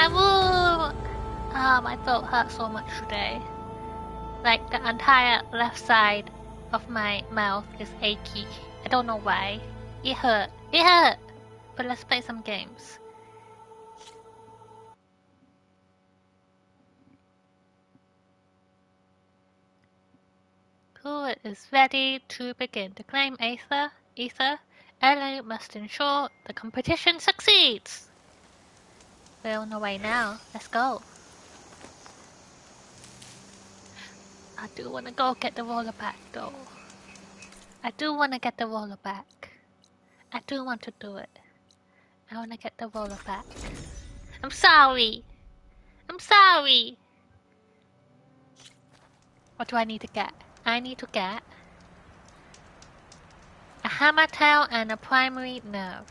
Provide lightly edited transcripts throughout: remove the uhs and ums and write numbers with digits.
Amu! My throat hurts so much today. Like the entire left side of my mouth is achy. I don't know why. It hurt. It hurt! But let's play some games. Who is ready to begin to claim Aether? Elu must ensure the competition succeeds! We're on the way now. Let's go. I do want to go get the roller back though. I do want to get the roller back. I do want to do it. I want to get the roller back. I'm sorry. I'm sorry. What do I need to get? I need to get a hammertail and a primary nerve.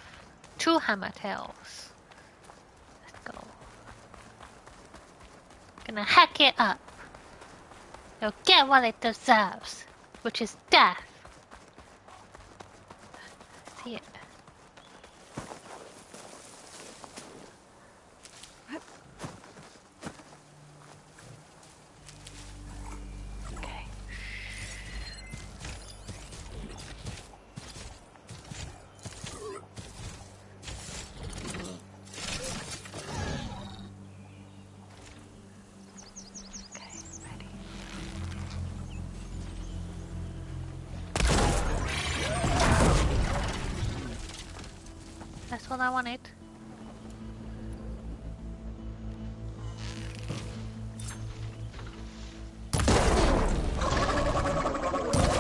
2 hammertails. Let's go. Gonna hack it up. It'll get what it deserves, which is death. See it. Okay. That's what I wanted.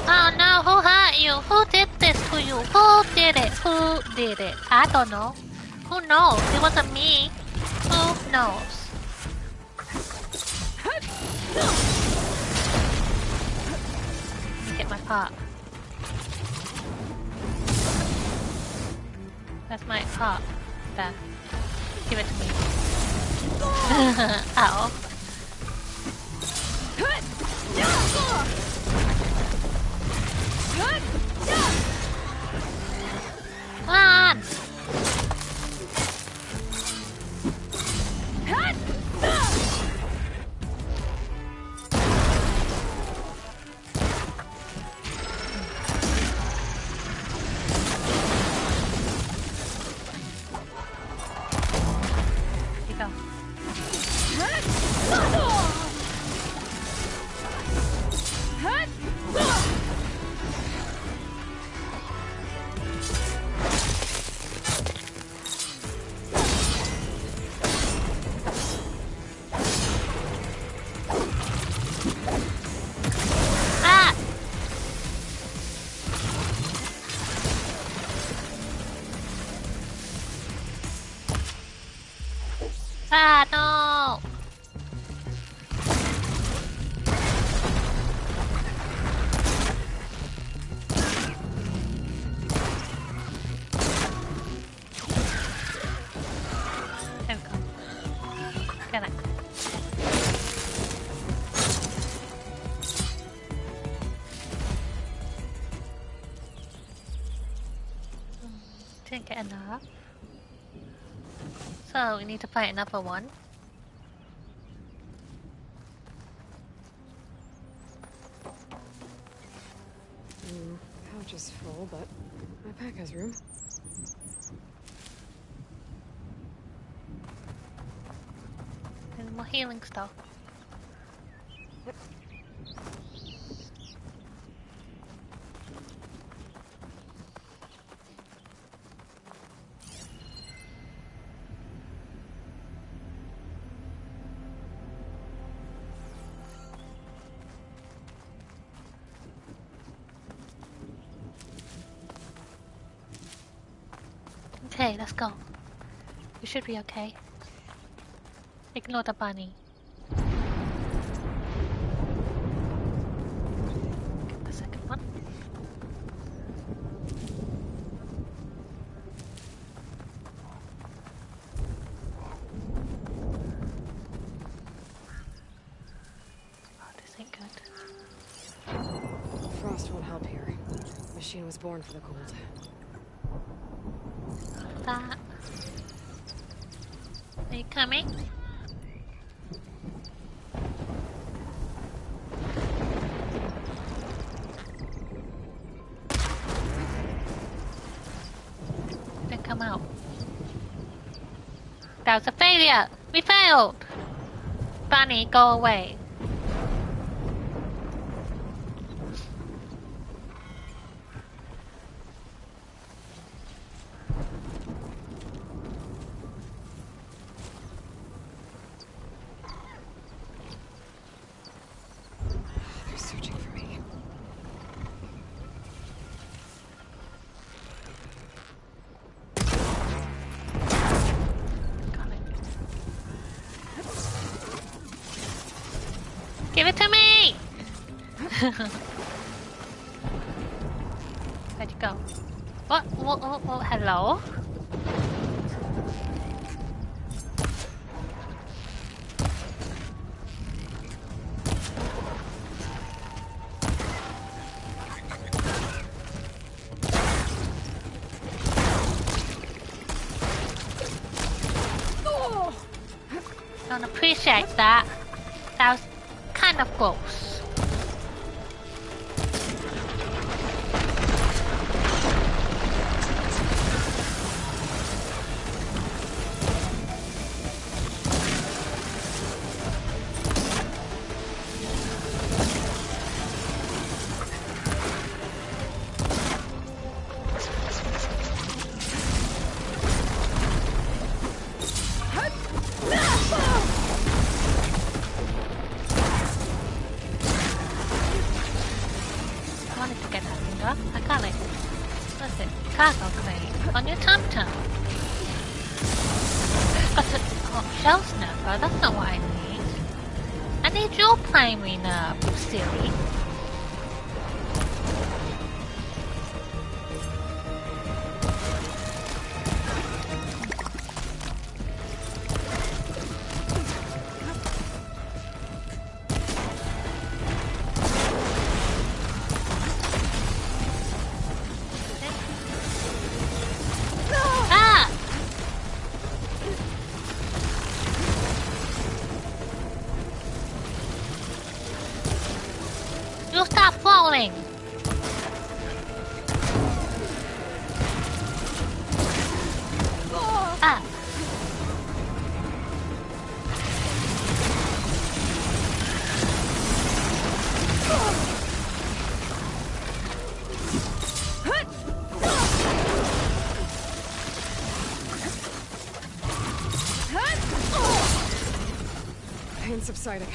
Oh no, who hurt you? Who did this to you? Who did it? Who did it? I don't know. Who knows? It wasn't me. Who knows? Get my part. That's my part. There. Give it to me. Ow. Come on! Ah, no! There we go. Get it. Didn't get enough. So we need to find another one. Pouch is full, but my pack has room. And more healing stuff. Okay, let's go. You should be okay. Ignore the bunny. Get the second one. Oh, this ain't good. Frost won't help here. Machine was born for the cold. That. Are you coming? That was a failure! We failed! Bunny, go away. They're searching for me. Give it to me! Where'd you go? What? Hello? Don't appreciate that. That was kind of gross. Cargo crate on your tum-tum. Got a shell snapper, that's not what I need. I need your primary nerve, you silly. You stop falling! Ah! Pain subsiding.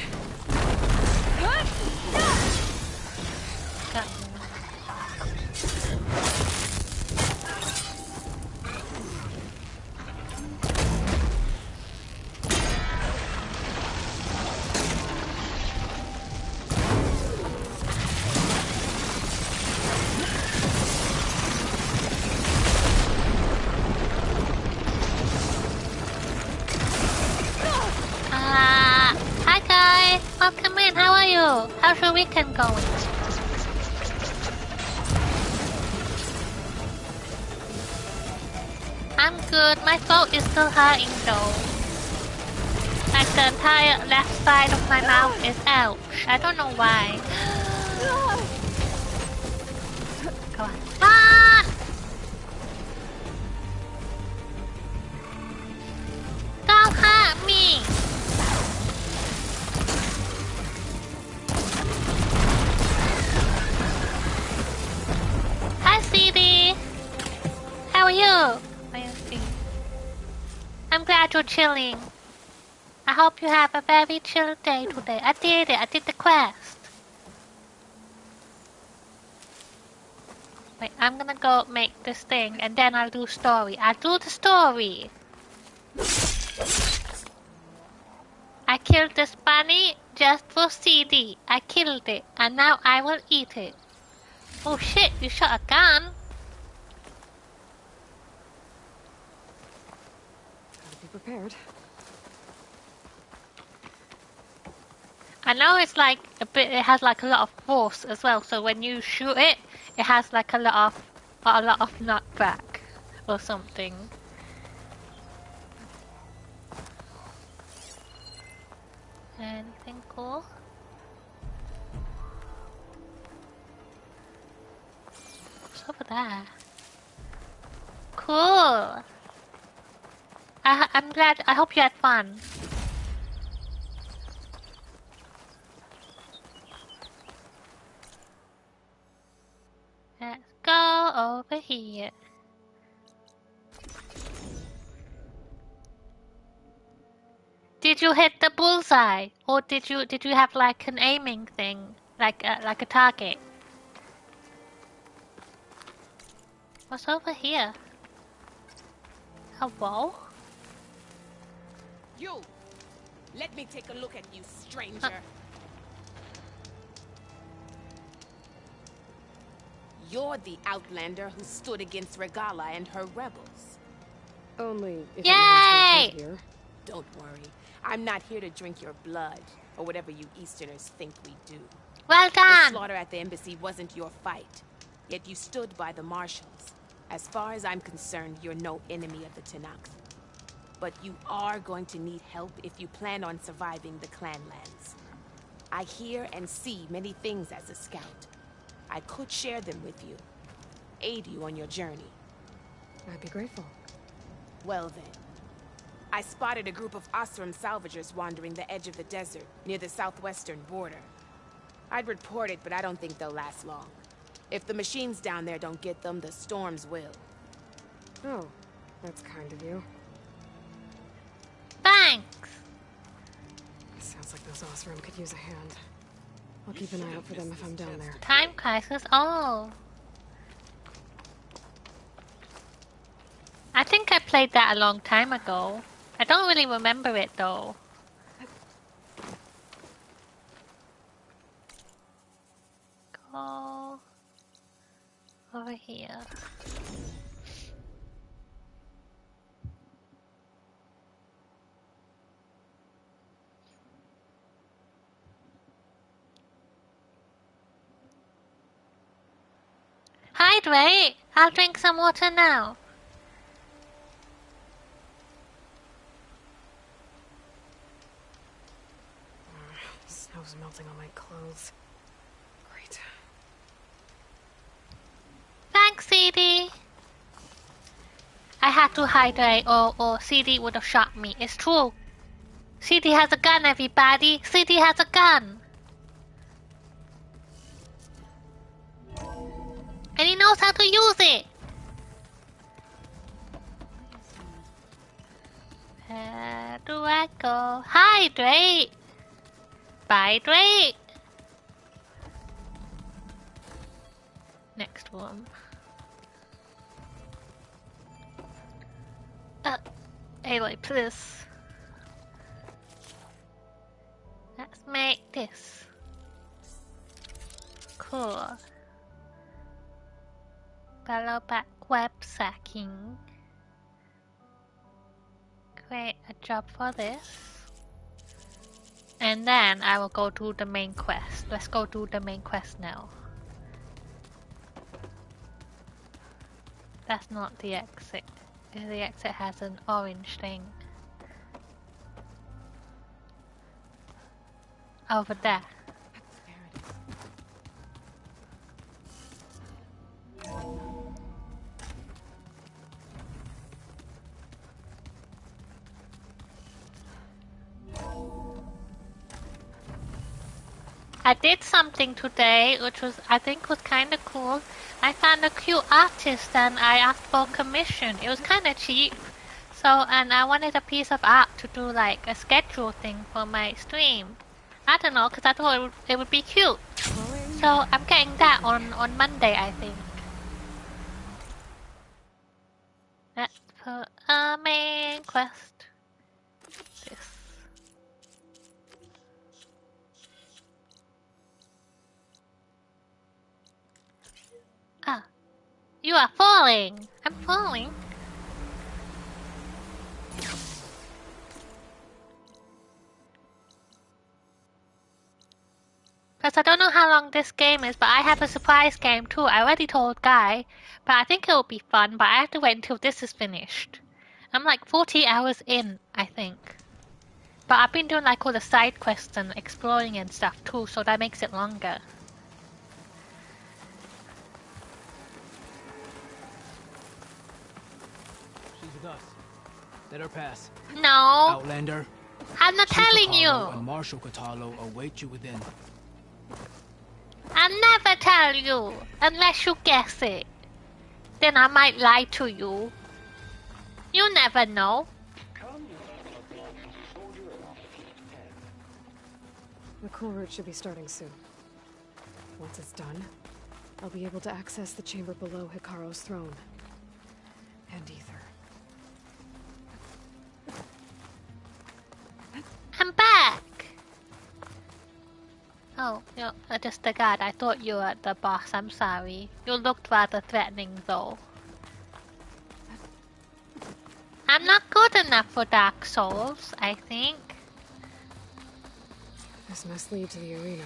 Hi guys! Welcome in, how are you? How's your weekend going? I'm good, my throat is still hurting though. Like the entire left side of my mouth is ouch. I don't know why. Come on. Ah! Don't hurt me! Hi CD! How are you? I'm glad you're chilling. I hope you have a very chill day today. I did it. I did the quest. Wait, I'm gonna go make this thing and then I'll do story. I'll do the story. I killed this bunny just for CD. I killed it and now I will eat it. Oh shit, you shot a gun. Gotta be prepared. I know it's like a bit. It has like a lot of force as well. So when you shoot it, it has like a lot of knockback or something. Anything cool? What's over there? Cool. I'm glad. I hope you had fun. Let's go over here. Did you hit the bullseye, or did you have like an aiming thing, like a target? What's over here? A wall? You! Let me take a look at you, stranger. You're the outlander who stood against Regala and her rebels. Only if Yay! it means here. Don't worry. I'm not here to drink your blood, or whatever you Easterners think we do. Well The done! slaughter at the embassy wasn't your fight, yet you stood by the marshals. As far as I'm concerned, you're no enemy of the Tenakth. But you are going to need help if you plan on surviving the Clanlands. I hear and see many things as a scout. I could share them with you, aid you on your journey. I'd be grateful. Well then. I spotted a group of Osram salvagers wandering the edge of the desert, near the southwestern border. I'd report it, but I don't think they'll last long. If the machines down there don't get them, the storms will. Oh, that's kind of you. Thanks! Sounds like those Osram could use a hand. I'll keep an eye out for them if I'm down there. Time crisis? Oh. I think I played that a long time ago. I don't really remember it though. Go over here. Hydrate! I'll drink some water now. Snow's melting on my clothes. Great. Thanks, CD. I had to hydrate or CD would have shot me. It's true. CD has a gun, everybody. CD has a gun. And he knows how to use it. Where do I go? Hydrate. Hydrate. Next one. Hey, like this. Let's make this. Cool. Bellowback web sacking. Create a job for this. And then I will go do the main quest. Let's go do the main quest now. That's not the exit. The exit has an orange thing. Over there. I did something today, which was, I think was kind of cool. I found a cute artist and I asked for a commission. It was kind of cheap. So, and I wanted a piece of art to do like a schedule thing for my stream. I don't know, because I thought it would be cute. So I'm getting that on Monday, I think. Let's put a main quest. This. Ah, you are falling. I'm falling. Because I don't know how long this game is, but I have a surprise game too. I already told Guy, but I think it will be fun, but I have to wait until this is finished. I'm like 40 hours in, I think. But I've been doing like all the side quests and exploring and stuff too, so that makes it longer. She's with us. Let her pass. No, Outlander. I'm not Chief telling Carlo and you. Marshal Catalo await you within. I'll never tell you unless you guess it. Then I might lie to you. You never know. The cool route should be starting soon. Once it's done, I'll be able to access the chamber below Hikaru's throne. And Ether. I'm back. Oh, you're just a guard. I thought you were the boss. I'm sorry. You looked rather threatening, though. I'm not good enough for Dark Souls, I think. This must lead to the arena.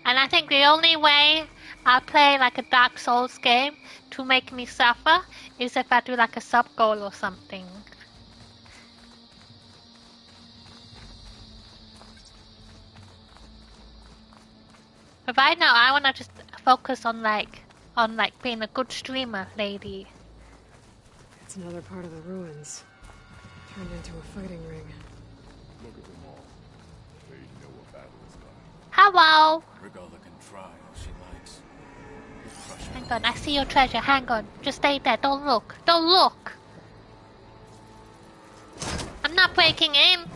And I think the only way I'll play like a Dark Souls game to make me suffer is if I do like a sub-goal or something. But right now I wanna just focus on being a good streamer, lady. It's another part of the ruins. Turned into a fighting ring. Look at them all. They know a battle is coming. Hello! Regalla can try all she likes. We'll crush her. Hang on, I see your treasure. Hang on. Just stay there. Don't look. Don't look! I'm not breaking in.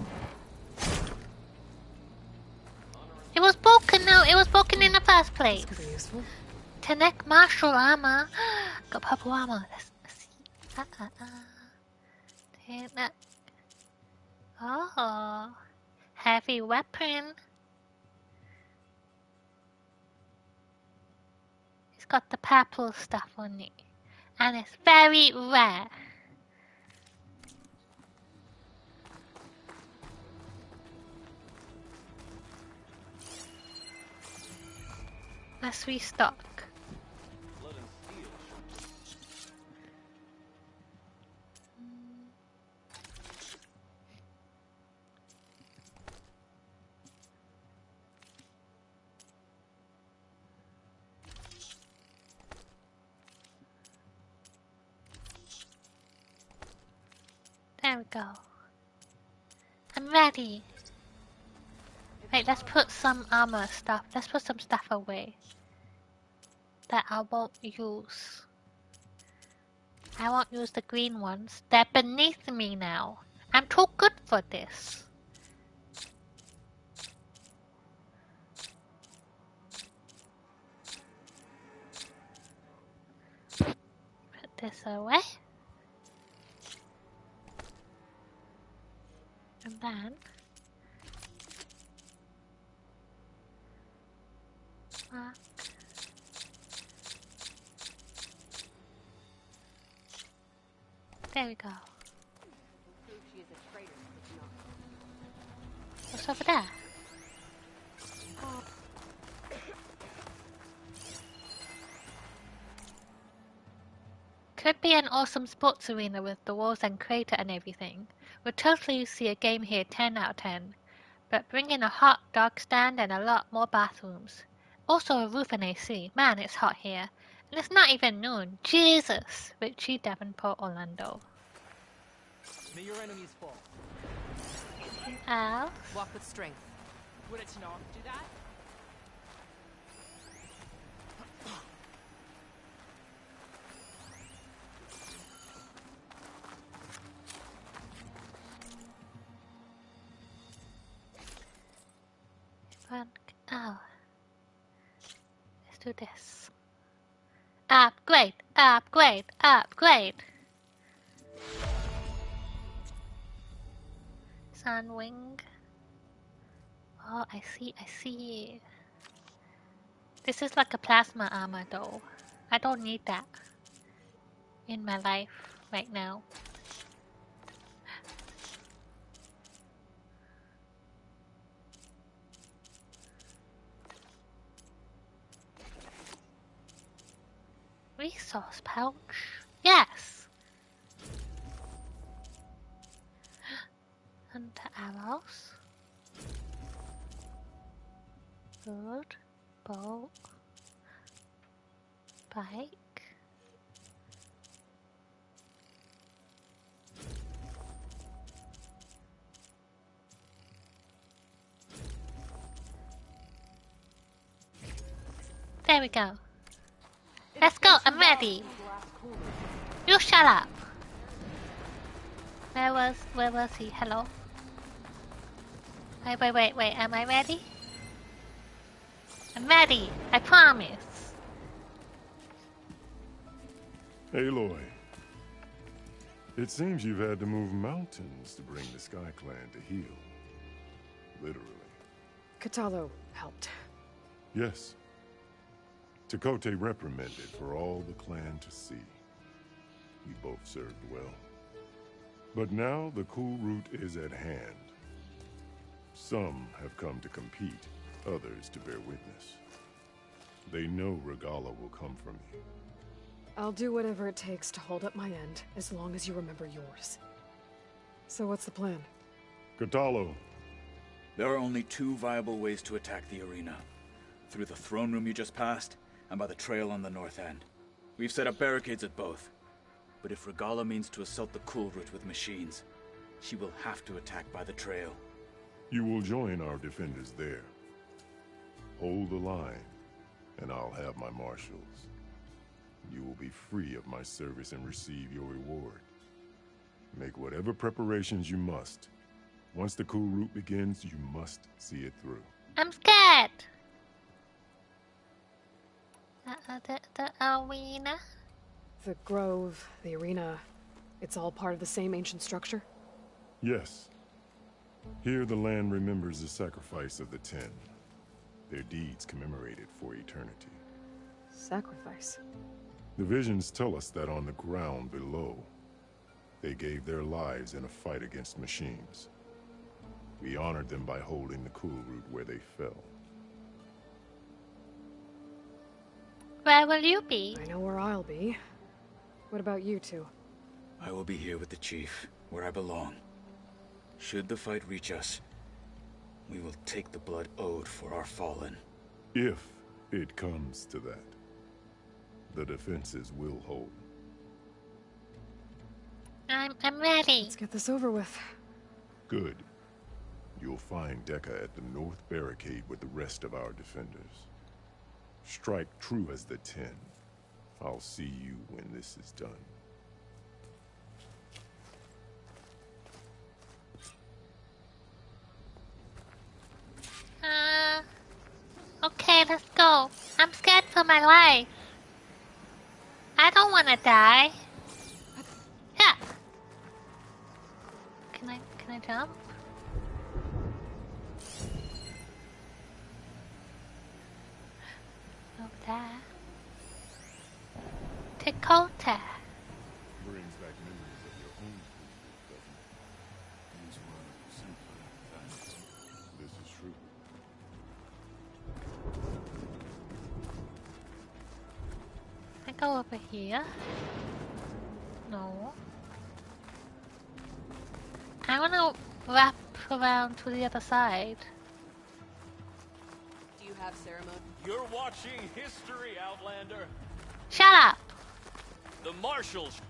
It was broken now. It was broken in the first place. This could be useful. Tenek martial armor. Got purple armor. Let's see. Tenek. Oh. Heavy weapon. It's got the purple stuff on it. And it's very rare. Let's restock. There we go. I'm ready. Wait, let's put some armor stuff. Let's put some stuff away that I won't use. I won't use the green ones. They're beneath me now. I'm too good for this. Put this away. And then mark. There we go. What's over there? Could be an awesome sports arena with the walls and crater and everything. Would totally see a game here 10 out of 10. But bring in a hot dog stand and a lot more bathrooms. Also a roof and AC. Man, it's hot here. And it's not even noon. Jesus! Richie Davenport, Orlando. May your enemies fall. Else? Walk with strength. Would it not do that? Oh. Let's do this. Upgrade! Upgrade! Upgrade! Sunwing. Oh, I see, I see. This is like a plasma armor though. I don't need that in my life right now. Resource pouch? Yes! Hunter arrows. Good. Bow. Bike. we go. Let's go, I'm ready. You shut up. Where was he? Hello? Wait, am I ready? I'm ready, I promise. Aloy. It seems you've had to move mountains to bring the Sky Clan to heel. Literally. Kotallo helped. Yes. Tekote reprimanded for all the clan to see. We both served well. But now the cool route is at hand. Some have come to compete, others to bear witness. They know Regalla will come for me. I'll do whatever it takes to hold up my end, as long as you remember yours. So what's the plan? Kotallo. There are only two viable ways to attack the arena. Through the throne room you just passed, and by the trail on the north end. We've set up barricades at both. But if Regalla means to assault the cool route with machines, she will have to attack by the trail. You will join our defenders there. Hold the line, and I'll have my marshals. You will be free of my service and receive your reward. Make whatever preparations you must. Once the cool route begins, you must see it through. I'm scared. The arena? The grove, the arena, it's all part of the same ancient structure? Yes. Here the land remembers the sacrifice of the Ten. Their deeds commemorated for eternity. Sacrifice? The visions tell us that on the ground below, they gave their lives in a fight against machines. We honored them by holding the cool route where they fell. Where will you be? I know where I'll be. What about you two? I will be here with the chief, where I belong. Should the fight reach us, we will take the blood owed for our fallen. If it comes to that, the defenses will hold. I'm ready. Let's get this over with. Good. You'll find Dekka at the north barricade with the rest of our defenders. Strike true as the Ten. I'll see you when this is done. Okay, let's go. I'm scared for my life. I don't want to die. Yeah. Can I jump? Over there. Tekote. Brings back memories of your own food, doesn't These were simpler than... it? This is true. I go over here. No. I wanna wrap around to the other side. Do you have ceremony? You're watching history, Outlander. Shut up! The Marshals.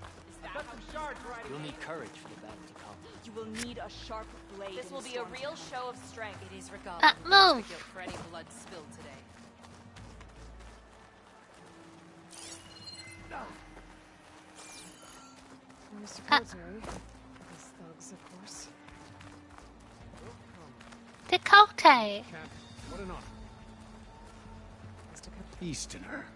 Got some shards right. You'll need courage for the battle to come. You will need a sharp blade. This will be a real show of strength. It is Regalla. Move! For any blood spilled today. Mr. Military. These thugs, of course. Tekote! What an honor. Must have kept... Easterner.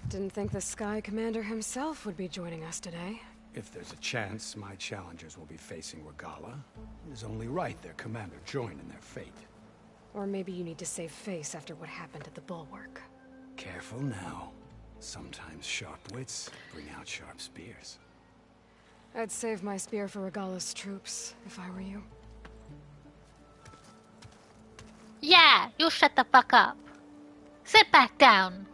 Didn't think the Sky Commander himself would be joining us today. If there's a chance my challengers will be facing Regalla, it is only right their commander join in their fate. Or maybe you need to save face after what happened at the Bulwark. Careful now. Sometimes sharp wits bring out sharp spears. I'd save my spear for Regalla's troops, if I were you. Yeah, you shut the fuck up. Sit back down.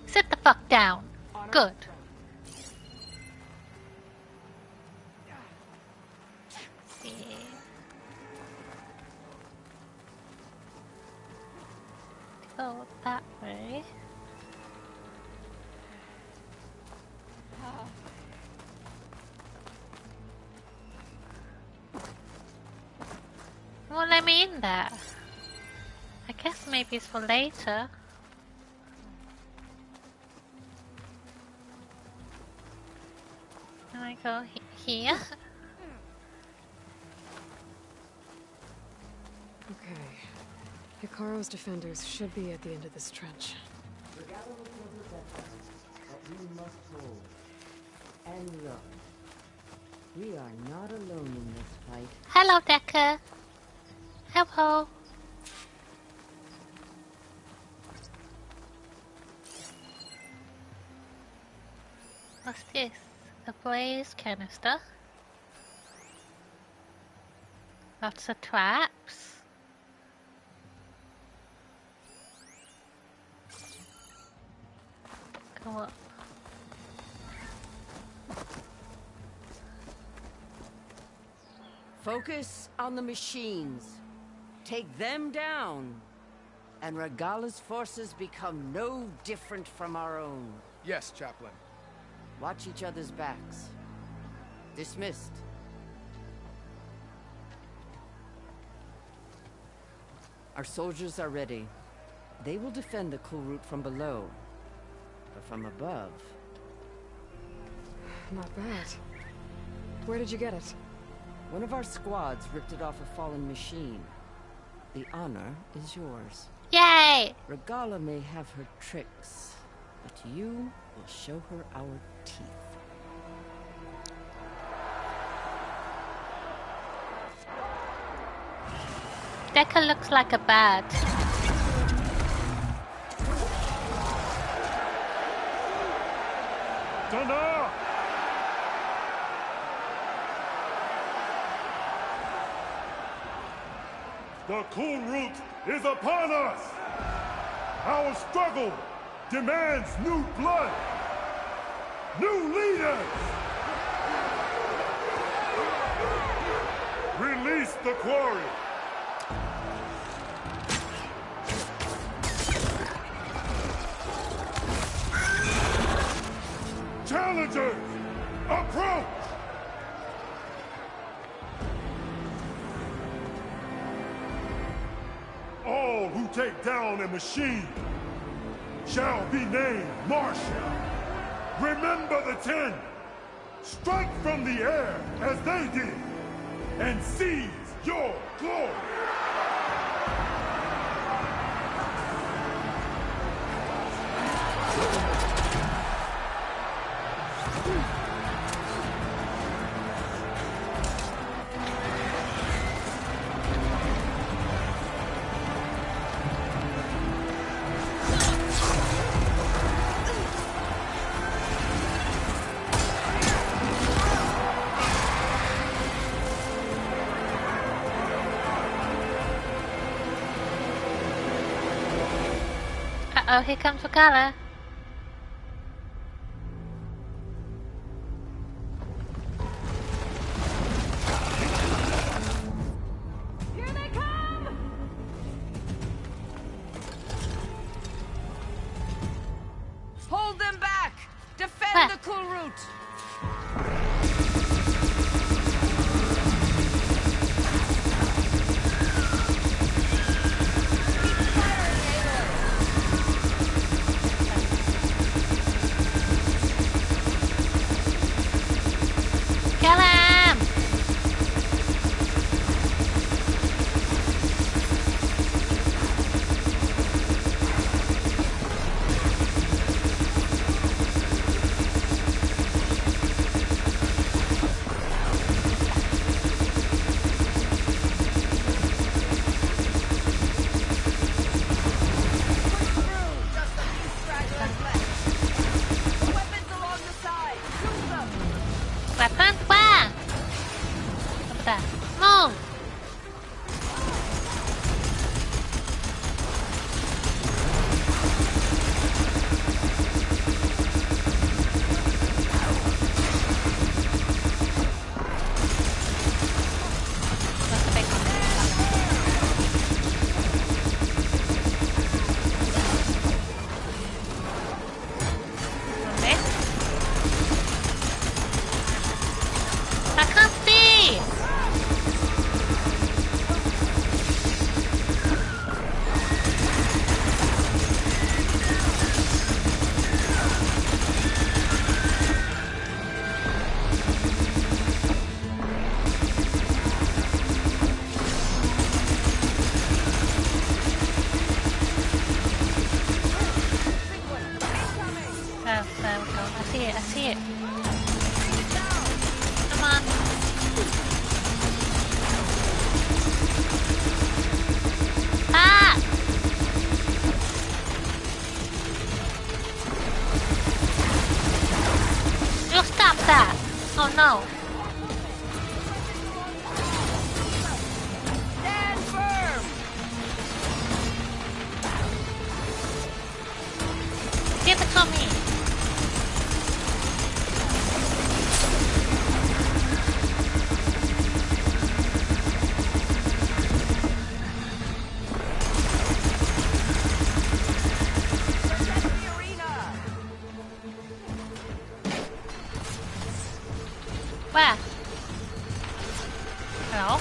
Sit the fuck down. Good. Go that way. Well, let me in there. I guess maybe it's for later. So here. Okay. Hikaro's defenders should be at the end of this trench. But we must hold. And look, we are not alone in this fight. Hello, Decker. Hello. What's this? A blaze canister. Lots of traps. Go up. Focus on the machines. Take them down. And Regala's forces become no different from our own. Yes, Chaplain. Watch each other's backs. Dismissed. Our soldiers are ready. They will defend the Kulrut from below. But from above... Not bad. Where did you get it? One of our squads ripped it off a fallen machine. The honor is yours. Yay! Regala may have her tricks, but you will show her our teeth. Decker looks like a bat. Tana! The Kulrut is upon us! Our struggle demands new blood! New leaders! Release the quarry! Challengers, approach! All who take down a machine shall be named Marshal. Remember the 10. Strike from the air as they did, and seize your glory. Uh-oh, here comes Regala. Here they come! Hold them back! Defend the Kulrut! Hello?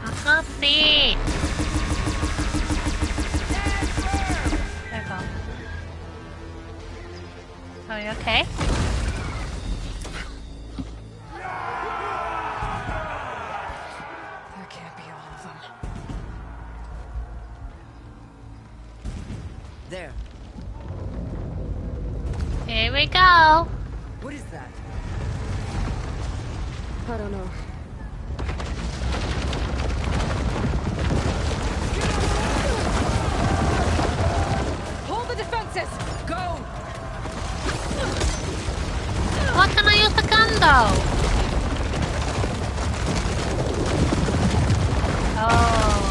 I can't see. There you go. Are you okay? There can't be all of them. There. Here we go. What is that? I don't know. Hold the defenses! Go! Why can't I use the gun though? Oh.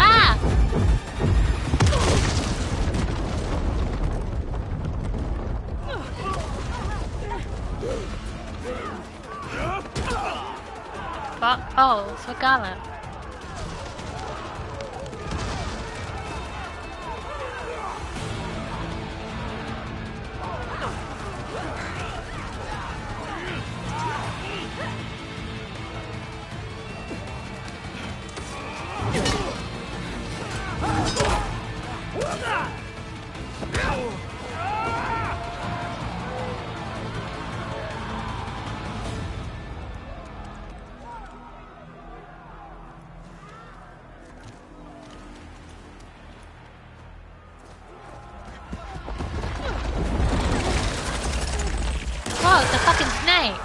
Ah! Oh, it's Regala. Whoa, it's a fucking snake!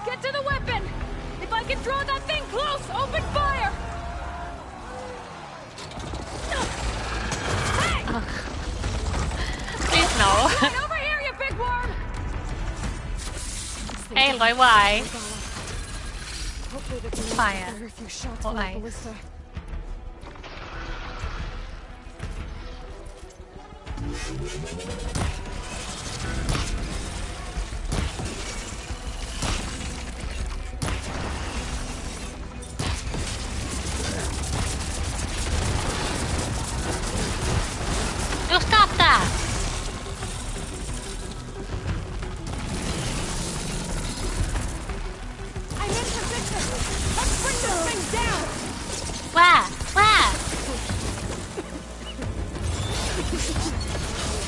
Get to the weapon! If I can draw that thing close, open fire! Please no. Get over here, you big worm! Hey, Loi, why? Hopefully they can Fire. fire a few shots Or from the ice. ballista. You stop that! I'm in position! Let's bring this thing down! Where? Where?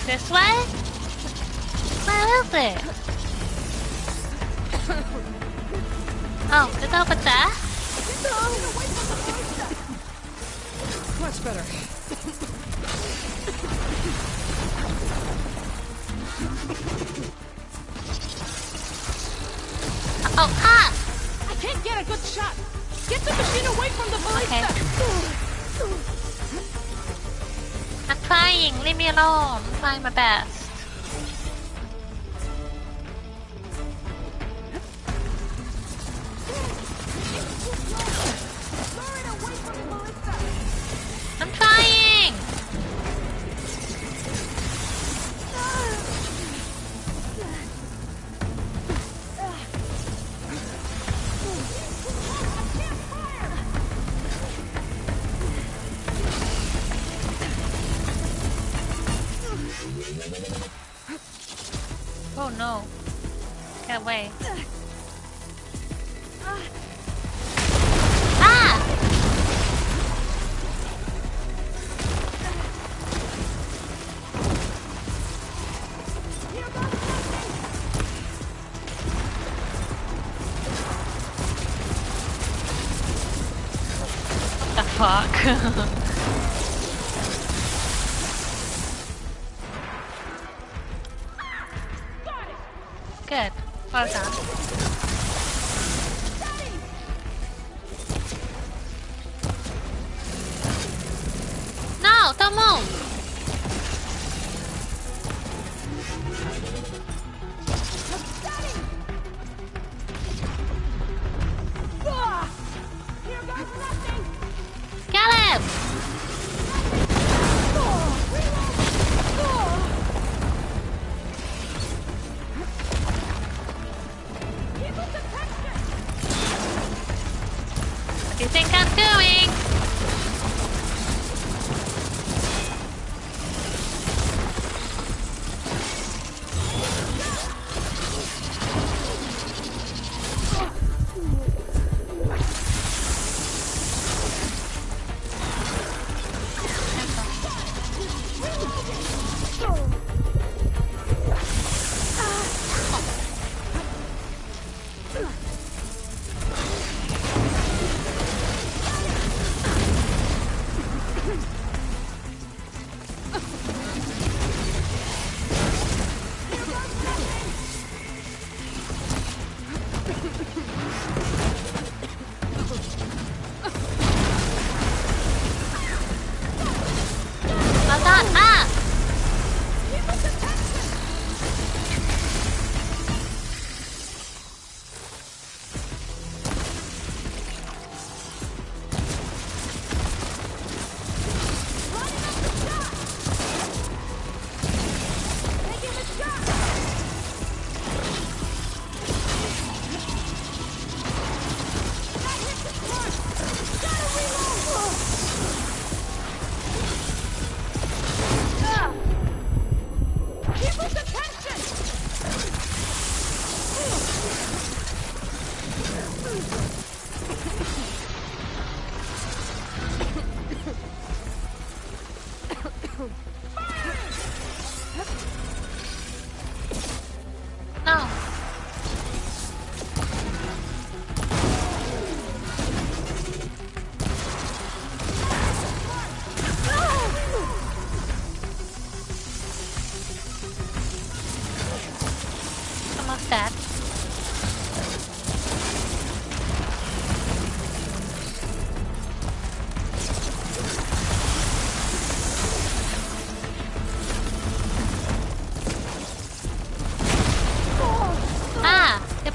This way? Where is it? Oh, it's over there? Much better. Oh, ah! I can't get a good shot! Get the machine away from the ballista! I'm trying, leave me alone. I'm trying my best. I'm trying! Oh no. Get away. Ah! What the fuck? Good. Well done. No, don't move! What do you think I'm doing?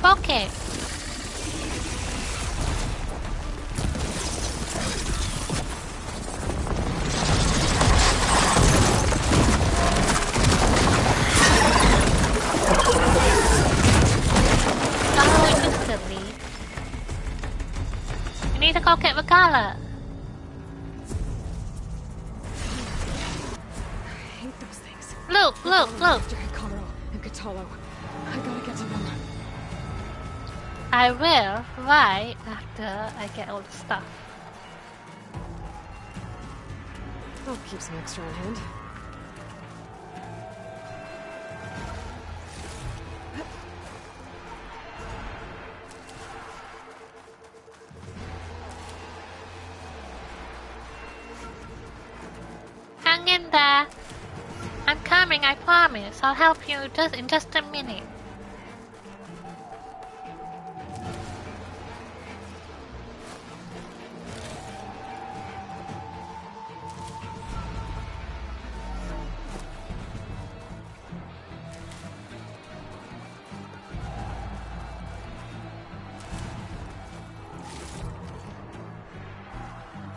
Okay. We need to go get Regalla. I hate those things. Look, look, look. Hikaru and Kotallo. I gotta get to them. I will, right after I get all the stuff. I'll keep some extra on hand. Hang in there. I'm coming, I promise. I'll help you in just a minute.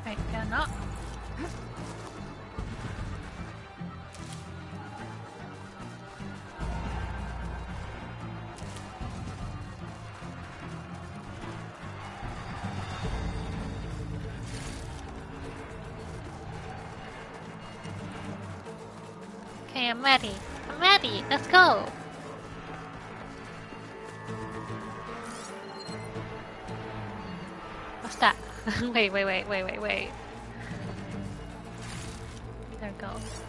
Wait, they're not. Okay, I'm ready. I'm ready. Let's go. What's that? wait. There it goes.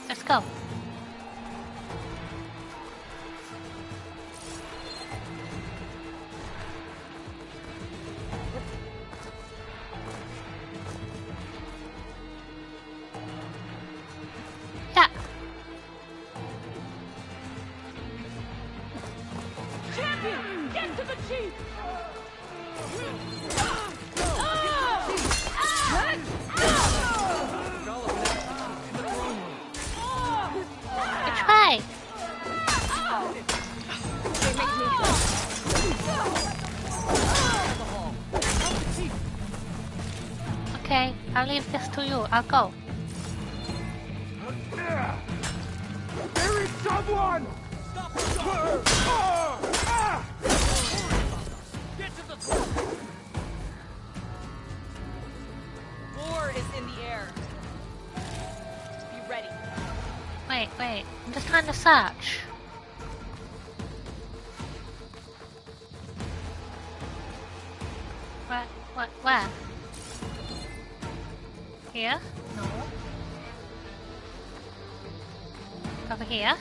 Let's go. Yeah. Champion, get to the chief. Which way? Okay, I'll leave this to you. I'll go. There is someone! Get to the throne! War is in the air. Be ready. Wait. I'm just trying to search. Where? Here? No. Over here?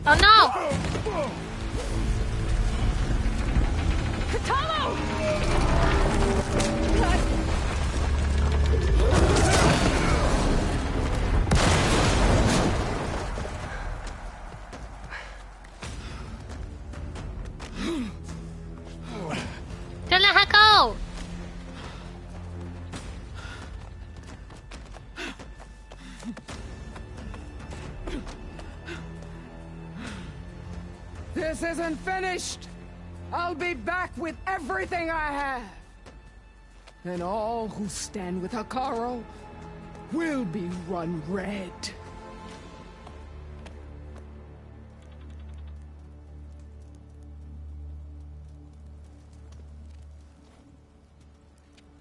Oh no! Katalo! Don't let her go! This isn't finished! I'll be back with everything I have! And all who stand with Hekarro will be run red.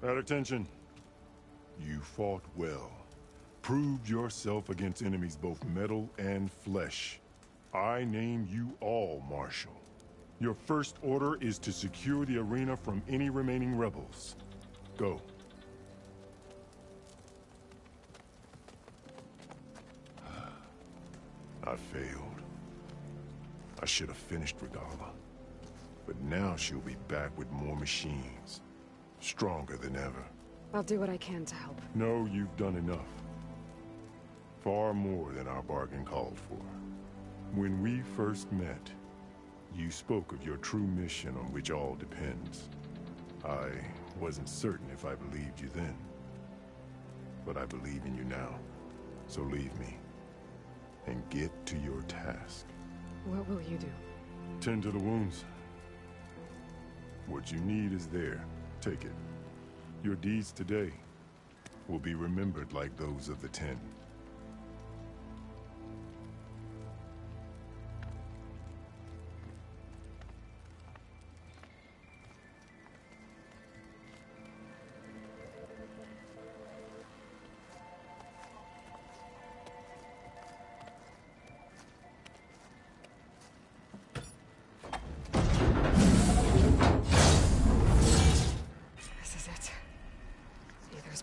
At attention. You fought well. Proved yourself against enemies both metal and flesh. I name you all Marshal. Your first order is to secure the arena from any remaining rebels. Go. I failed. I should have finished Regalla. But now she'll be back with more machines. Stronger than ever. I'll do what I can to help. No, you've done enough. Far more than our bargain called for. When we first met, you spoke of your true mission on which all depends. I wasn't certain if I believed you then. But I believe in you now. So leave me. And get to your task. What will you do? Tend to the wounds. What you need is there. Take it. Your deeds today will be remembered like those of the Ten.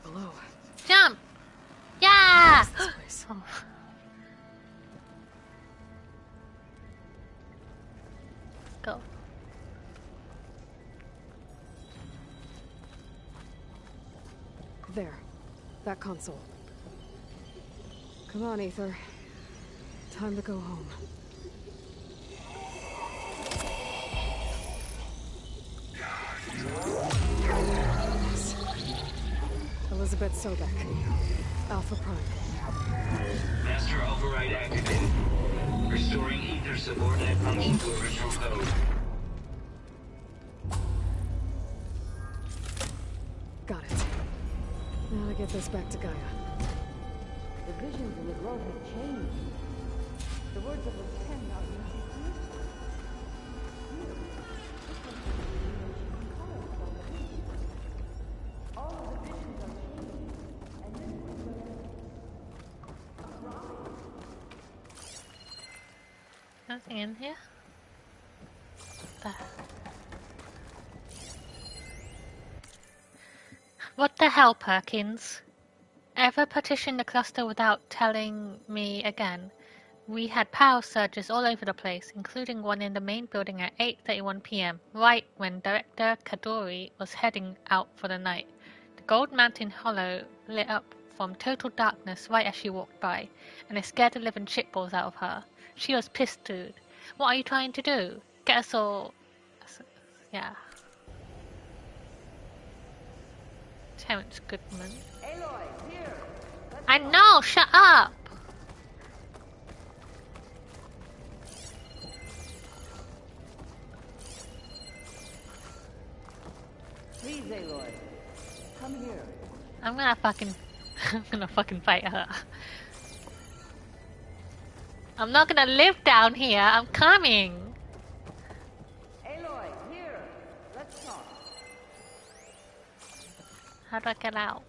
Below. Jump! Yeah! Oh. Go. There. That console. Come on, Aether. Time to go home. Elizabeth Sobek. Alpha Prime. Master override activated. Restoring Aether subordinate function to original code. Got it. Now to get this back to Gaia. The visions in the grove have changed. The words of the Ten are Nothing in here? There. What the hell, Perkins? Ever partition the cluster without telling me again? We had power surges all over the place, including one in the main building at 8:31 p.m., right when Director Kadori was heading out for the night. The Gold Mountain Hollow lit up from total darkness right as she walked by, and it scared the living shitballs out of her. She was pissed, dude. What are you trying to do? Get us all... Yeah. Terrence Goodman. Aloy, here! I know! Shut up! Please, Aloy. Come here. I'm gonna fucking fight her. I'm not gonna live down here. I'm coming. Aloy, here. Let's talk. How do I get out?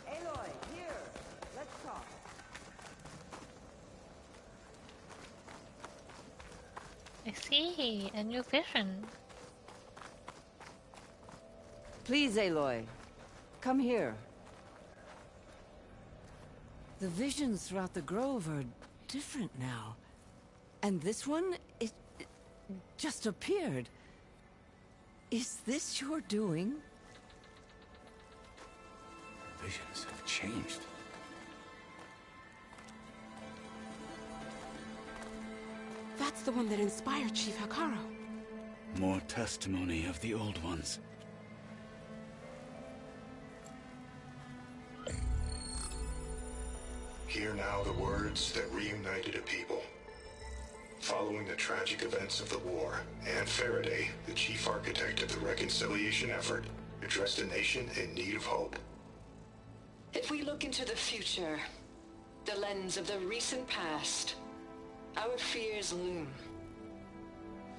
Aloy, here. Let's talk. I see a new vision. Please, Aloy. Come here. The visions throughout the grove are different now. And this one, it just appeared. Is this your doing? Visions have changed. That's the one that inspired Chief Hekarro. More testimony of the old ones. Hear now the words that reunited a people. Following the tragic events of the war, Anne Faraday, the chief architect of the reconciliation effort, addressed a nation in need of hope. If we look into the future, the lens of the recent past, our fears loom.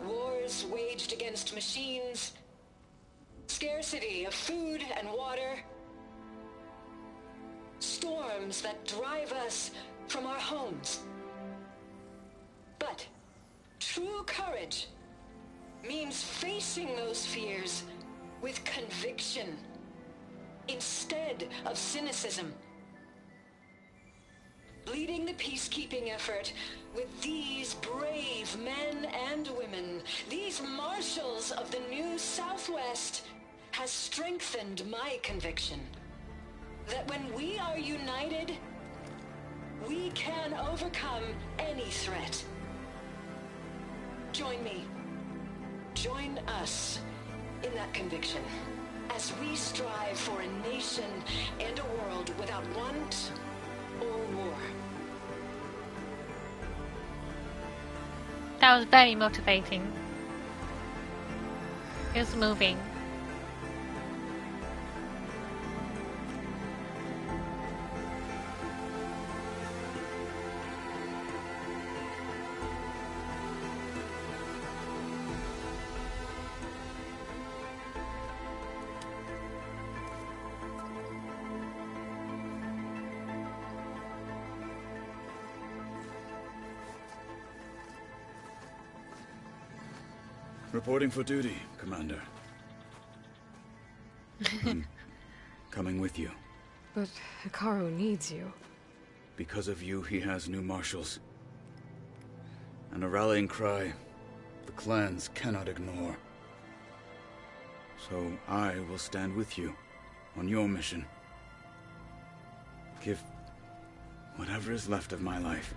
Wars waged against machines, scarcity of food and water, storms that drive us from our homes. But true courage means facing those fears with conviction instead of cynicism. Leading the peacekeeping effort with these brave men and women, these marshals of the new Southwest, has strengthened my conviction that when we are united, we can overcome any threat. Join me. Join us in that conviction as we strive for a nation and a world without want or war. That was very motivating. It was moving. Reporting for duty, Commander. I'm coming with you. But Hekarro needs you. Because of you, he has new marshals. And a rallying cry the clans cannot ignore. So I will stand with you on your mission. Give whatever is left of my life.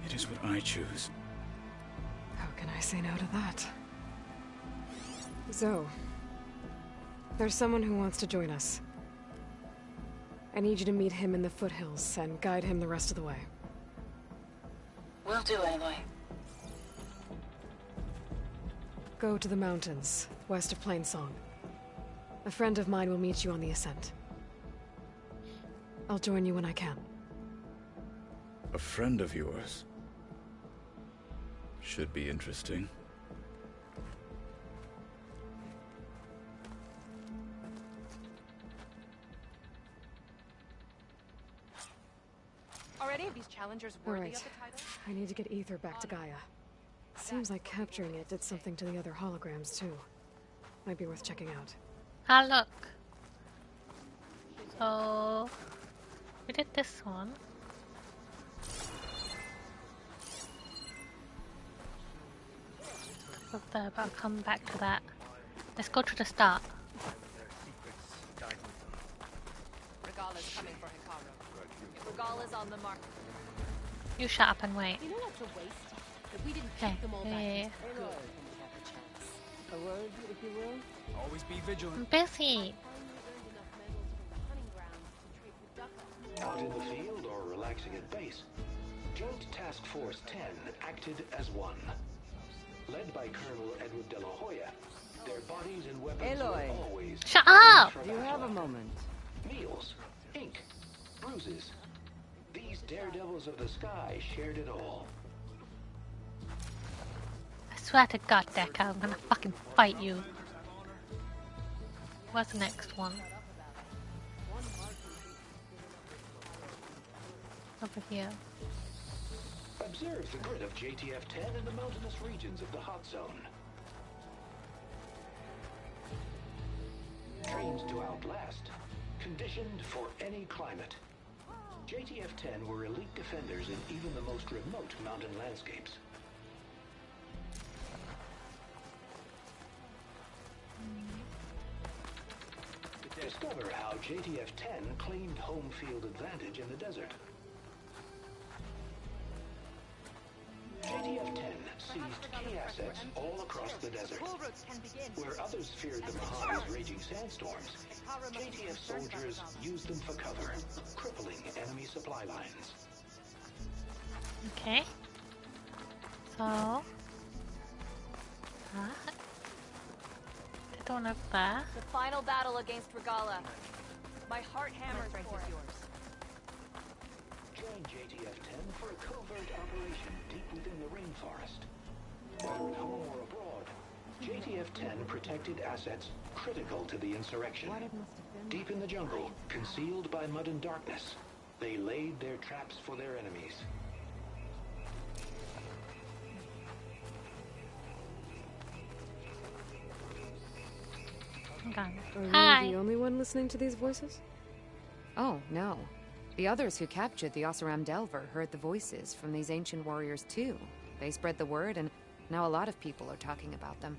It is what I choose. How can I say no to that? Zoe, there's someone who wants to join us. I need you to meet him in the foothills and guide him the rest of the way. Will do, Aloy. Go to the mountains, west of Plainsong. A friend of mine will meet you on the ascent. I'll join you when I can. A friend of yours? Should be interesting. challengers worthy Alright, of the title? I need to get Ether back to Gaia. Seems like capturing it did something to the other holograms too. Might be worth checking out. Ah, look. So we did this one. Up there, but I'll come back to that. Let's go to the start. Regala's coming for Hikaru. If Regala's on the mark. You shut up and wait. You know what's a waste? That we didn't Okay. keep them all back Yeah. into good when we had the chance. A word, if you will? Always be I'm vigilant. busy. Out in the field or relaxing at base, Joint Task Force 10 acted as one. Led by Colonel Edward De La Hoya, their bodies and weapons Aloy. were always... Shut up! Do you have a moment? Meals, ink, bruises. These daredevils of the sky shared it all. I swear to God, Decker, I'm gonna fucking fight you. What's the next one? Over here. Observe the grid of JTF-10 in the mountainous regions of the hot zone. Trained to outlast, conditioned for any climate. JTF-10 were elite defenders in even the most remote mountain landscapes. Discover how JTF-10 claimed home field advantage in the desert. JTF-10 seized key assets all across the desert. Where others feared the Mojave's raging sandstorms, JTF soldiers used them for cover, crippling enemy supply lines. Okay. So that one up there. The final battle against Regala. My heart hammers for it. Join JTF-10 for a covert operation deep within the rainforest. Whether at home or abroad, JTF-10 protected assets critical to the insurrection. Deep in the jungle, concealed by mud and darkness, they laid their traps for their enemies. Are you the only one listening to these voices? Oh, no. The others who captured the Oseram Delver heard the voices from these ancient warriors too. They spread the word, and now a lot of people are talking about them.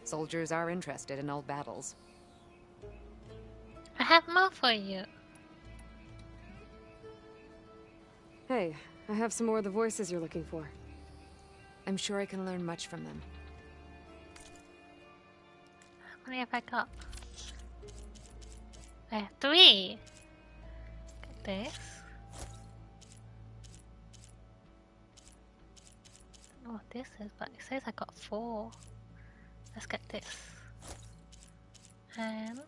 Soldiers are interested in old battles. I have more for you. Hey, I have some more of the voices you're looking for. I'm sure I can learn much from them. How many have I got? I have 3. Get this. I don't know what this is, but it says I got 4. Let's get this. And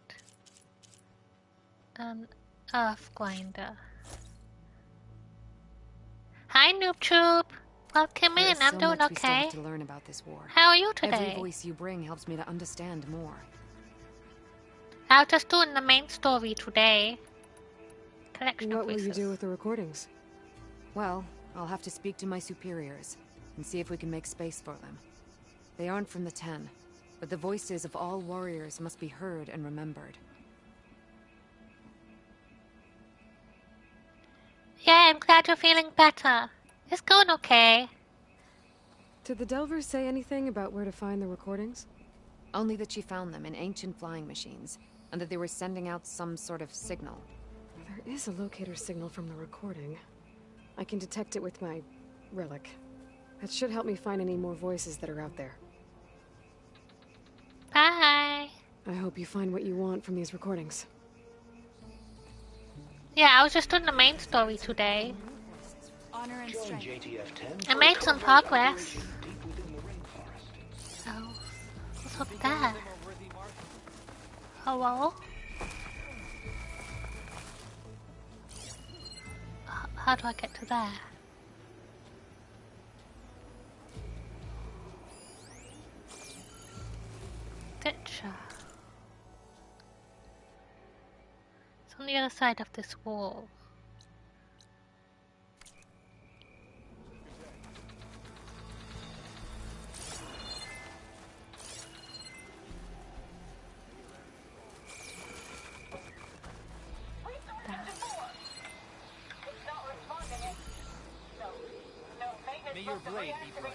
an earth grinder. Hi, NoobTube! Welcome in, I'm doing much we still okay. have to learn about this war. How are you today? Every voice you bring helps me to understand more. I was just doing the main story today. Collection of What will you voices. do with the recordings? Well, I'll have to speak to my superiors and see if we can make space for them. They aren't from the 10, but the voices of all warriors must be heard and remembered. Yeah, I'm glad you're feeling better. It's going okay. Did the Delvers say anything about where to find the recordings? Only that she found them in ancient flying machines, and that they were sending out some sort of signal. There is a locator signal from the recording. I can detect it with my relic. That should help me find any more voices that are out there. Bye. I hope you find what you want from these recordings. Yeah, I was just doing the main story today. Honor and Join strength. JTF-10 I for made a some covert progress. operation deep within the rainforest. Oh, what's up there? Hello? How do I get to there? Ditcher. It's on the other side of this wall. your blade be bright.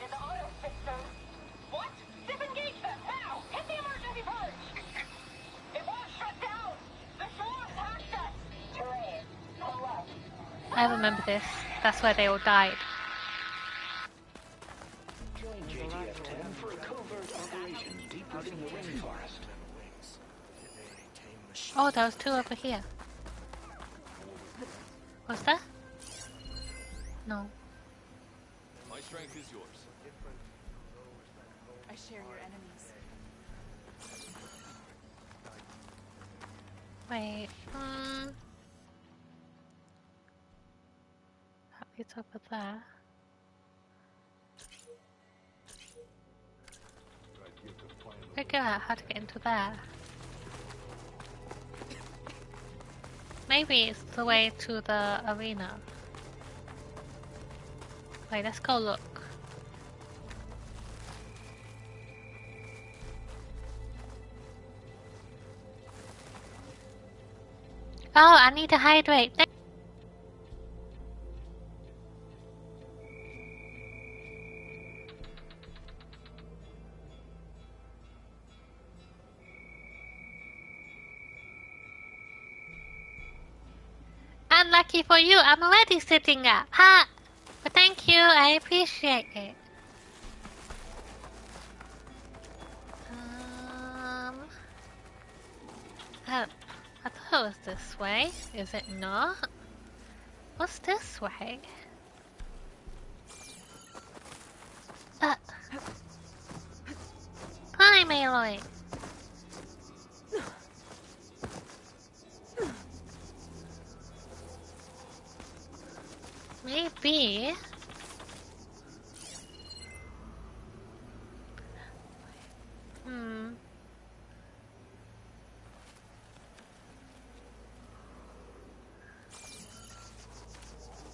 What? Disengage them now! Hit the emergency purge! It won't shut down! The shore attacked us! Terrain, pull up. I remember this. That's where they all died. Join JTF-10 for a covert operation deep within the rainforest. Oh, there was two over here. Was there? No. My strength is yours. I share your enemies. Wait. It's over there. Figure out how to get into there. Maybe it's the way to the arena. Wait, let's go look. Oh, I need to hydrate. Unlucky for you, I'm already sitting up. Ha! But thank you, I appreciate it. I thought it was this way. Is it not? What's this way? Hi, Aloy. Maybe.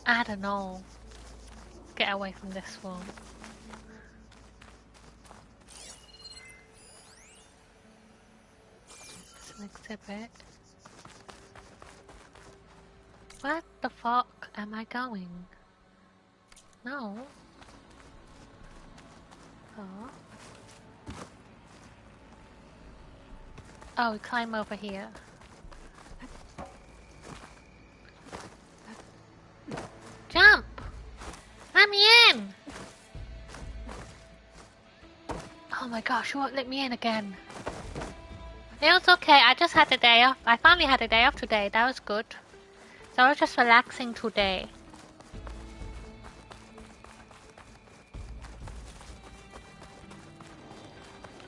I don't know. Get away from this one. It's an exhibit. What the fuck am I going? No. Oh. Oh, we climb over here. Jump! Let me in! Oh my gosh, you won't let me in again. It was okay, I just had a day off. I finally had a day off today, that was good. So I was just relaxing today.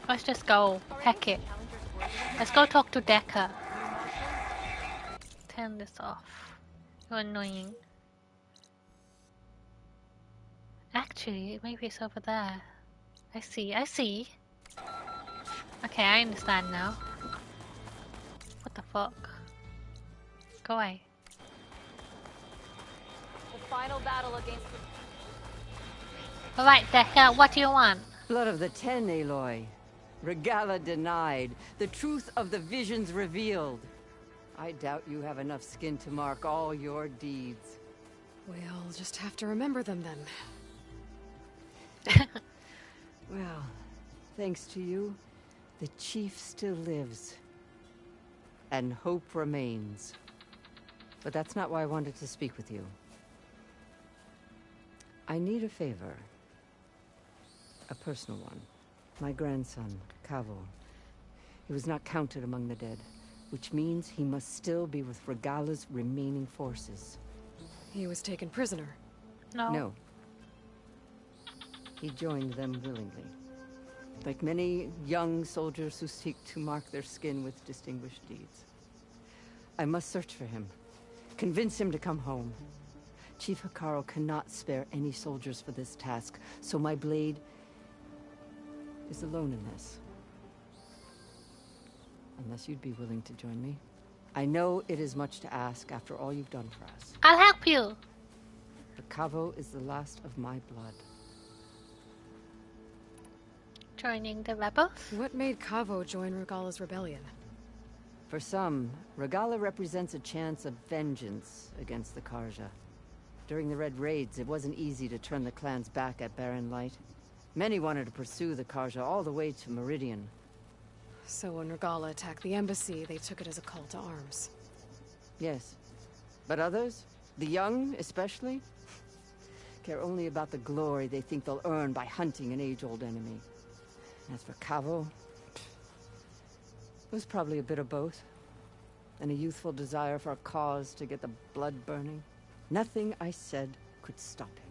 Let's just go. Heck it. Let's go talk to Decker. Turn this off. You're annoying. Actually, maybe it's over there. I see, I see. Okay, I understand now. What the fuck? Go away. The final battle against the... Alright, Decker, what do you want? Blood of the Ten, Aloy. Regalla denied. The truth of the visions revealed. I doubt you have enough skin to mark all your deeds. We'll just have to remember them then. Well, thanks to you, the Chief still lives. And hope remains. But that's not why I wanted to speak with you. I need a favor. A personal one. My grandson, Kavo. He was not counted among the dead, which means he must still be with Regalla's remaining forces. He was taken prisoner. No. He joined them willingly. Like many young soldiers who seek to mark their skin with distinguished deeds. I must search for him. Convince him to come home. Chief Hekarro cannot spare any soldiers for this task, so my blade is alone in this. Unless you'd be willing to join me. I know it is much to ask after all you've done for us. I'll help you. But Kavo is the last of my blood. Joining the rebels? What made Kavo join Regalla's rebellion? For some, Regalla represents a chance of vengeance against the Carja. During the Red Raids, it wasn't easy to turn the clans back at Barren Light. Many wanted to pursue the Karja all the way to Meridian. So when Regala attacked the embassy, they took it as a call to arms. Yes. But others, the young especially, care only about the glory they think they'll earn by hunting an age-old enemy. As for Kavo, it was probably a bit of both. And a youthful desire for a cause to get the blood burning. Nothing I said could stop him.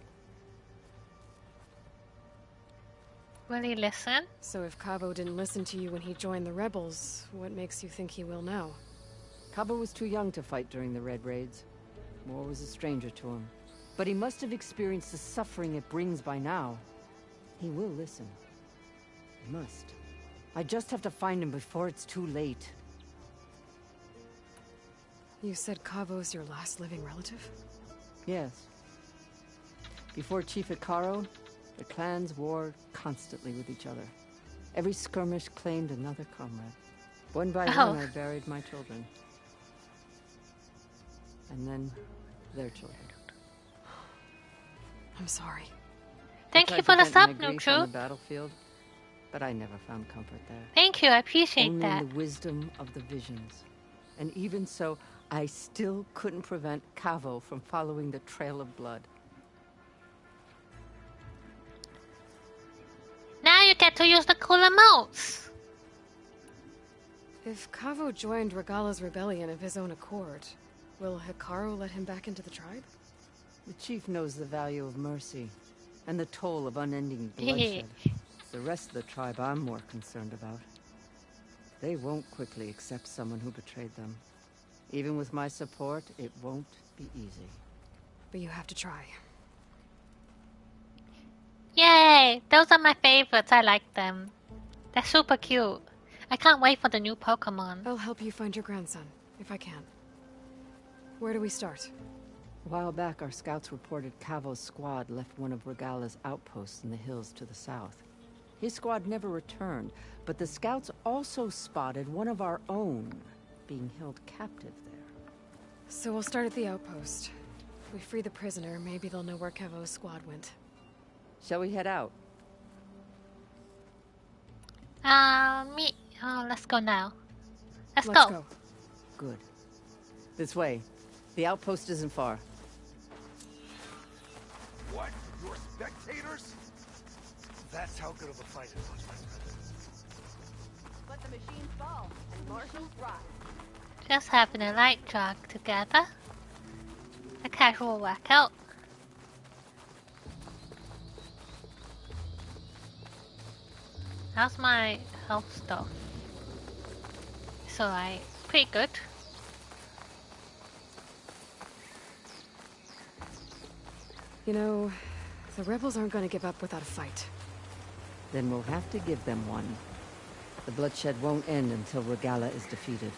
Will he listen? So if Kavo didn't listen to you when he joined the rebels, what makes you think he will now? Kavo was too young to fight during the Red Raids. War was a stranger to him. But he must have experienced the suffering it brings by now. He will listen. He must. I just have to find him before it's too late. You said Kavo's your last living relative? Yes. Before Chief Hikaru, the clans warred constantly with each other. Every skirmish claimed another comrade. One by one, I buried my children. And then their children. I'm sorry. Thank you for the sub, on Neutral. the battlefield, but I never found comfort there. Thank you, I appreciate Only that. in the wisdom of the visions. And even so, I still couldn't prevent Kavo from following the trail of blood. Now you get to use the cool emotes. If Kavo joined Regala's rebellion of his own accord, will Hikaru let him back into the tribe? The chief knows the value of mercy, and the toll of unending bloodshed. The rest of the tribe I'm more concerned about. They won't quickly accept someone who betrayed them. Even with my support, it won't be easy. But you have to try. Yay! Those are my favorites. I like them. They're super cute. I can't wait for the new Pokemon. I'll help you find your grandson, if I can. Where do we start? A while back, our scouts reported Kavo's squad left one of Regala's outposts in the hills to the south. His squad never returned, but the scouts also spotted one of our own being held captive there. So we'll start at the outpost. If we free the prisoner, maybe they'll know where Kavo's squad went. Shall we head out? Let's go now. Let's Let's go. go. Good. This way. The outpost isn't far. What? You're spectators? That's how good of a fight it was, my brother. Let the machines fall and marshals rise. Just having a light jog together. A casual workout. How's my health stuff? It's alright. Pretty good. You know, the rebels aren't going to give up without a fight. Then we'll have to give them one. The bloodshed won't end until Regala is defeated.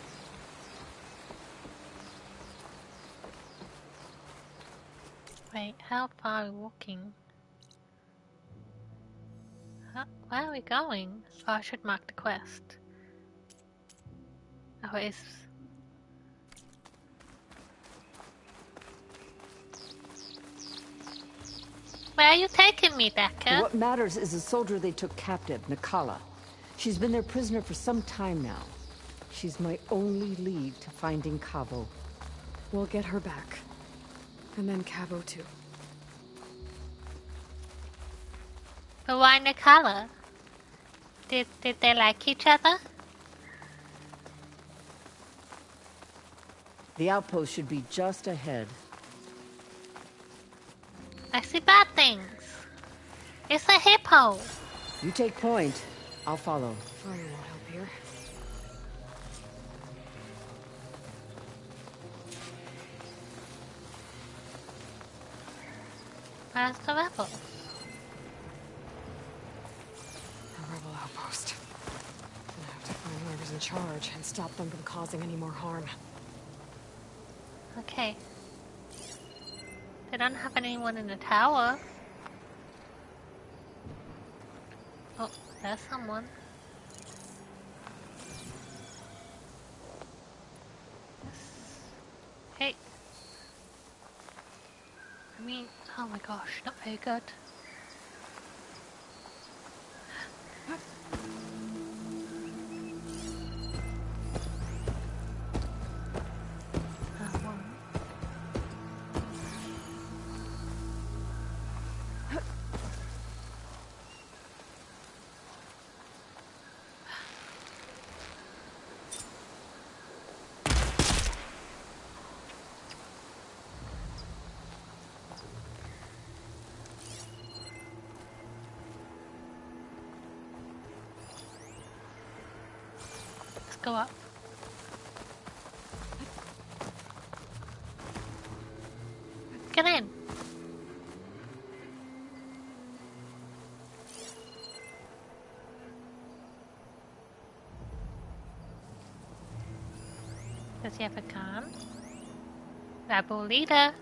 Wait, how far are we walking? Where are we going? Oh, I should mark the quest. Oh, it is. Where are you taking me, Decker? What matters is the soldier they took captive, Nikala. She's been their prisoner for some time now. She's my only lead to finding Kavo. We'll get her back. And then Kavo too. But why Nikala? Did they like each other? The outpost should be just ahead. I see bad things. It's a hippo. You take point. I'll follow. Fire won't help here. Where's the rebel? A rebel outpost. Gonna have to find whoever's in charge and stop them from causing any more harm. Okay. They don't have anyone in the tower. Oh, there's someone. Hey. mean, oh my gosh, not very good. Go up. Get in. Does he have a gun? Rebel leader.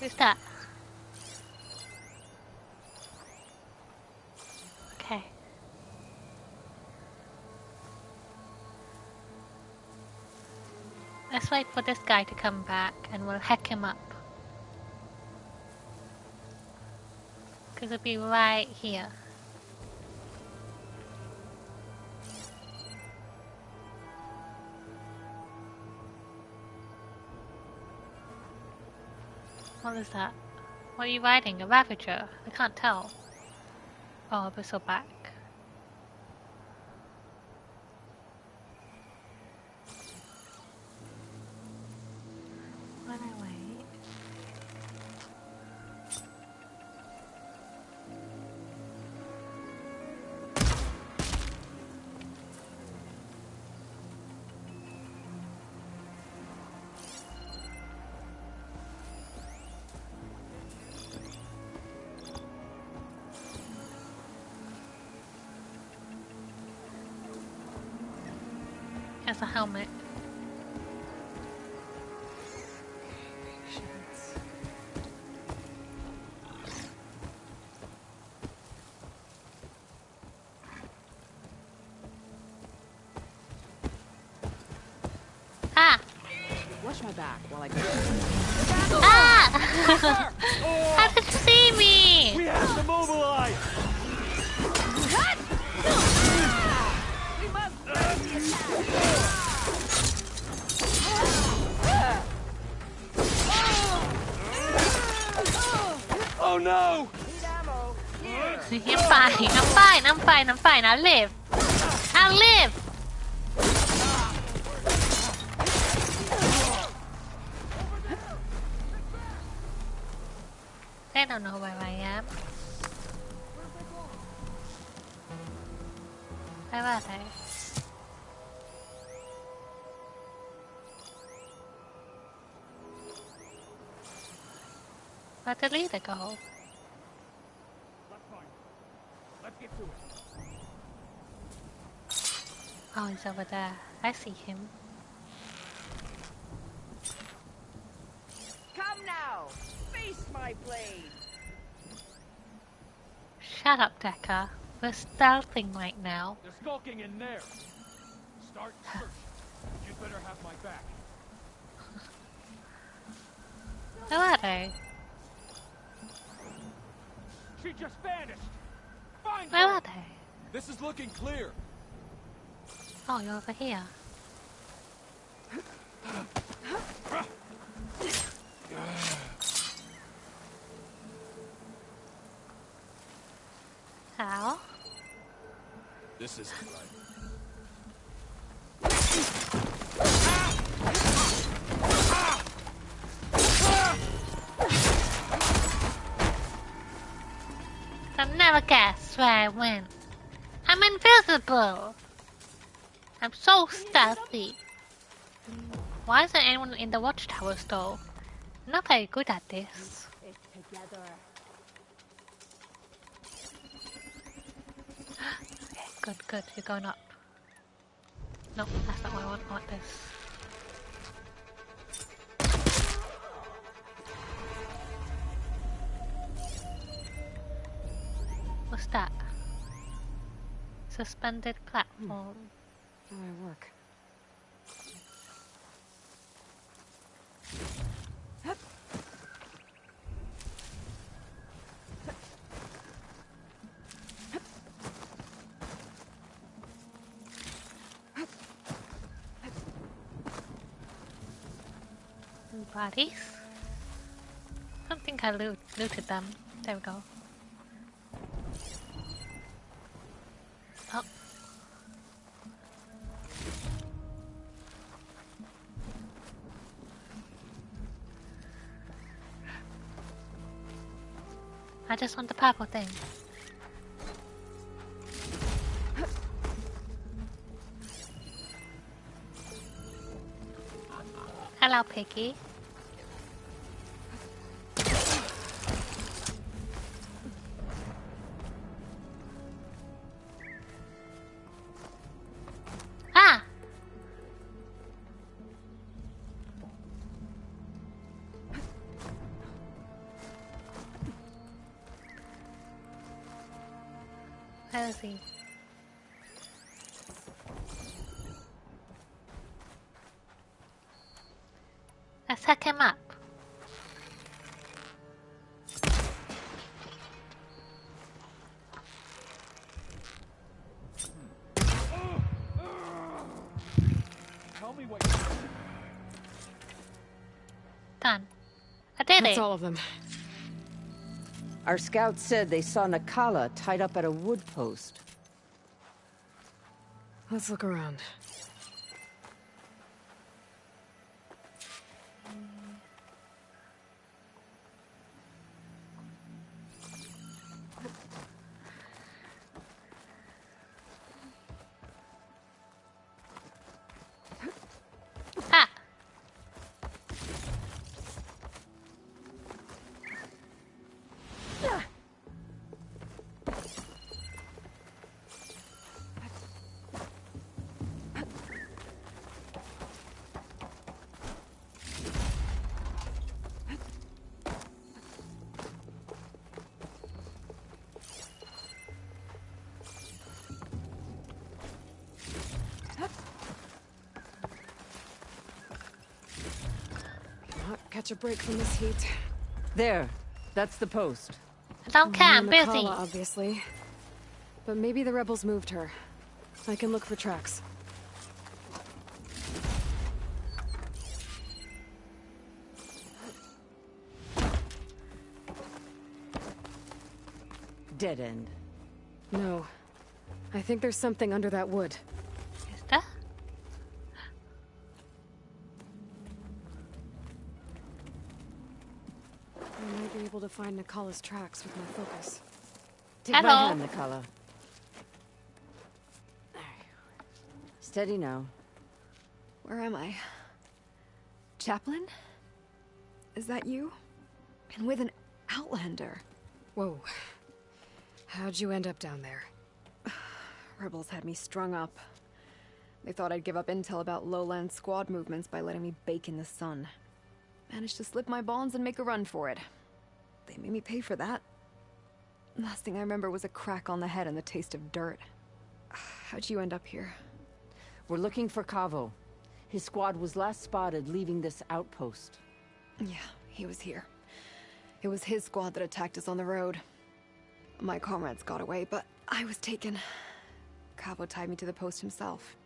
Who's that? Okay. Let's wait for this guy to come back and we'll hack him up. Because it'll be right here. What is that? What are you riding? A Ravager? I can't tell. Oh, a Bristleback. When I wait. Has a helmet. Ah! Watch my back while I go. Ah! How did you see me? We have to mobilize! Oh no! I'm fine. I'll live. They don't know where I am. Where are they? Where'd the leader go? Let's get to it. Oh, he's over there. I see him. Come now! Face my blade! Shut up, Decker. We're stealthing right now. They're skulking in there. Start search. You'd better have my back. Where are they? She just vanished. Find Where her. are they? This is looking clear. Oh, you're over here. How? This isn't right. I'll never guess where I went. I'm invisible. I'm so stealthy. Why isn't anyone in the watchtowers though? I'm not very good at this. Okay, good. You're going up. No, that's not what I want. I want this. What's that? It's Suspended platform. How do I work? Bodies? I don't think I looted them. There we go. Oh. I just want the purple thing. Hello, Piggy. Ah! Where is he? Let's hack him up. Tell me what you're doing. Done. I did That's it. all of them. Our scouts said they saw Nakala tied up at a wood post. Let's look around. Ah! Cannot catch a break from this heat. There. That's the post. I don't care, I'm busy. Nakala, obviously. But maybe the rebels moved her. I can look for tracks. Dead end. No. I think there's something under that wood. Is there? I might be able to find Nakala's tracks with my focus. Take Hello. my hand, Nakala. Steady now. Where am I? Chaplain? Is that you? And with an Outlander. Whoa. How'd you end up down there? Rebels had me strung up. They thought I'd give up intel about lowland squad movements by letting me bake in the sun. Managed to slip my bonds and make a run for it. They made me pay for that. Last thing I remember was a crack on the head and the taste of dirt. How'd you end up here? We're looking for Kavo. His squad was last spotted leaving this outpost. Yeah, he was here. It was his squad that attacked us on the road. My comrades got away, but I was taken. Kavo tied me to the post himself.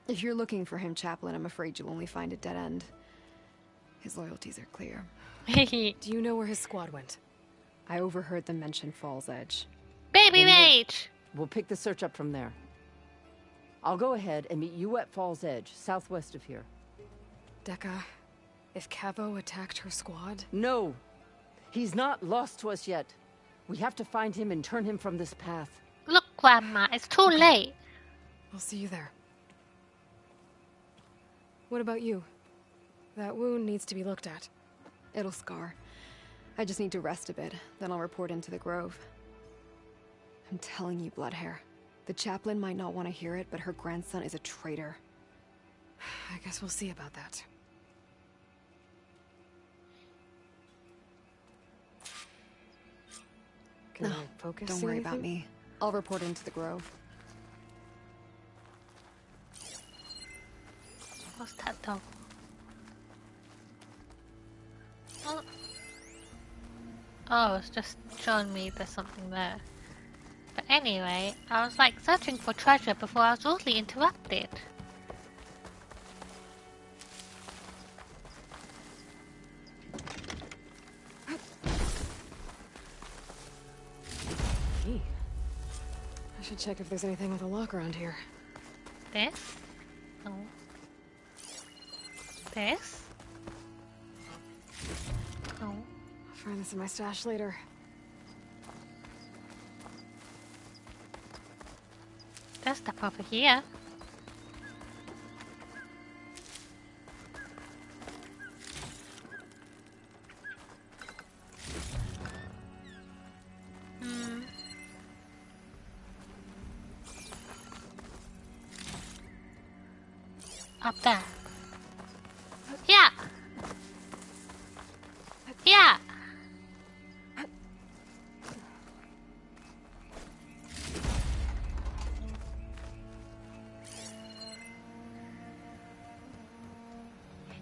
If you're looking for him, Chaplain, I'm afraid you'll only find a dead end. His loyalties are clear. Do you know where his squad went? I overheard them mention Fall's Edge. Baby mage! We'll pick the search up from there. I'll go ahead and meet you at Fall's Edge, southwest of here. Dekka, if Kavo attacked her squad? No! He's not lost to us yet. We have to find him and turn him from this path. Look, Grandma, it's too late. I'll see you there. What about you? That wound needs to be looked at. It'll scar. I just need to rest a bit, then I'll report into the Grove. I'm telling you, Bloodhair. The chaplain might not want to hear it, but her grandson is a traitor. I guess we'll see about that. Can I focus? Don't worry about me. I'll report into the Grove. What's that though? Oh, it's just showing me there's something there. But anyway, I was like searching for treasure before I was rudely interrupted. Key. I should check if there's anything with a lock around here. This? No. This? No. I'll find this in my stash later. There's stuff over here. Up there. Yeah. Yeah.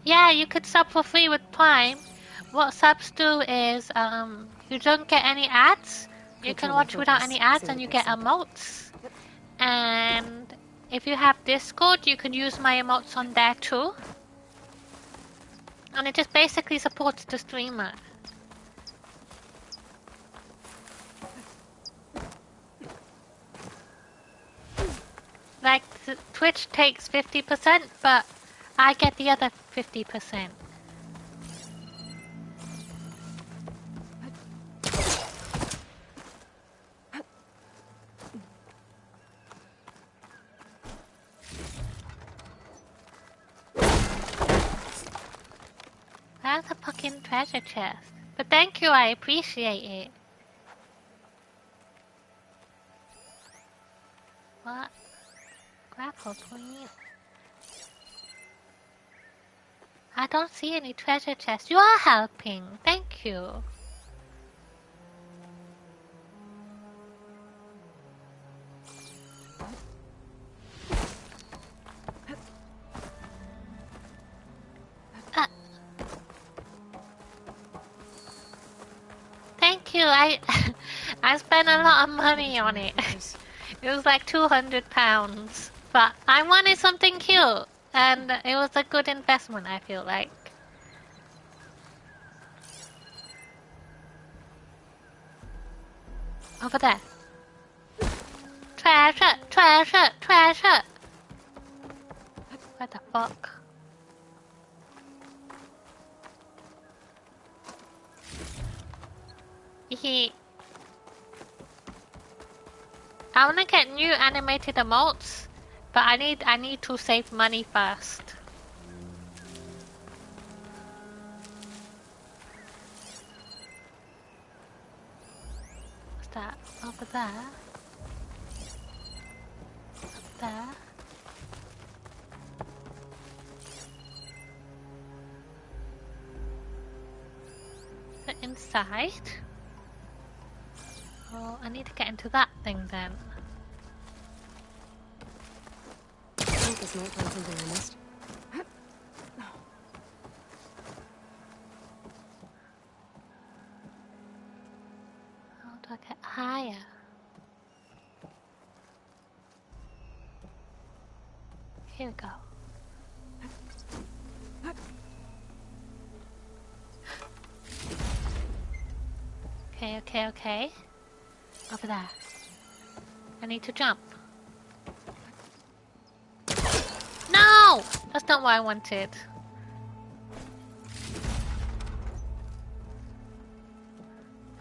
Yeah, you could sub for free with Prime. What subs do is, you don't get any ads. You can watch without any ads and you get emotes. And if you have Discord, you can use my emotes on there too. And it just basically supports the streamer. Like, Twitch takes 50%, but I get the other 50%. That's a fucking treasure chest. But thank you, I appreciate it. What? Grapple, please. I don't see any treasure chests. You are helping. Thank you. Thank you. I spent a lot of money on it. It was like £200. But I wanted something cute. And it was a good investment, I feel like. Over there. Treasure! Treasure! Treasure! What the fuck? I wanna get new animated emotes, but I need to save money first. What's that? Over there? Up there? The inside? Oh, I need to get into that thing then. I think this might find something I missed. How do I get higher? Here we go. Okay. Over there. I need to jump. No! That's not what I wanted.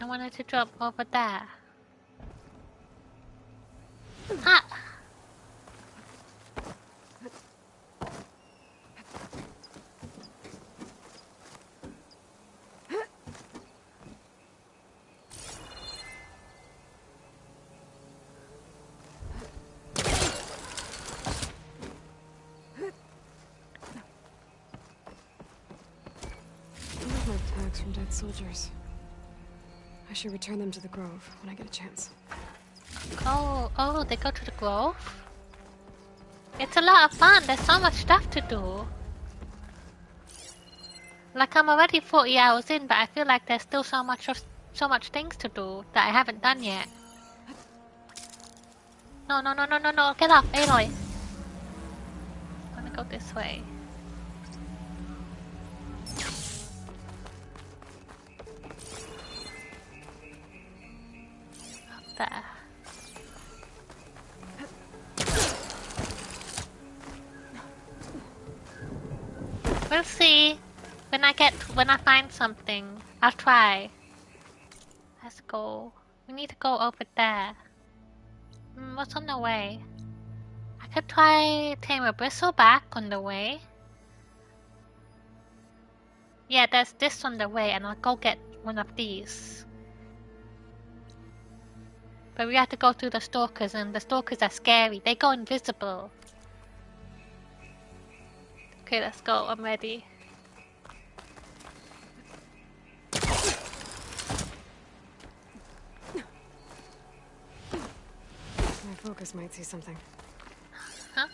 I wanted to jump over there. Ah! From dead soldiers. I should return them to the Grove when I get a chance. Oh, they go to the Grove? It's a lot of fun. There's so much stuff to do. Like, I'm already 40 hours in, but I feel like there's still so much things to do that I haven't done yet. No, get off, Aloy. I'm gonna go this way. Up there. We'll see. When I find something, I'll try. Let's go. We need to go over there. What's on the way? I could try tame a bristleback on the way. Yeah, there's this on the way, and I'll go get one of these. But we have to go through the stalkers, and the stalkers are scary. They go invisible. Okay, let's go. I'm ready. My focus might see something. Huh?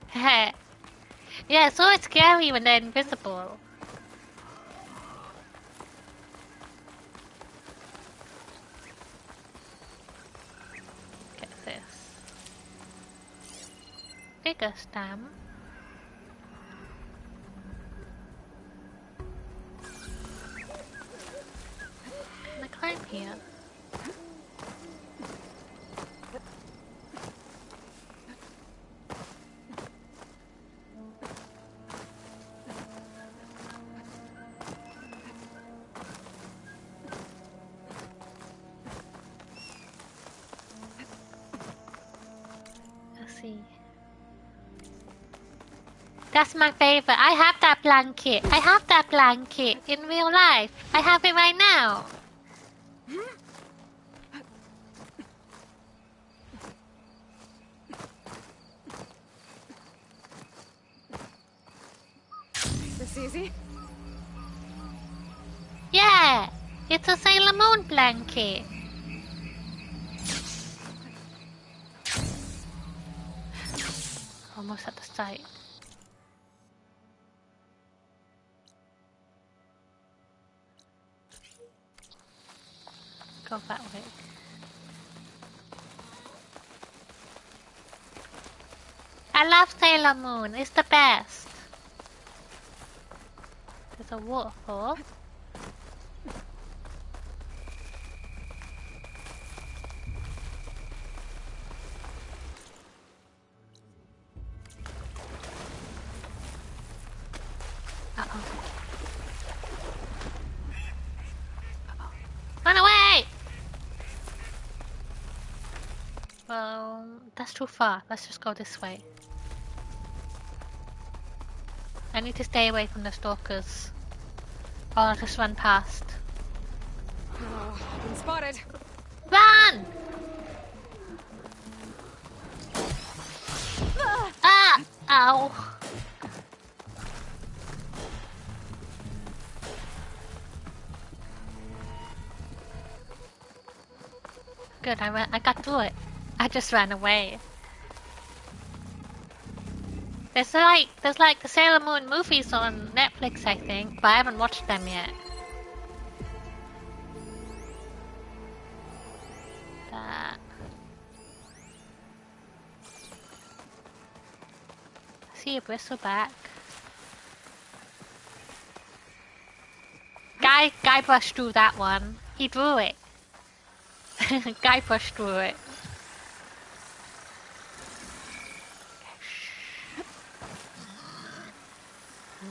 Heh. Yeah, it's always scary when they're invisible. Get this. Bigger stamp. Can I climb here? Let's see. That's my favorite. I have that blanket. I have that blanket in real life. I have it right now. This easy? Yeah, it's a Sailor Moon blanket. Almost at the site. Go that way. I love Sailor Moon. It's the best. There's a waterfall. Uh-oh. Run away! Well, that's too far. Let's just go this way. I need to stay away from the stalkers. Or I'll just run past. Oh, I've been spotted. Run! Ah! Ow! Good, I got through it. I just ran away. There's like the Sailor Moon movies on Netflix, I think, but I haven't watched them yet. That. I see a bristleback. Guy brushed through that one. He drew it. Guy brushed through it.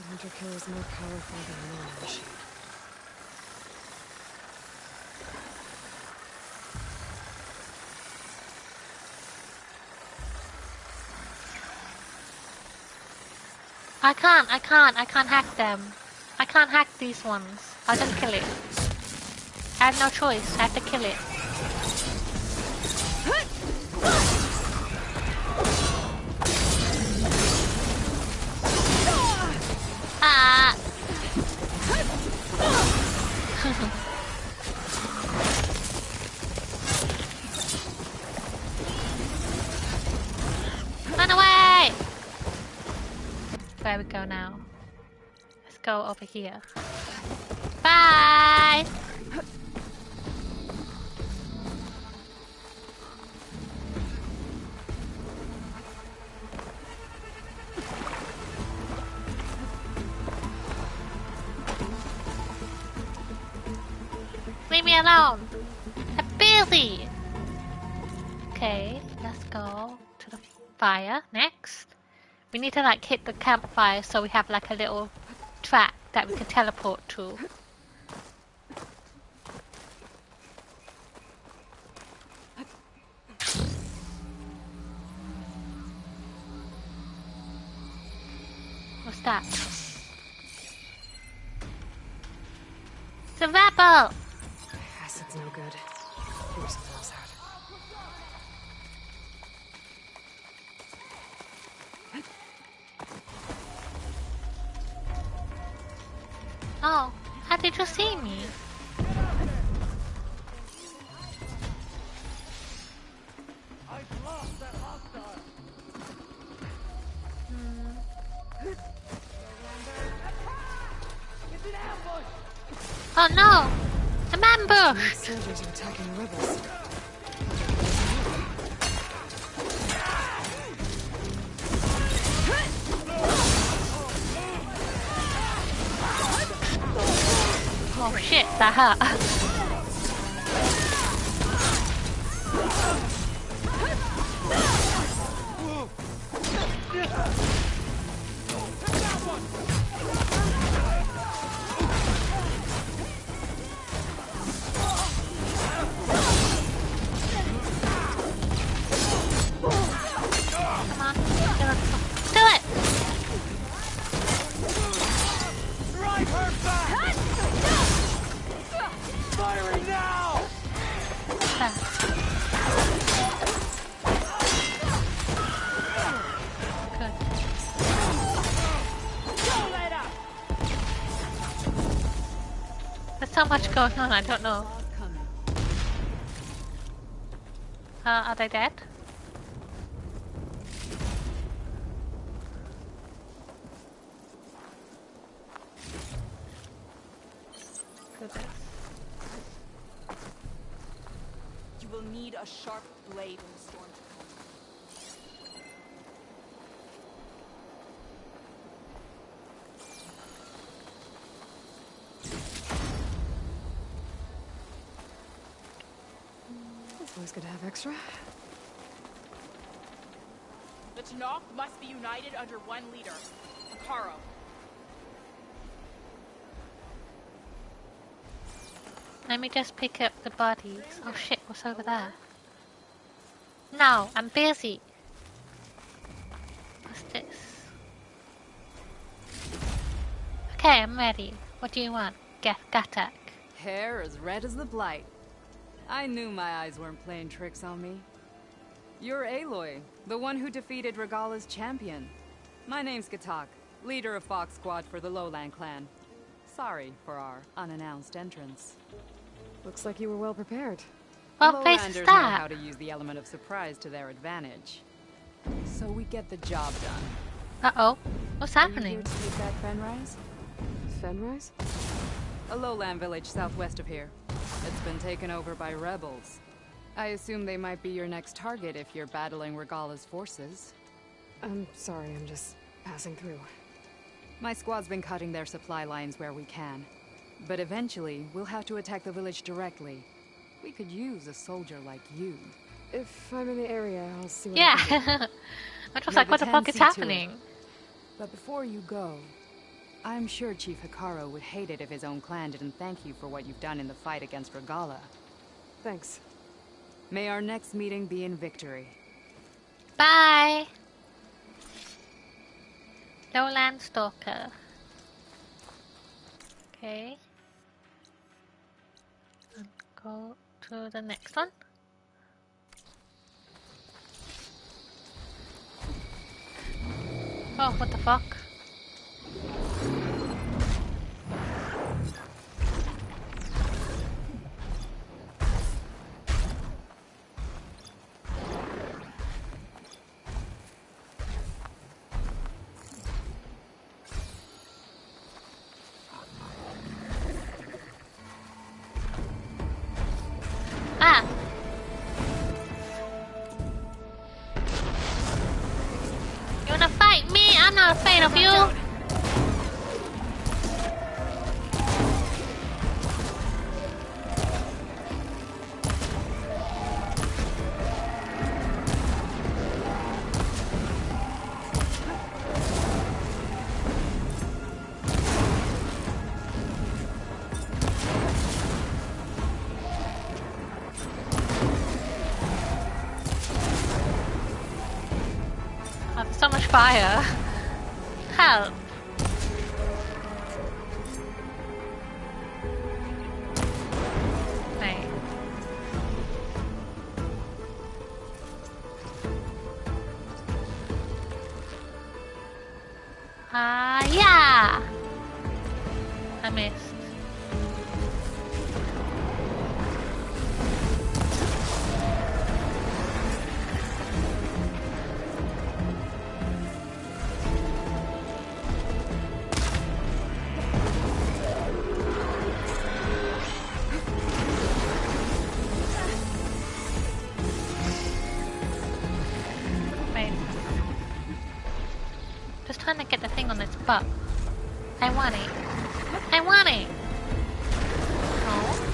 Hunter Killer is more powerful than Marsh. I can't hack them. I can't hack these ones. I'll just kill it. I have no choice. I have to kill it. Ah! where we go now. Let's go over here. Bye! Leave me alone! I'm busy! Okay, let's go to the fire next. We need to like hit the campfire so we have like a little track that we can teleport to. What's that? It's a rebel! Acid's no good. Figure something else out. Oh, how did you see me? I've lost that hostile. It's an ambush. Oh no! I'm ambushed! Soldiers are attacking the rebels. Oh shit, that hurt. Come on, do it! Drive her back! Firing now! Good. There's so much going on, I don't know. Are they dead? Goodness. You will need a sharp blade in the storm to come. It's always good to have extra. The Tenakth must be united under one leader, Hekarro. Let me just pick up the bodies. Oh shit, what's over there? No, I'm busy. What's this? Okay, I'm ready. What do you want? Gatak. Hair as red as the Blight. I knew my eyes weren't playing tricks on me. You're Aloy, the one who defeated Regala's champion. My name's Gatak, leader of Fox Squad for the Lowland clan. Sorry for our unannounced entrance. Looks like you were well prepared. What place is Lowlanders know that? how to use the element of surprise to their advantage. So we get the job done. Uh-oh. What's Are you happening? here to take back Fenrise? Fenrise? A lowland village southwest of here. It's been taken over by rebels. I assume they might be your next target if you're battling Regala's forces. I'm sorry, I'm just passing through. My squad's been cutting their supply lines where we can. But eventually, we'll have to attack the village directly. We could use a soldier like you. If I'm in the area, I'll see what Yeah. I can do. I was May like, what the fuck Ten is see to it. happening? But before you go, I'm sure Chief Hekarro would hate it if his own clan didn't thank you for what you've done in the fight against Regala. Thanks. May our next meeting be in victory. Bye! Lowland Stalker. Okay. And go to the next one. Oh, what the fuck? Ah! You wanna fight me? I'm not afraid of you! So much fire. Help. Right. Yeah! I missed. Just trying to get the thing on its butt. I want it. I want it! No.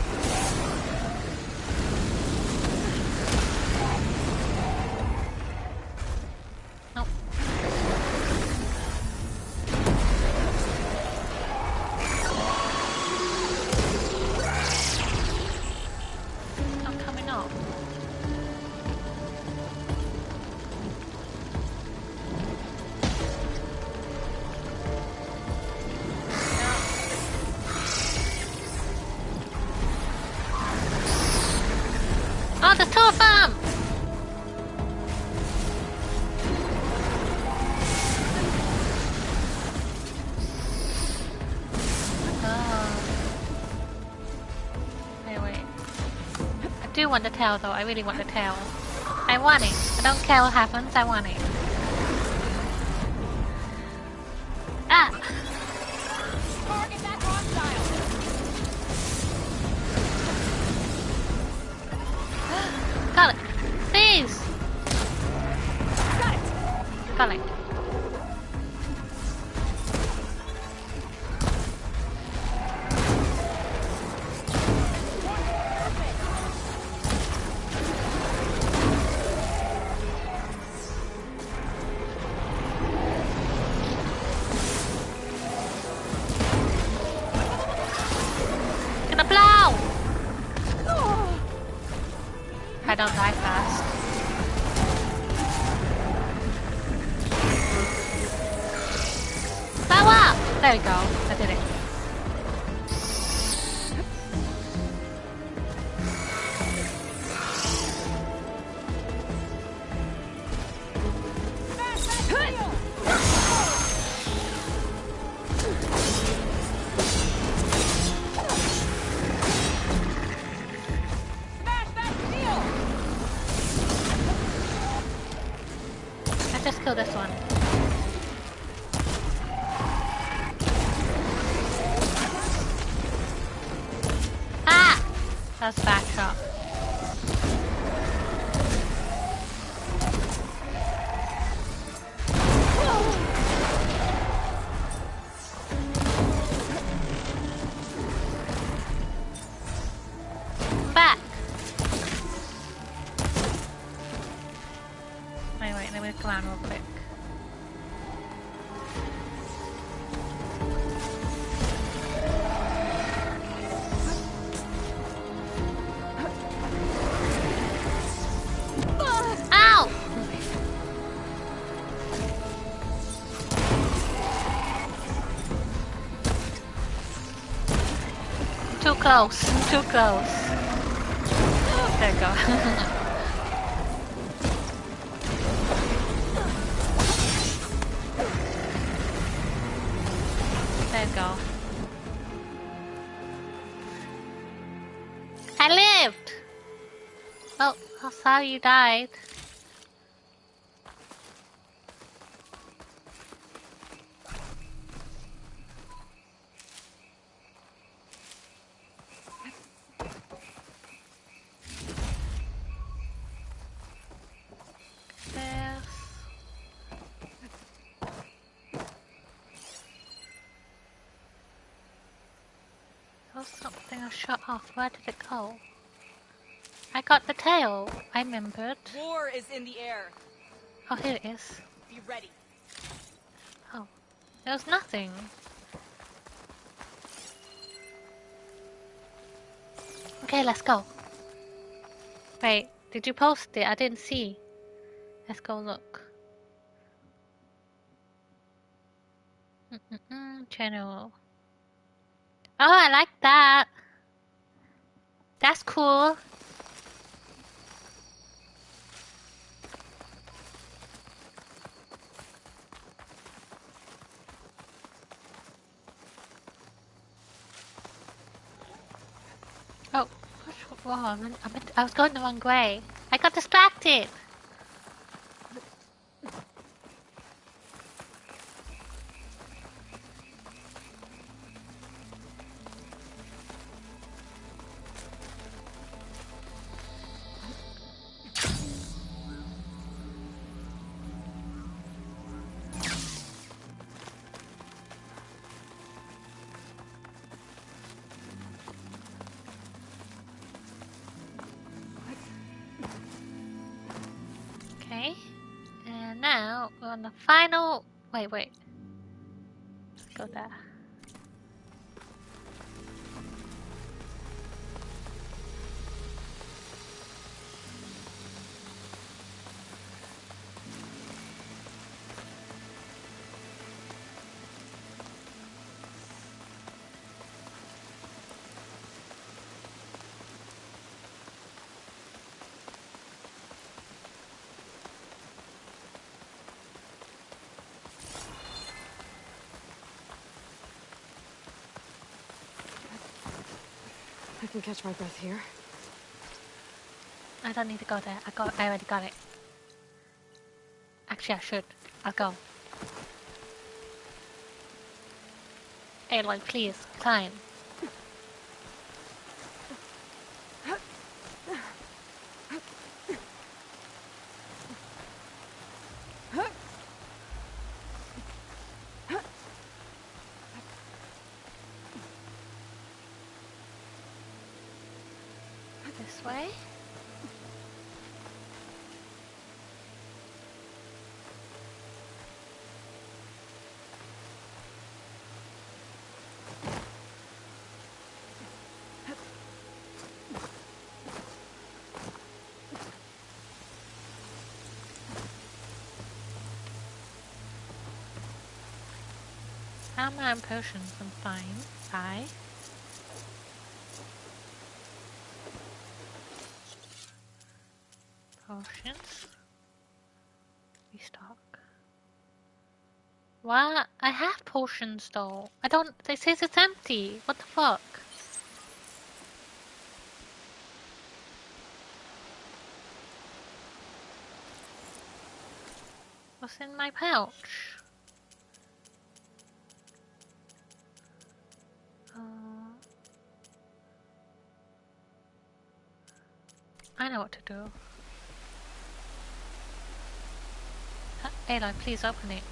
Nope. It's not coming up. Oh, there's two of them! Oh. Wait. I do want the tail though, I really want the tail. I want it. I don't care what happens, I want it. Ah! Target that hostile! Got it! Please! Got it! Got it. Gonna blow! I don't die fast. Power! There we go. I did it. Let's just kill this one. Ah! That's a back shot. Back! Wait, let me come around real quick. Ow! Too close, too close. There you go. There you go. I lived! Oh, that's how you died. was something I shut off. Where did it go? I got the tail. I remembered. War is in the air. Oh, here it is. Be ready. Oh, there was nothing. Okay, let's go. Wait, did you post it? I didn't see. Let's go look. Channel. Oh, I like that. That's cool. Oh, what's wrong? I was going the wrong way. I got distracted. Okay, and now we're on the final. Wait. Let's go there. I can catch my breath here. I don't need to go there. I already got it. Actually, I should. I'll go. Aloy, please, climb. This way. How am I on potions? I'm fine. Bye. Potions. Restock. What? I have potions though. I don't. It says it's empty. What the fuck? What's in my pouch? I know what to do. Aloy, please open it.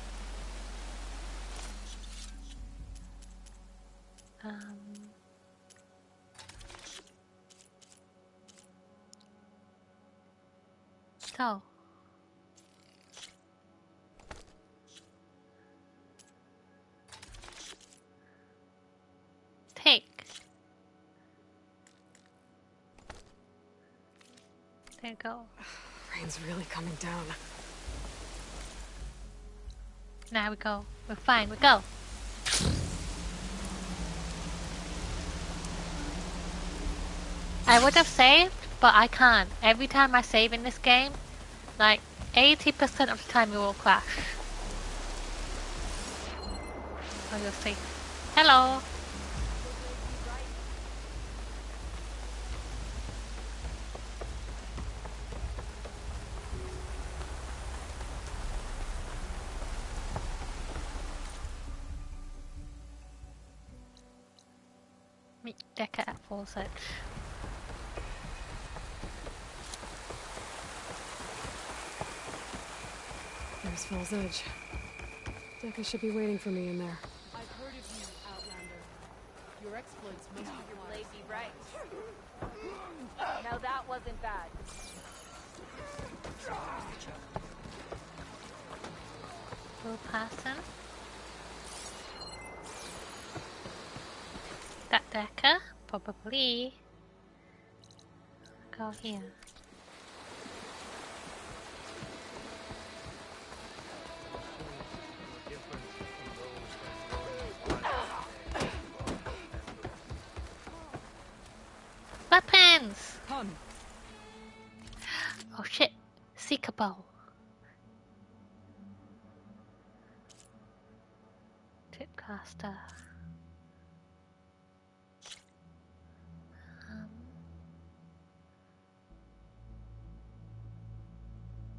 So. Take. There you go. Rain's really coming down. Now we go. We're fine. We go. I would have saved, but I can't. Every time I save in this game, like 80% of the time it will crash. Oh, you'll see. Hello. Meet Decker at Falls Edge. There's Falls Edge. Decker should be waiting for me in there. I've heard of you, Outlander. Your exploits most of your blade be right. Now that wasn't bad. Will Parson. That Decker? Probably. Go here. Weapons! Come. Oh shit. Seeker bow. Tipcaster.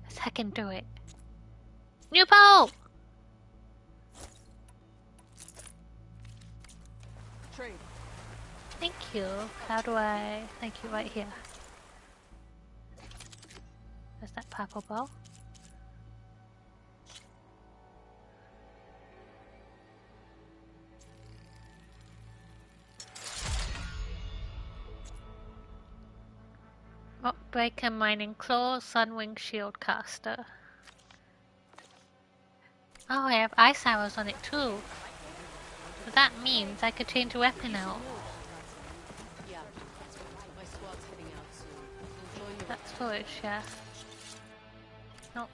Let's heckin' do it. New bow! Trade. Thank you. How do I... Thank you, right here. There's that purple bow. Rockbreaker, Mining Claw, Sunwing Shield Caster. Oh, I have ice arrows on it too. So that means I could change a weapon out. Yeah, my squad's heading out soon. We'll join you. That's foolish, yeah. Nope.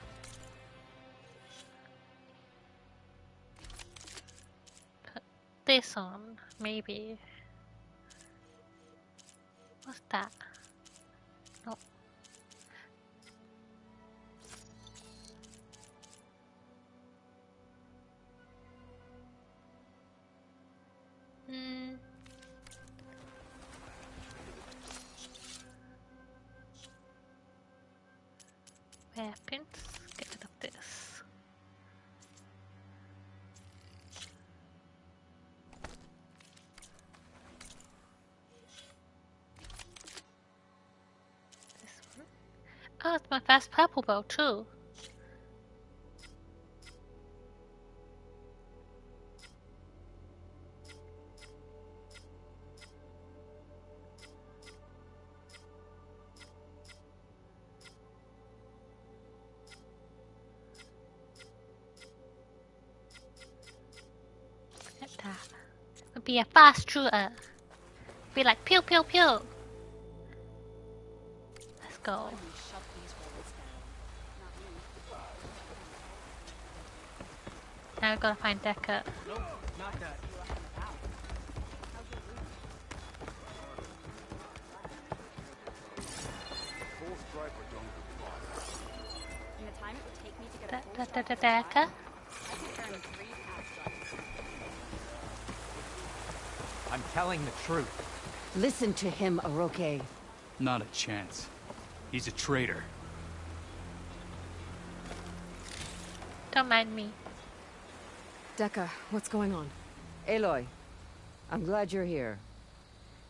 Put this on, maybe. What's that? Nope. Weapons. Get rid of this. This one. Oh, it's my fast purple bow too. Get that. Would be a fast shooter. Be like pew pew pew. Let's go. Now we gotta find Decker. Nope, not that. In the time it would take me to get a full Decker? I could earn 3 past I'm telling the truth. Listen to him, Oroke. Not a chance. He's a traitor. Don't mind me. Dekka, what's going on? Aloy, I'm glad you're here.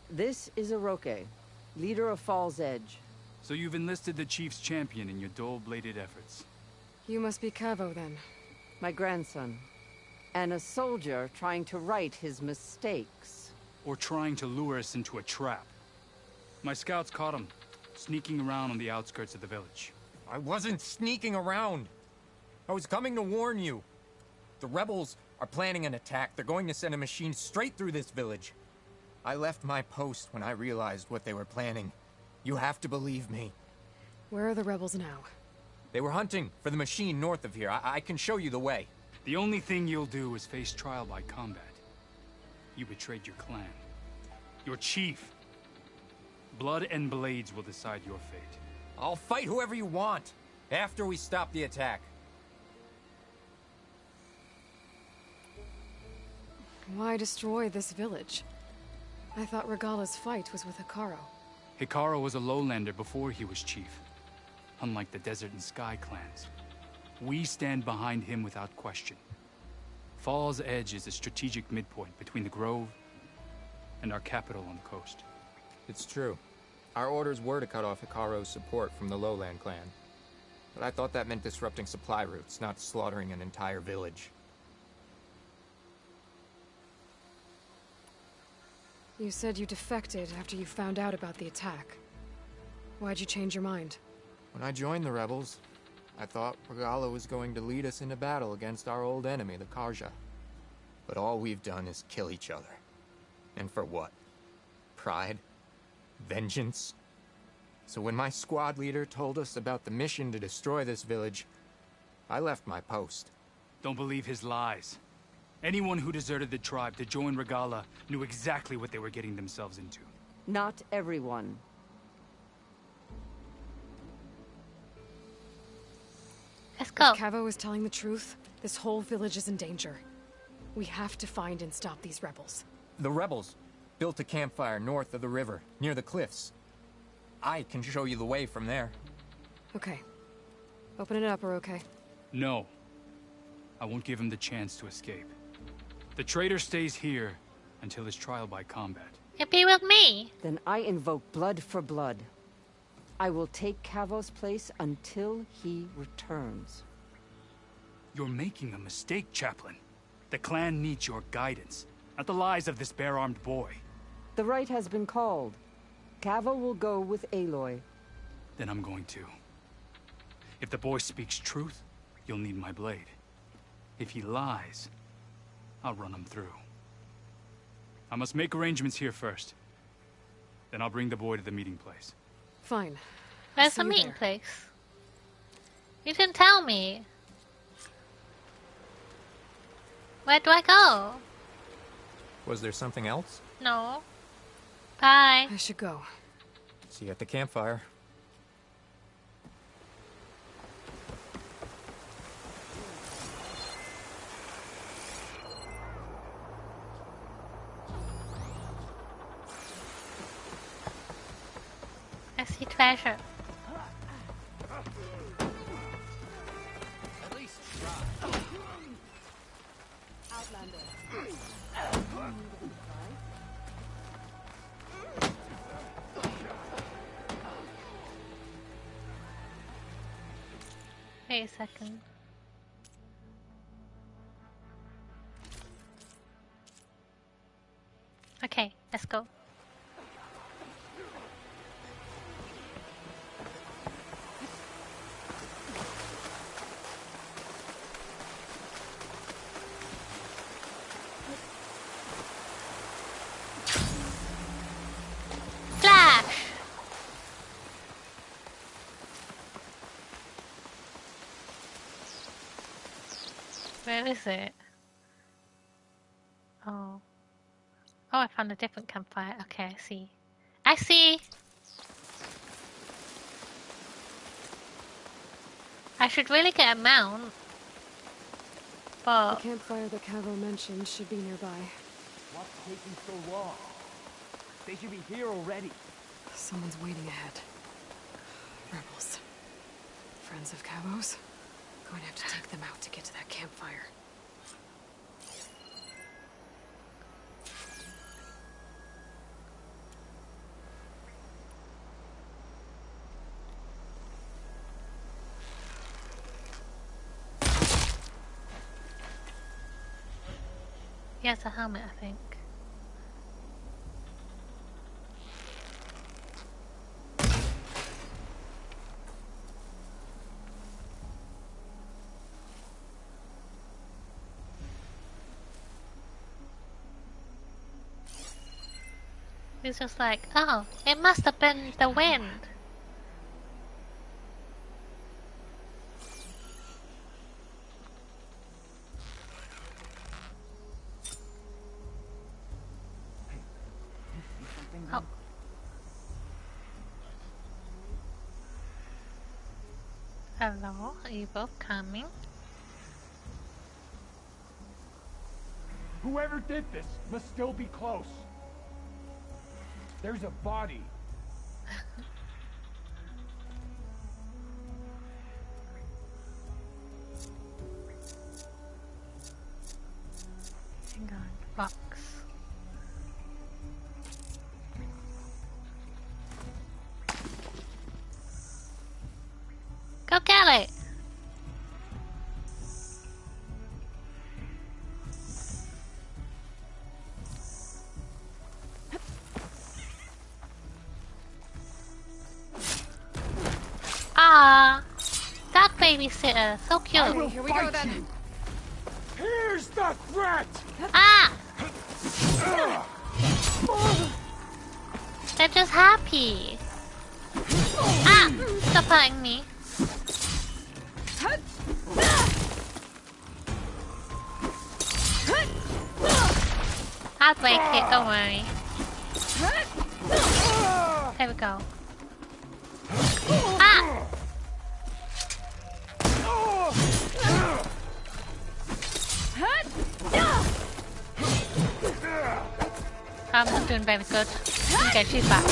This is Oroke, leader of Fall's Edge. So you've enlisted the Chief's champion in your dull-bladed efforts. You must be Cavo, then. My grandson. And a soldier trying to right his mistakes. Or trying to lure us into a trap. My scouts caught him, sneaking around on the outskirts of the village. I wasn't sneaking around. I was coming to warn you. The rebels are planning an attack. They're going to send a machine straight through this village. I left my post when I realized what they were planning. You have to believe me. Where are the rebels now? They were hunting for the machine north of here. I can show you the way. The only thing you'll do is face trial by combat. You betrayed your clan. Your chief. Blood and blades will decide your fate. I'll fight whoever you want, after we stop the attack. Why destroy this village? I thought Regala's fight was with Hekarro. Hekarro was a lowlander before he was chief. Unlike the Desert and Sky clans. We stand behind him without question. Fall's Edge is a strategic midpoint between the Grove and our capital on the coast. It's true. Our orders were to cut off Hekarro's support from the Lowland clan. But I thought that meant disrupting supply routes, not slaughtering an entire village. You said you defected after you found out about the attack. Why'd you change your mind? When I joined the rebels, I thought Regalla was going to lead us into battle against our old enemy, the Carja. But all we've done is kill each other. And for what? Pride? Vengeance? So when my squad leader told us about the mission to destroy this village, I left my post. Don't believe his lies. Anyone who deserted the tribe to join Regalla knew exactly what they were getting themselves into. Not everyone. Let's go. If Cavo is telling the truth, this whole village is in danger. We have to find and stop these rebels. The rebels built a campfire north of the river, near the cliffs. I can show you the way from there. Okay. Open it up, or okay? No. I won't give him the chance to escape. The traitor stays here until his trial by combat. He'll be with me. Then I invoke blood for blood. I will take Cavo's place until he returns. You're making a mistake, Chaplain. The clan needs your guidance, not the lies of this bare-armed boy. The right has been called. Cavo will go with Aloy. Then I'm going to. If the boy speaks truth, you'll need my blade. If he lies, I'll run him through. I must make arrangements here first. Then I'll bring the boy to the meeting place. Fine. Where's the meeting place? You didn't tell me. Where do I go? Was there something else? No. Bye. I should go. See you at the campfire. I see treasure. At least try. Wait a second. Okay, let's go. Flash! Where is it? Oh. Oh, I found a different campfire. Okay, I see. I see! I should really get a mount. But... The campfire that Cavo mentioned should be nearby. What's taking so long? They should be here already. Someone's waiting ahead. Rebels. Friends of Cavo's. Going to have to take them out to get to that campfire. He has a helmet, I think. He's just like, oh, it must have been the wind. Oh. Hello, are you both coming? Whoever did this must still be close. There's a body. Hang on, box. Go get it! babysitter. So cute. I will Here we go fight then. you. Here's the threat. Ah! They're just happy. Ah! Stop hurting me. I'll break it, don't worry. There we go. Ah! I'm not doing very good. Okay, she's back.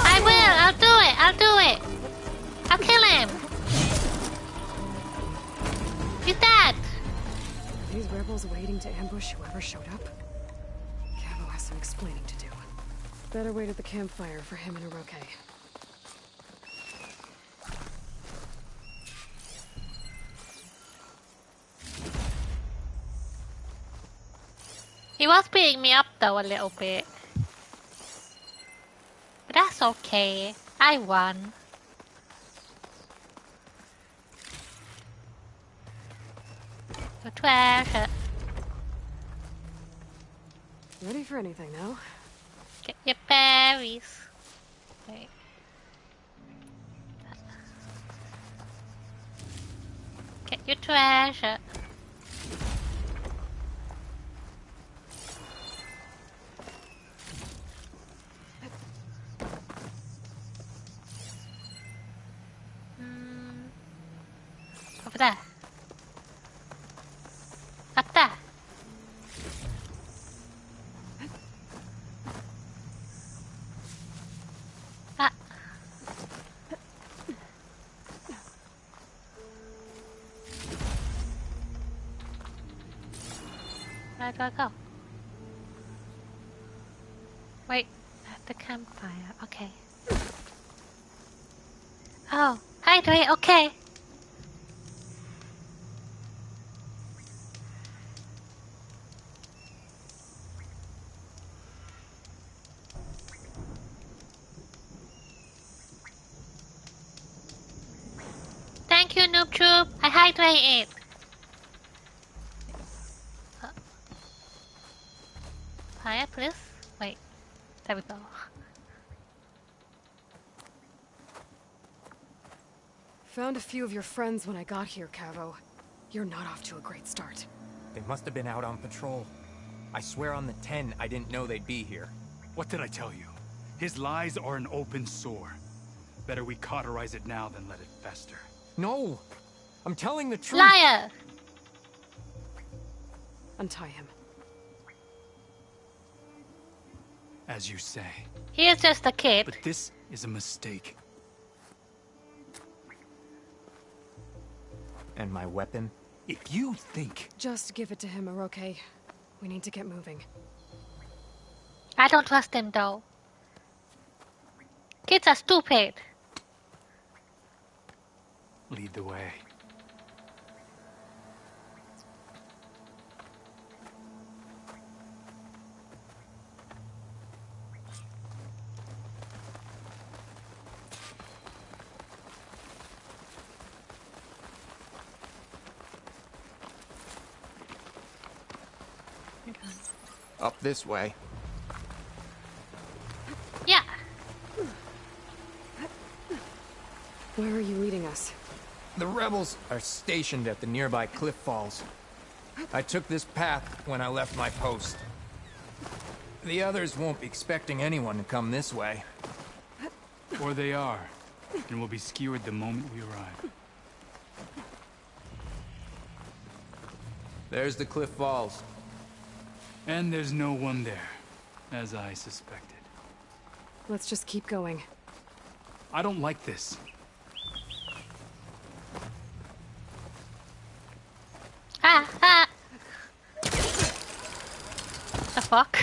I will! I'll do it! I'll do it! I'll kill him! He's dead! Are these rebels waiting to ambush whoever showed up? Cavo has some explaining to do. Better wait at the campfire for him and Oroke. He was beating me up though a little bit. But that's okay. I won. The treasure. Ready for anything now? Get your berries. Wait. Get your treasure. Over there. Up there. Ah. Where do I go? Wait, at the campfire. Okay. Oh, hydrate. Okay. Thank you, Noob Troop. I hydrated. Fire, please. Wait. There we go. Found a few of your friends when I got here, Cavo. You're not off to a great start. They must have been out on patrol. I swear on the 10, I didn't know they'd be here. What did I tell you? His lies are an open sore. Better we cauterize it now than let it fester. No! I'm telling the truth! Liar! Untie him. As you say. He is just a kid. But this is a mistake. And my weapon? If you think... Just give it to him, Oroke. We need to get moving. I don't trust him though. Kids are stupid. Lead the way. Up this way. Yeah. Where are you leading us? The rebels are stationed at the nearby cliff falls. I took this path when I left my post. The others won't be expecting anyone to come this way. Or they are, and will be skewered the moment we arrive. There's the cliff falls. And there's no one there, as I suspected. Let's just keep going. I don't like this. Ah, ah. The fuck?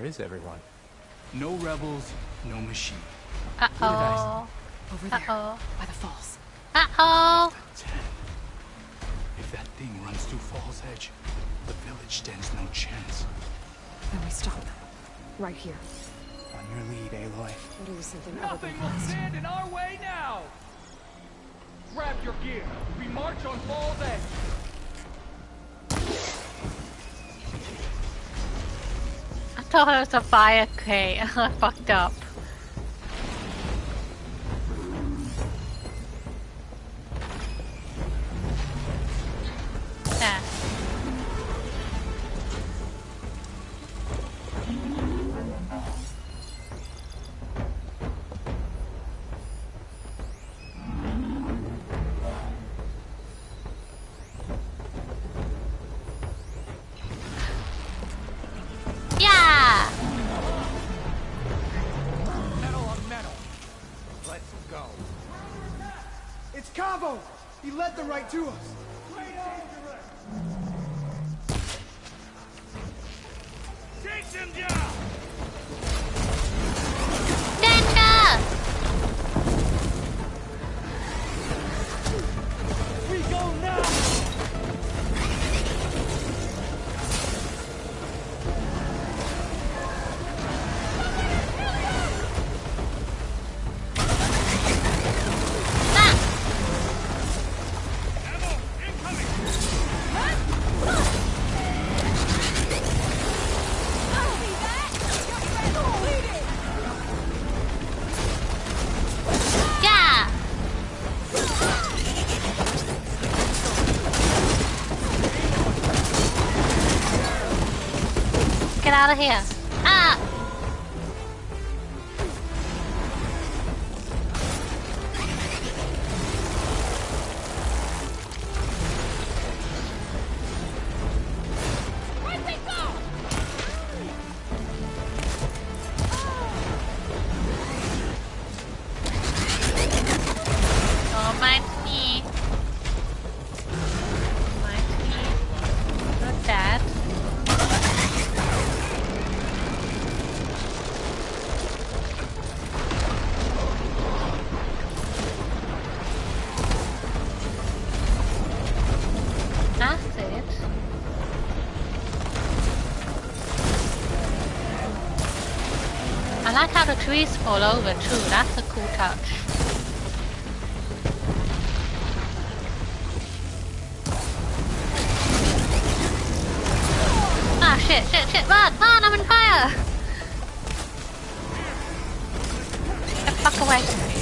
Where is everyone? No rebels, no machine. Uh-oh. Over there, Uh-oh. by the falls. Uh-oh. If that thing runs through Fall's Edge, the village stands no chance. Then we stop them. Right here. On your lead, Aloy. We'll do something Nothing will stand in our way now! Grab your gear. We march on Fall's Edge. I thought it was a fire crate. I fucked up. There. Yeah! Metal on metal. Let's go. It's Cavo! He led them right to us. Take him down! Danger! We go now! Yeah! Get out of here. Ah! Oh, mine's me. Mine's me. Not that. That's it. I like how the trees fall over too. That's a cool touch. Ah, shit, run, I'm in fire! Get the fuck away from me.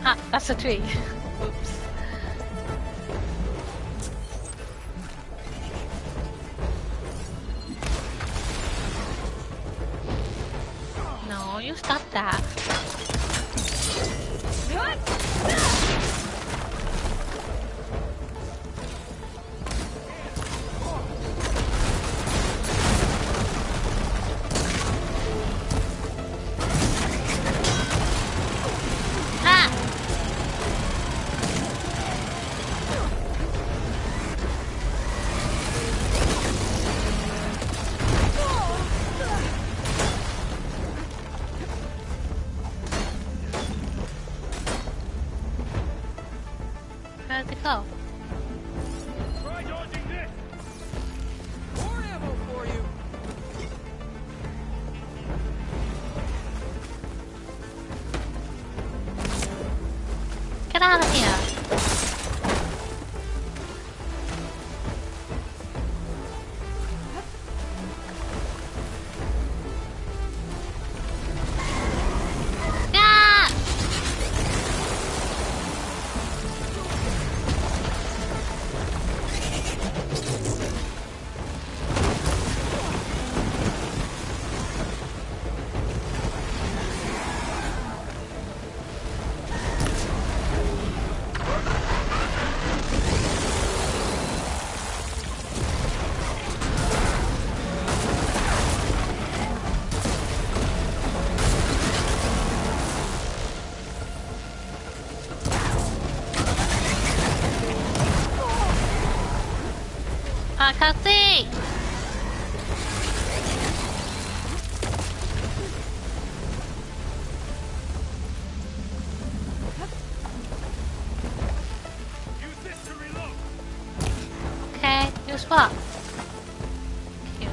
Ah, that's a tree. Oops. No, you stop that. Ah! Where'd it go? Try dodging this! More ammo for you! Get out of here. Ah! I can't see! Okay, use what? Cute.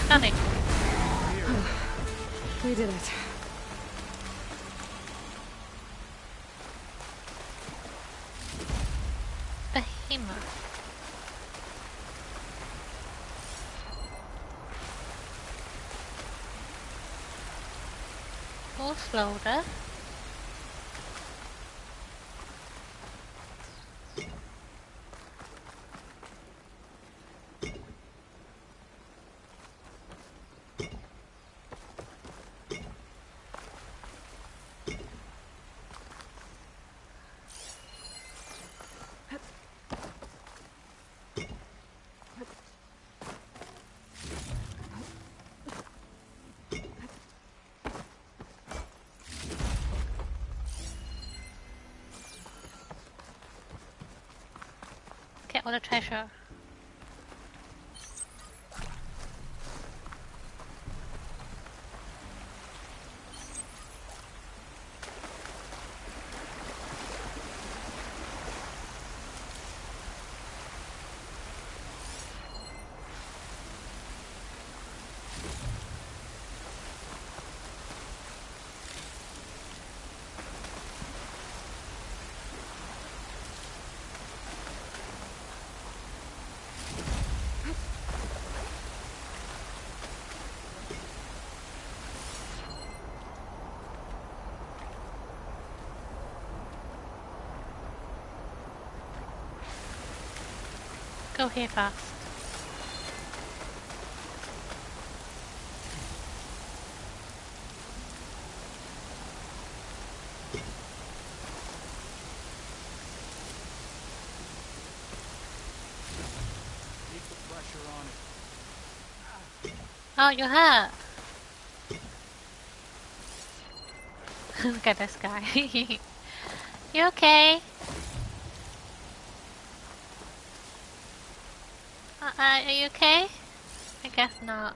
Stunning. We did it. Behemoth. Horse loader. Get all the treasure. Go here fast. Keep the pressure on it. Oh, you hurt. Look at this guy. You okay? Are you okay? I guess not.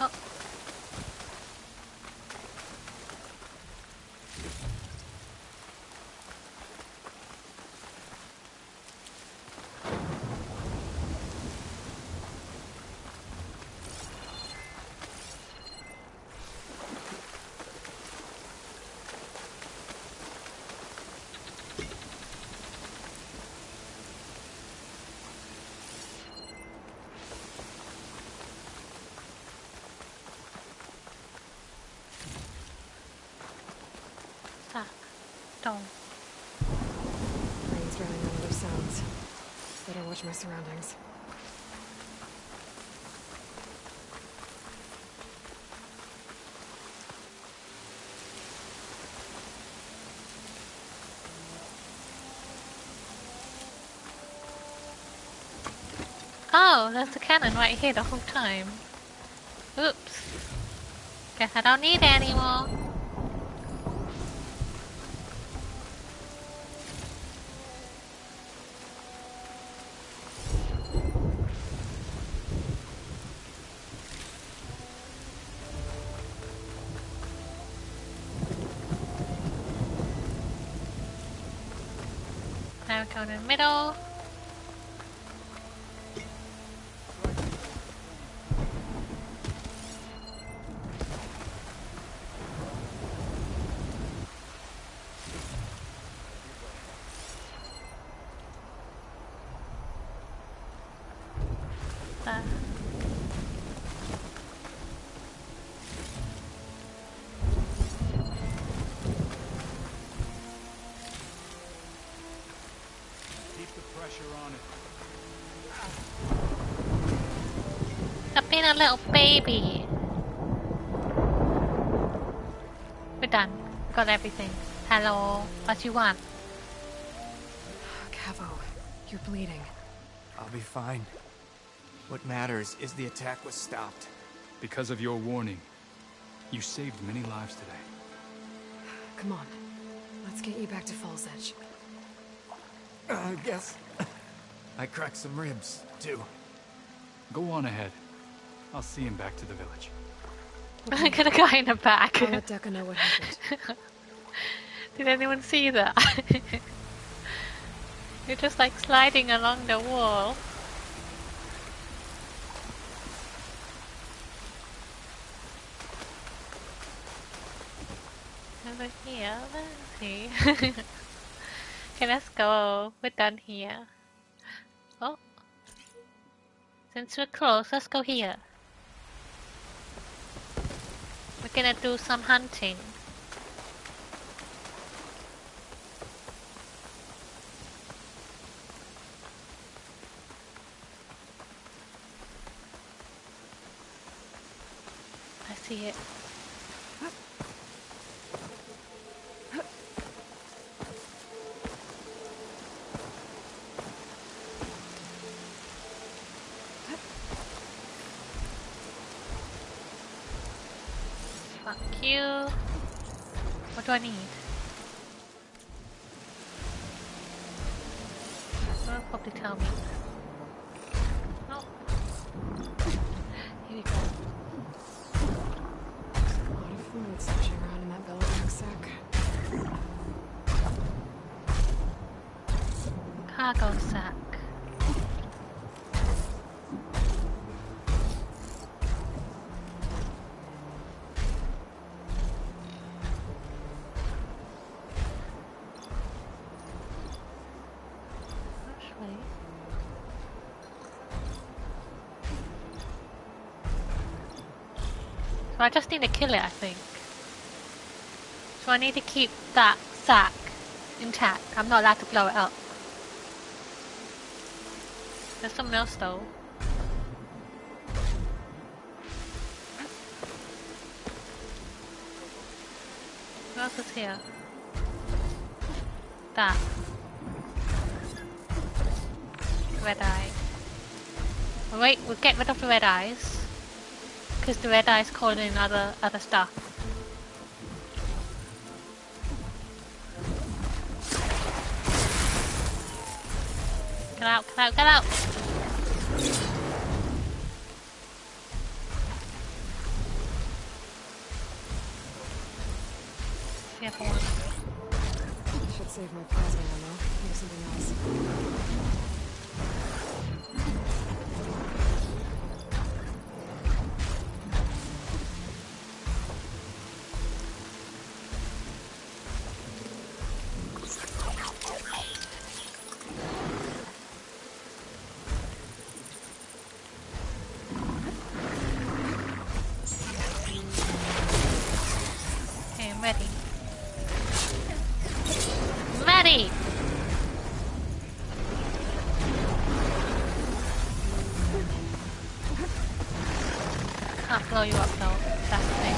Oh. Don't. Brain's drowning out other sounds. Better watch my surroundings. Oh, there's a cannon right here the whole time. Oops. Guess I don't need it anymore. Now go in the middle. There. Keep the pressure on it. Stop being a little baby. We're done. Got everything. Hello. What you want? Cavo. You're bleeding. I'll be fine. What matters is the attack was stopped. Because of your warning, you saved many lives today. Come on. Let's get you back to Falls Edge. I guess I cracked some ribs, too. Go on ahead. I'll see him back to the village. I got a guy in the back. I'll let Dekka know what happened. Did anyone see that? You're just like sliding along the wall. Over here, let's see. Okay, let's go. We're done here. Oh. Since we're close, let's go here. We're gonna do some hunting. I see it. Fuck you. What do I need? Well, probably tell me. No. Here we go. A lot of food slushing around in that belly rucksack. Cargo sack. So I just need to kill it, I think. So I need to keep that sack intact. I'm not allowed to blow it up. There's something else though. What else is here? That. Red eye. Wait, we'll get rid of the red eyes. Because the red eyes call in other stuff. Get out, get out, get out! The other one. Should save my plasma ammo. Here's something else. Blow you up though, that's the thing.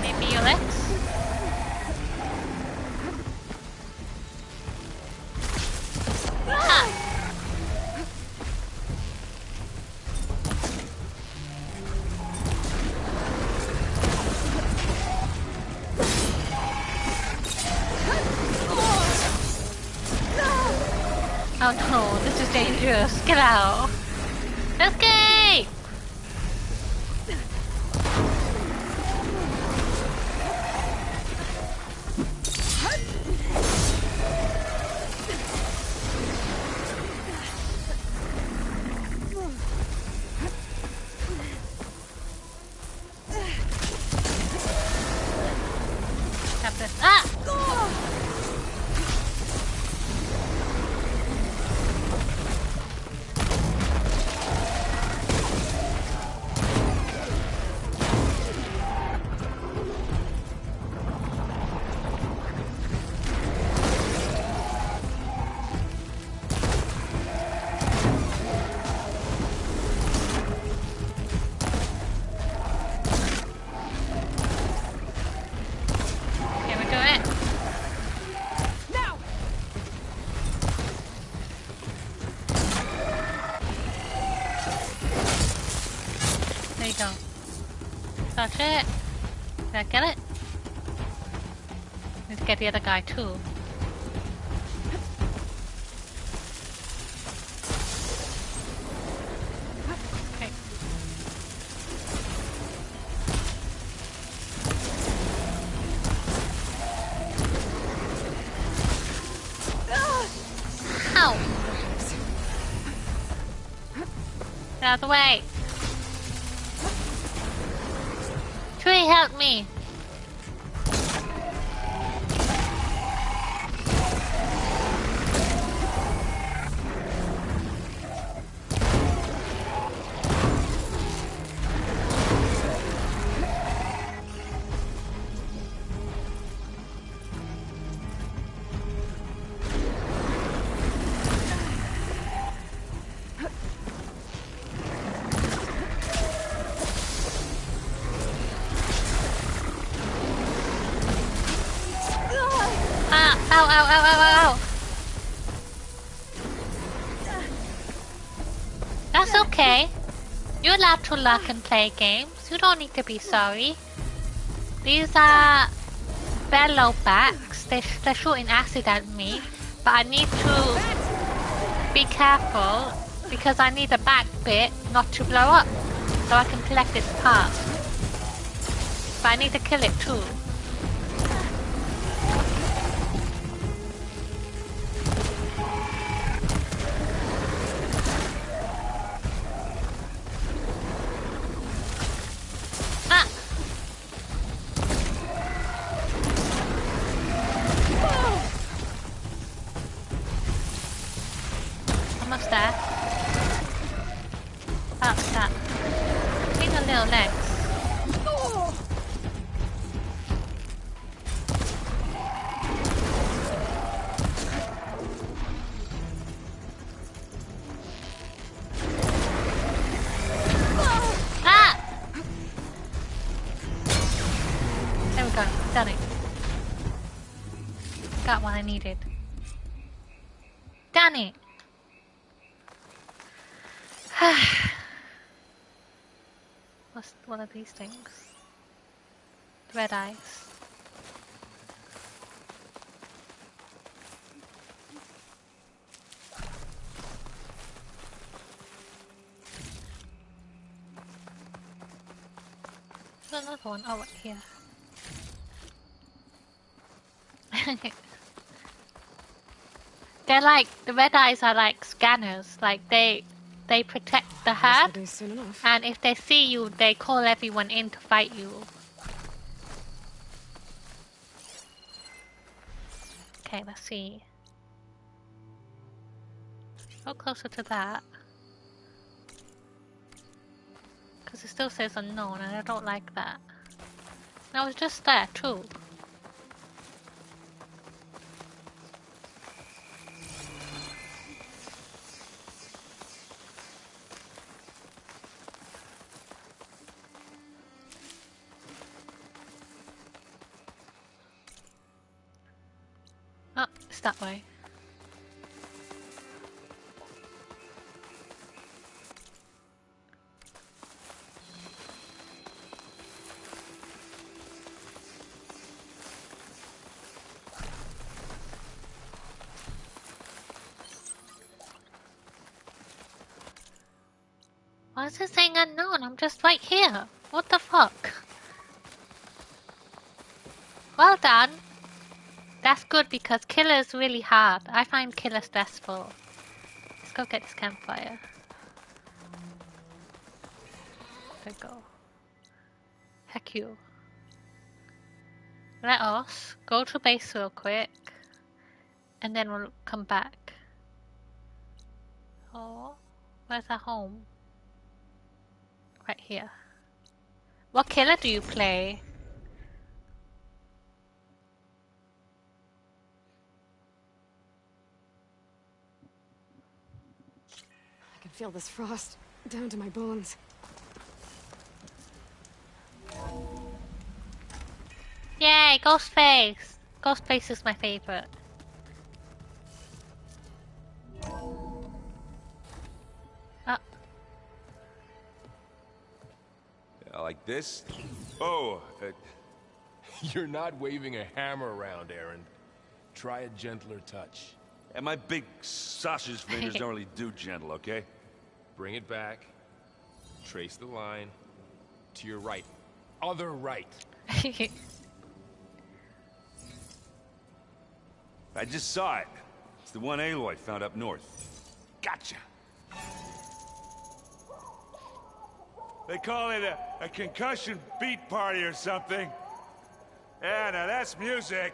Maybe your legs? Ah! Oh no, this is dangerous. Get out. Escape! Tap this. Ah! Okay, we're doing it. Touch it. Did I get it? Need to get the other guy too. Okay. Ow! Get out of the way! Tree, help me! Ow, ow, ow, ow, ow, ow! That's okay. You're allowed to lurk and play games. You don't need to be sorry. These are bellow backs. They're shooting acid at me. But I need to be careful because I need the back bit not to blow up. So I can collect its parts. But I need to kill it too. Almost there. About that. Need a little legs. Ah! There we go. Done it. Got what I needed. Done it. What's one of these things? Red eyes. There's another one. Oh, right here. They're like, the red eyes are like scanners. Like they protect the herd, and if they see you, they call everyone in to fight you. Okay, let's see. Go closer to that. Because it still says unknown, and I don't like that. No, it's just there too. Oh, it's that way. Why is it saying unknown? I'm just right here. What the fuck? Well done. That's good because killer is really hard. I find killer stressful. Let's go get this campfire. There we go. Heck you. Let us go to base real quick. And then we'll come back. Oh, where's our home? Right here. What killer do you play? I can feel this frost down to my bones. Yay, Ghostface! Ghostface is my favorite. Like this? Oh, you're not waving a hammer around, Aaron. Try a gentler touch. And my big sausage fingers don't really do gentle, okay? Bring it back. Trace the line. To your right. Other right. I just saw it. It's the one Aloy found up north. Gotcha. They call it a concussion beat party or something. Yeah, now that's music.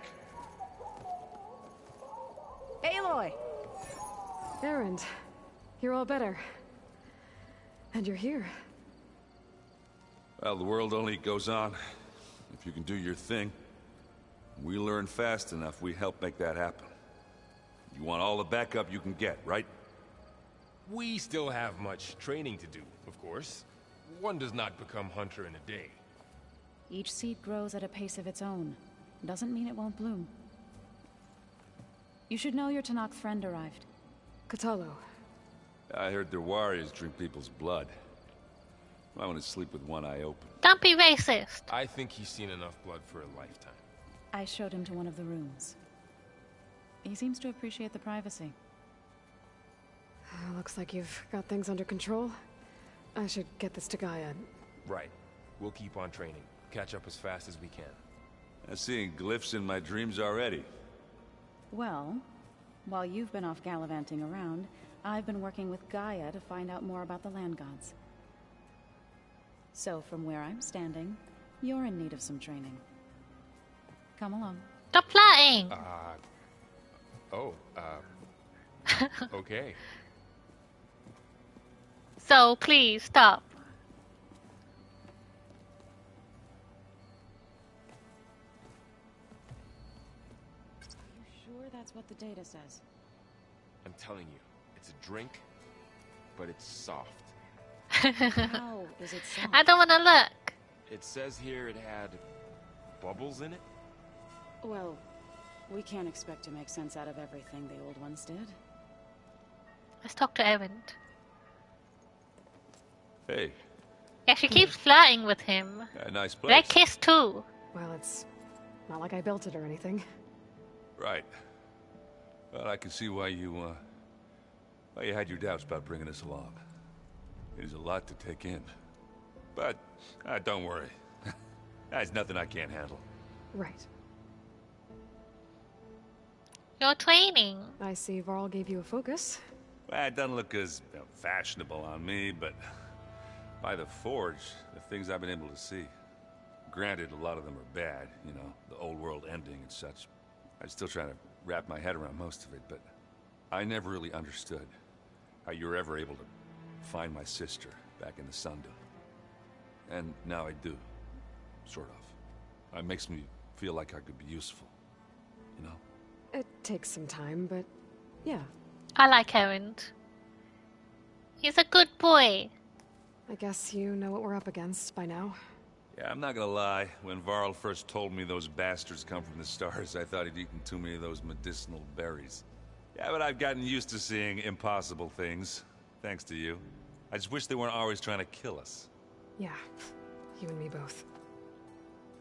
Aloy! Erend, you're all better. And you're here. Well, the world only goes on if you can do your thing. We learn fast enough, we help make that happen. You want all the backup you can get, right? We still have much training to do, of course. One does not become hunter in a day. Each seed grows at a pace of its own. Doesn't mean it won't bloom. You should know your Tenakth friend arrived. Kotallo. I heard their warriors drink people's blood. I want to sleep with one eye open. Don't be racist. I think he's seen enough blood for a lifetime. I showed him to one of the rooms. He seems to appreciate the privacy. Looks like you've got things under control. I should get this to Gaia. Right. We'll keep on training. Catch up as fast as we can. I'm seeing glyphs in my dreams already. Well, while you've been off gallivanting around, I've been working with Gaia to find out more about the land gods. So from where I'm standing, you're in need of some training. Come along. Stop plotting! Okay. So, please, stop. Are you sure that's what the data says? I'm telling you, it's a drink, but it's soft. How is it soft? I don't want to look. It says here it had bubbles in it? Well, we can't expect to make sense out of everything the old ones did. Let's talk to Erend. Hey. Yeah, she keeps flirting with him. A nice place. They kiss too. Well, it's not like I built it or anything. Right. Well, I can see why you had your doubts about bringing us along. It is a lot to take in. But, don't worry. There's nothing I can't handle. Right. You're training. I see Varl gave you a focus. Well, it doesn't look as fashionable on me, but by the Forge, the things I've been able to see. Granted, a lot of them are bad, you know, the old world ending and such. I'm still trying to wrap my head around most of it, but I never really understood how you were ever able to find my sister back in the Sundom. And now I do. Sort of. It makes me feel like I could be useful. You know? It takes some time, but yeah. I like Erend. He's a good boy. I guess you know what we're up against by now. Yeah, I'm not gonna lie. When Varl first told me those bastards come from the stars, I thought he'd eaten too many of those medicinal berries. Yeah, but I've gotten used to seeing impossible things. Thanks to you. I just wish they weren't always trying to kill us. Yeah, you and me both.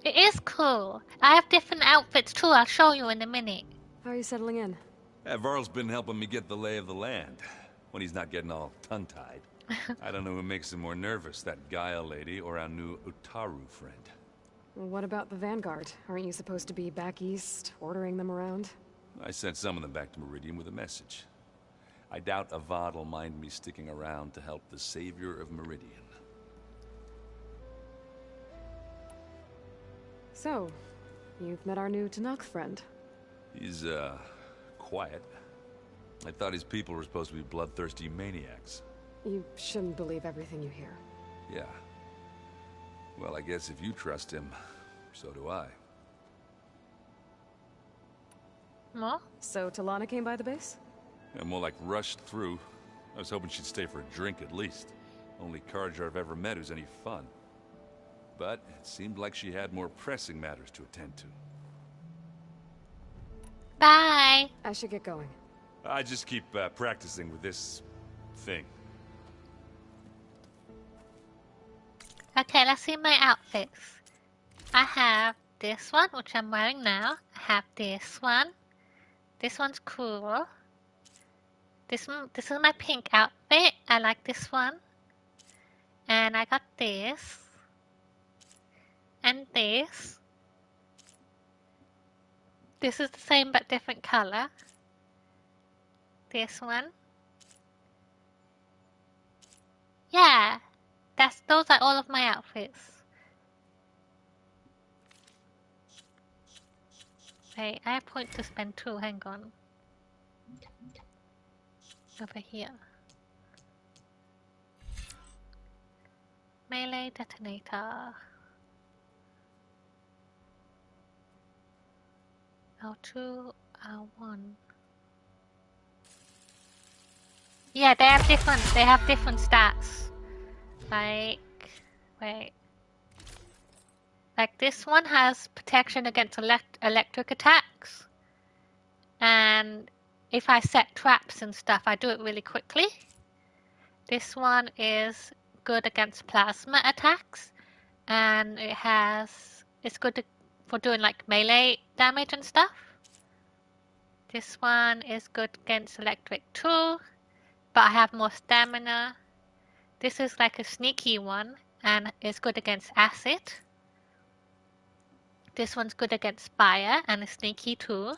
It is cool. I have different outfits too. I'll show you in a minute. How are you settling in? Yeah, Varl's been helping me get the lay of the land. When he's not getting all tongue-tied. I don't know who makes him more nervous, that Gaia lady or our new Utaru friend. What about the Vanguard? Aren't you supposed to be back east, ordering them around? I sent some of them back to Meridian with a message. I doubt Avad will mind me sticking around to help the savior of Meridian. So, you've met our new Tenakth friend. He's, quiet. I thought his people were supposed to be bloodthirsty maniacs. You shouldn't believe everything you hear. Yeah. Well, I guess if you trust him, so do I. What? So Talana came by the base? Yeah, more like rushed through. I was hoping she'd stay for a drink at least. Only Carja I've ever met who's any fun. But it seemed like she had more pressing matters to attend to. Bye. I should get going. I just keep practicing with this thing. Okay, let's see my outfits. I have this one, which I'm wearing now. I have this one. This one's cool. This is my pink outfit. I like this one. And I got this. And this. This is the same but different color. This one. Yeah, those are all of my outfits. Wait, I have points to spend too, hang on. Over here. Melee detonator. L2, L1. Yeah, they have different stats. Like, wait. Like this one has protection against electric attacks. And if I set traps and stuff, I do it really quickly. This one is good against plasma attacks. And it's good for doing like melee damage and stuff. This one is good against electric too. But I have more stamina. This is like a sneaky one and is good against acid. This one's good against fire and is sneaky too.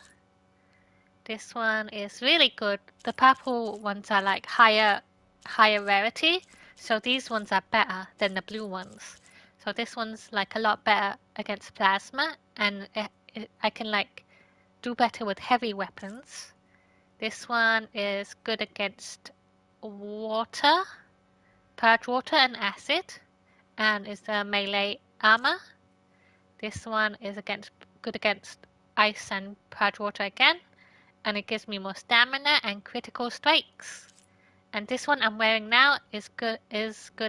This one is really good. The purple ones are like higher rarity, so these ones are better than the blue ones. So this one's like a lot better against plasma, and I can like do better with heavy weapons. This one is good against water, purge water and acid, and is a melee armor. This one is good against ice and purge water again, and it gives me more stamina and critical strikes. And this one I'm wearing now is good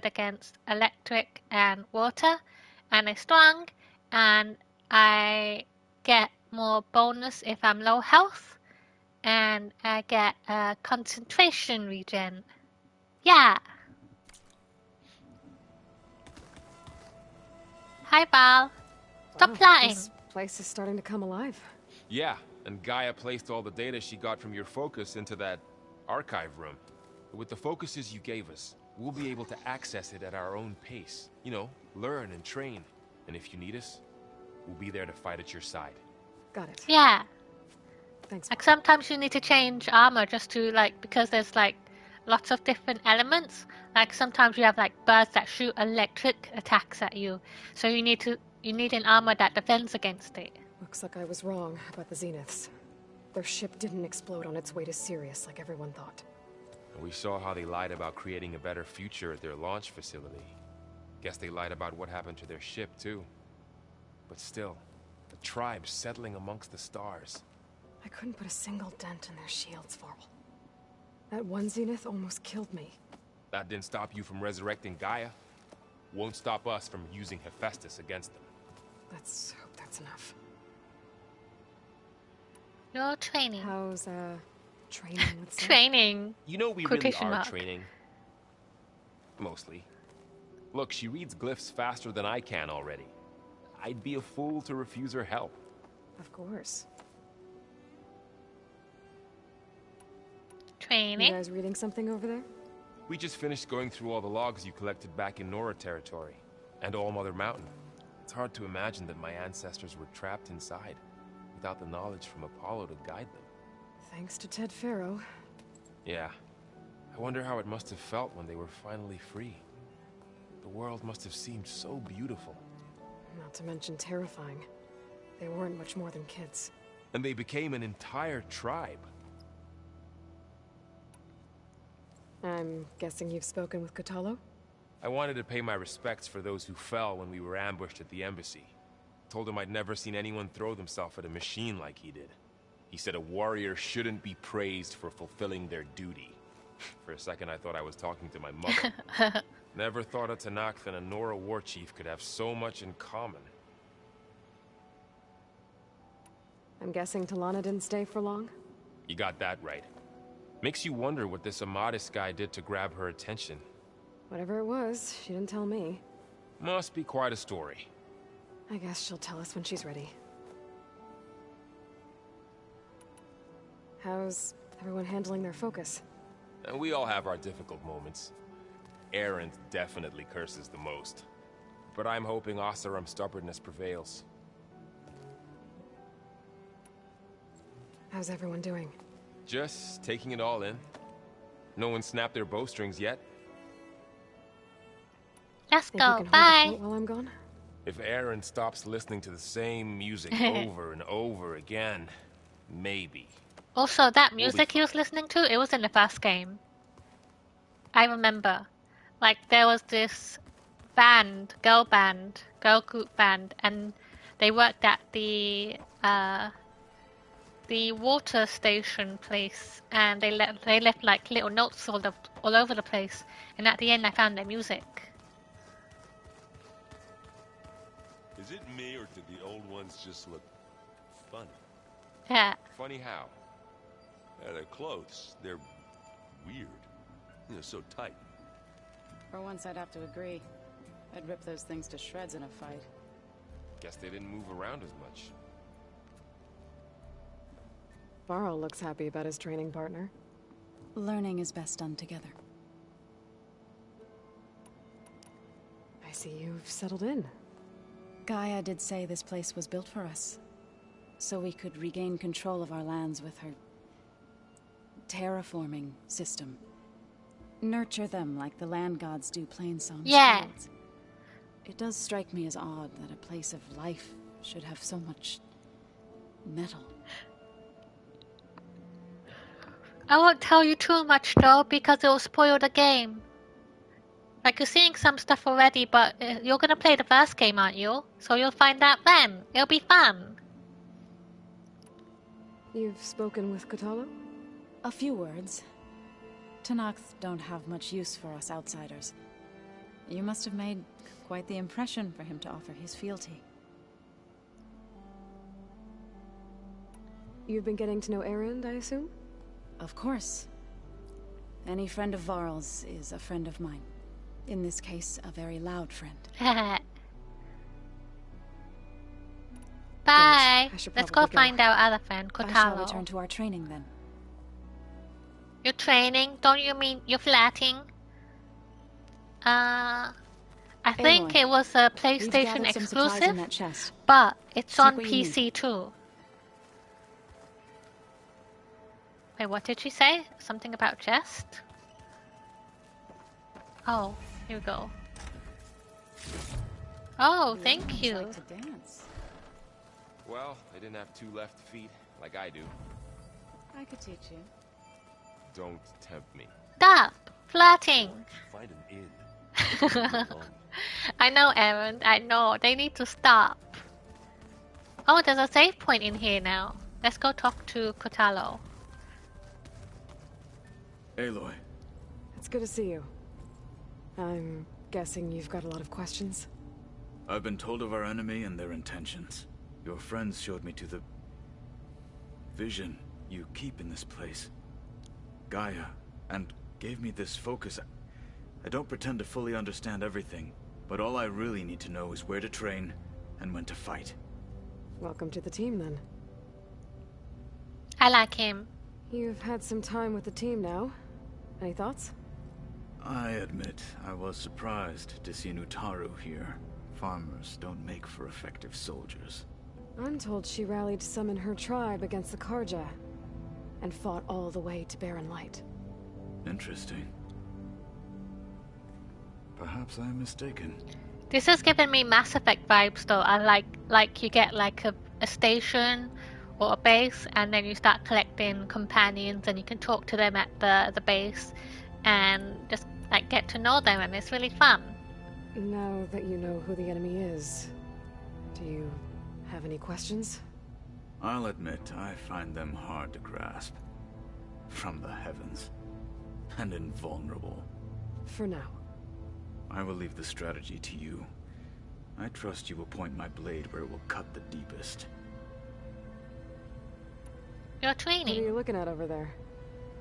against electric and water, and is strong, and I get more bonus if I'm low health. And I get a concentration regen. Yeah! Hi, Val. Stop plotting. This place is starting to come alive. Yeah, and Gaia placed all the data she got from your focus into that archive room. With the focuses you gave us, we'll be able to access it at our own pace. You know, learn and train. And if you need us, we'll be there to fight at your side. Got it. Yeah. Thanks. Like sometimes you need to change armor just to like, because there's like lots of different elements. Like sometimes you have like birds that shoot electric attacks at you. So you need an armor that defends against it. Looks like I was wrong about the Zeniths. Their ship didn't explode on its way to Sirius like everyone thought. We saw how they lied about creating a better future at their launch facility. Guess they lied about what happened to their ship too. But still, the tribe's settling amongst the stars. I couldn't put a single dent in their shields, Varl. That one Zenith almost killed me. That didn't stop you from resurrecting Gaia. Won't stop us from using Hephaestus against them. Let's hope that's enough. You're training. How's, training with Sam? Training. You know we Quotation really are mark. training. Mostly. Look, she reads glyphs faster than I can already. I'd be a fool to refuse her help. Of course. Training. You guys reading something over there? We just finished going through all the logs you collected back in Nora territory, and All Mother Mountain. It's hard to imagine that my ancestors were trapped inside, without the knowledge from Apollo to guide them. Thanks to Ted Faro. Yeah. I wonder how it must have felt when they were finally free. The world must have seemed so beautiful. Not to mention terrifying. They weren't much more than kids. And they became an entire tribe. I'm guessing you've spoken with Kotallo? I wanted to pay my respects for those who fell when we were ambushed at the embassy. Told him I'd never seen anyone throw themselves at a machine like he did. He said a warrior shouldn't be praised for fulfilling their duty. For a second I thought I was talking to my mother. Never thought a Tenakth and a Nora war chief could have so much in common. I'm guessing Talana didn't stay for long? You got that right. Makes you wonder what this Amadis guy did to grab her attention. Whatever it was, she didn't tell me. Must be quite a story. I guess she'll tell us when she's ready. How's everyone handling their focus? And we all have our difficult moments. Erend definitely curses the most. But I'm hoping Oseram's stubbornness prevails. How's everyone doing? Just taking it all in. No one snapped their bowstrings yet. Let's Think you go. can hold the Bye. fort while I'm gone? If Erend stops listening to the same music over and over again, maybe. Also, that music he was listening to, it was in the first game. I remember. Like, there was this band, girl group band, and they worked at the water station place, and they left like little notes all over the place, and at the end I found their music. Is it me, or did the old ones just look funny? Yeah. Funny how? Yeah, their clothes, they're weird. You know, so tight. For once, I'd have to agree. I'd rip those things to shreds in a fight. Guess they didn't move around as much. Varl looks happy about his training partner. Learning is best done together. I see you've settled in. Gaia did say this place was built for us, so we could regain control of our lands with her terraforming system. Nurture them like the land gods do Plainsong's fields. It does strike me as odd that a place of life should have so much metal. I won't tell you too much though, because it will spoil the game. Like, you're seeing some stuff already, but you're gonna play the first game, aren't you? So you'll find out then. It'll be fun. You've spoken with Kotallo? A few words. Tenakth don't have much use for us outsiders. You must have made quite the impression for him to offer his fealty. You've been getting to know Erend, I assume? Of course. Any friend of Varl's is a friend of mine. In this case, a very loud friend. Bye. Let's go find our other friend, I shall Kotallo. return to our training then. You're training? Don't you mean you're flatting? I think Aloy, it was a we've PlayStation gathered some supplies in exclusive, that chest. but it's Check on what you PC too. Wait, what did she say? Something about chest? Oh, here we go. Oh, thank you. Like to dance. Well, they didn't have two left feet like I do. I could teach you. Don't tempt me. Stop flirting. Find an inn. I know, Aaron. I know. They need to stop. Oh, there's a save point in here now. Let's go talk to Kotallo. Aloy. It's good to see you. I'm guessing you've got a lot of questions? I've been told of our enemy and their intentions. Your friends showed me to the vision you keep in this place, Gaia, and gave me this focus. I don't pretend to fully understand everything, but all I really need to know is where to train and when to fight. Welcome to the team, then. I like him. You've had some time with the team now. Any thoughts? I admit, I was surprised to see Nutaru here. Farmers don't make for effective soldiers. I'm told she rallied some in her tribe against the Karja, and fought all the way to Barren Light. Interesting. Perhaps I'm mistaken. This is giving me Mass Effect vibes though. I like you get like a station or a base, and then you start collecting companions, and you can talk to them at the base, and just like get to know them, and it's really fun. Now that you know who the enemy is, do you have any questions? I'll admit, I find them hard to grasp. From the heavens. And invulnerable. For now. I will leave the strategy to you. I trust you will point my blade where it will cut the deepest. You're training. What are you looking at over there?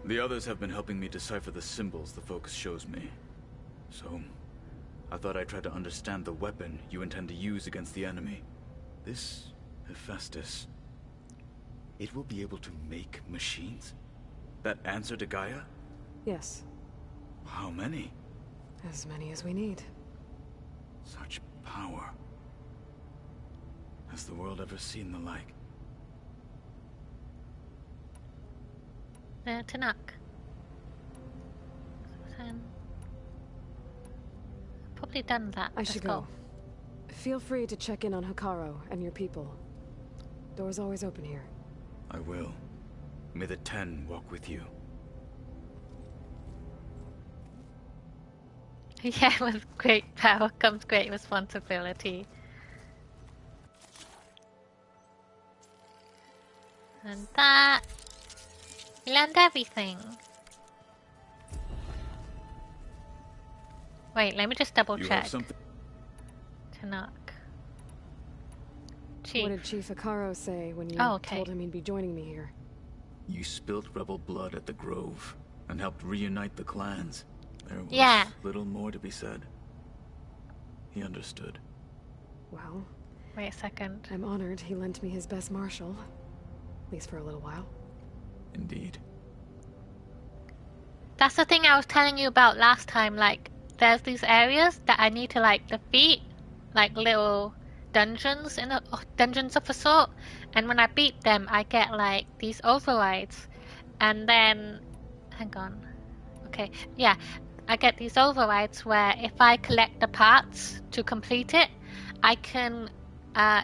The others have been helping me decipher the symbols the focus shows me. So, I thought I'd try to understand the weapon you intend to use against the enemy. This Hephaestus, it will be able to make machines that answer to Gaia? Yes. How many? As many as we need. Such power. Has the world ever seen the like? Tanakh. Probably done that. I should go. Feel free to check in on Hekarro and your people. Door's always open here. I will. May the Ten walk with you. Yeah, with great power comes great responsibility. And that... We learned everything. Wait, let me just double You check. have something? Tanakh. Chief. What did Chief Hekarro say when you told him he'd be joining me here? You spilt rebel blood at the Grove and helped reunite the clans. There was little more to be said. He understood. Well... Wait a second. I'm honored he lent me his best marshal. At least for a little while. Indeed. That's the thing I was telling you about last time, like, there's these areas that I need to, like, defeat, like, little dungeons dungeons of a sort, and when I beat them, I get, like, these overrides, and then, hang on, okay, yeah, I get these overrides where if I collect the parts to complete it, I can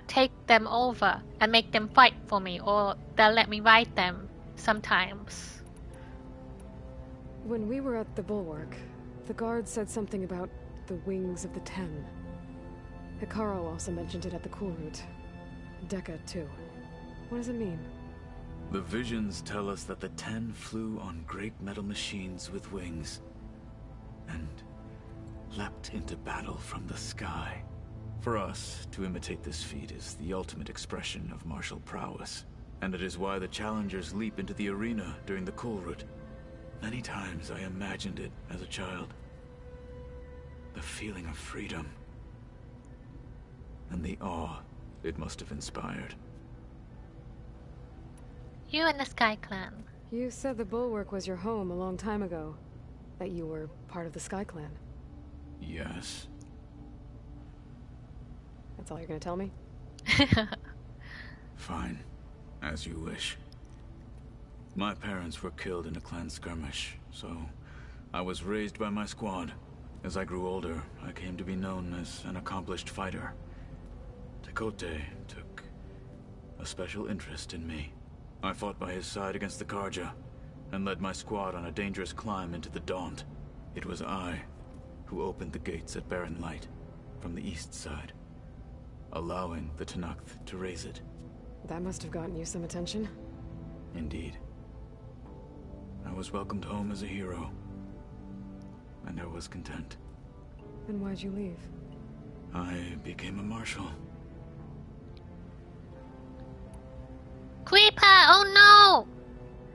take them over and make them fight for me, or they'll let me ride them sometimes. When we were at the Bulwark, the guard said something about the Wings of the Ten. Hekarro also mentioned it at the Cool Route. Dekka, too. What does it mean? The visions tell us that the Ten flew on great metal machines with wings and leapt into battle from the sky. For us, to imitate this feat is the ultimate expression of martial prowess, and it is why the challengers leap into the arena during the Cool Route. Many times I imagined it as a child. The feeling of freedom. And the awe it must have inspired. You and the Sky Clan. You said the Bulwark was your home a long time ago. That you were part of the Sky Clan. Yes. That's all you're gonna tell me? Fine. As you wish. My parents were killed in a clan skirmish, so I was raised by my squad. As I grew older, I came to be known as an accomplished fighter. Tekotteh took a special interest in me. I fought by his side against the Carja, and led my squad on a dangerous climb into the Daunt. It was I who opened the gates at Barren Light, from the east side, allowing the Tenakth to raise it. That must have gotten you some attention. Indeed. I was welcomed home as a hero, and I was content. Then why'd you leave? I became a marshal. Creeper! Oh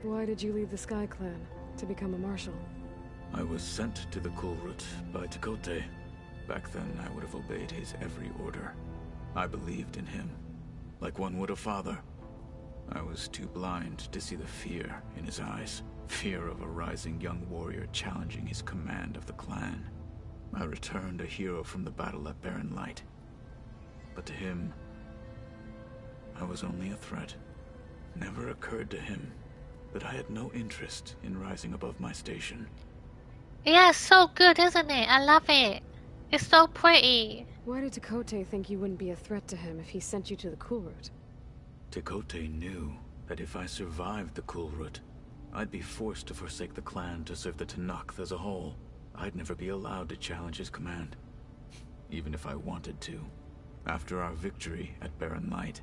no! Why did you leave the Sky Clan to become a marshal? I was sent to the Cool Route by Tekotteh. Back then, I would have obeyed his every order. I believed in him, like one would a father. I was too blind to see the fear in his eyes. Fear of a rising young warrior challenging his command of the clan. I returned a hero from the battle at Barren Light. But to him, I was only a threat. Never occurred to him that I had no interest in rising above my station. yeah, it's so good, isn't it? I love it. It's so pretty. Why did Tekotteh think you wouldn't be a threat to him if he sent you to the Cool Route? Tekotteh knew that if I survived the Cool Route, I'd be forced to forsake the clan to serve the Tenakth as a whole. I'd never be allowed to challenge his command, even if I wanted to. After our victory at Barren Light,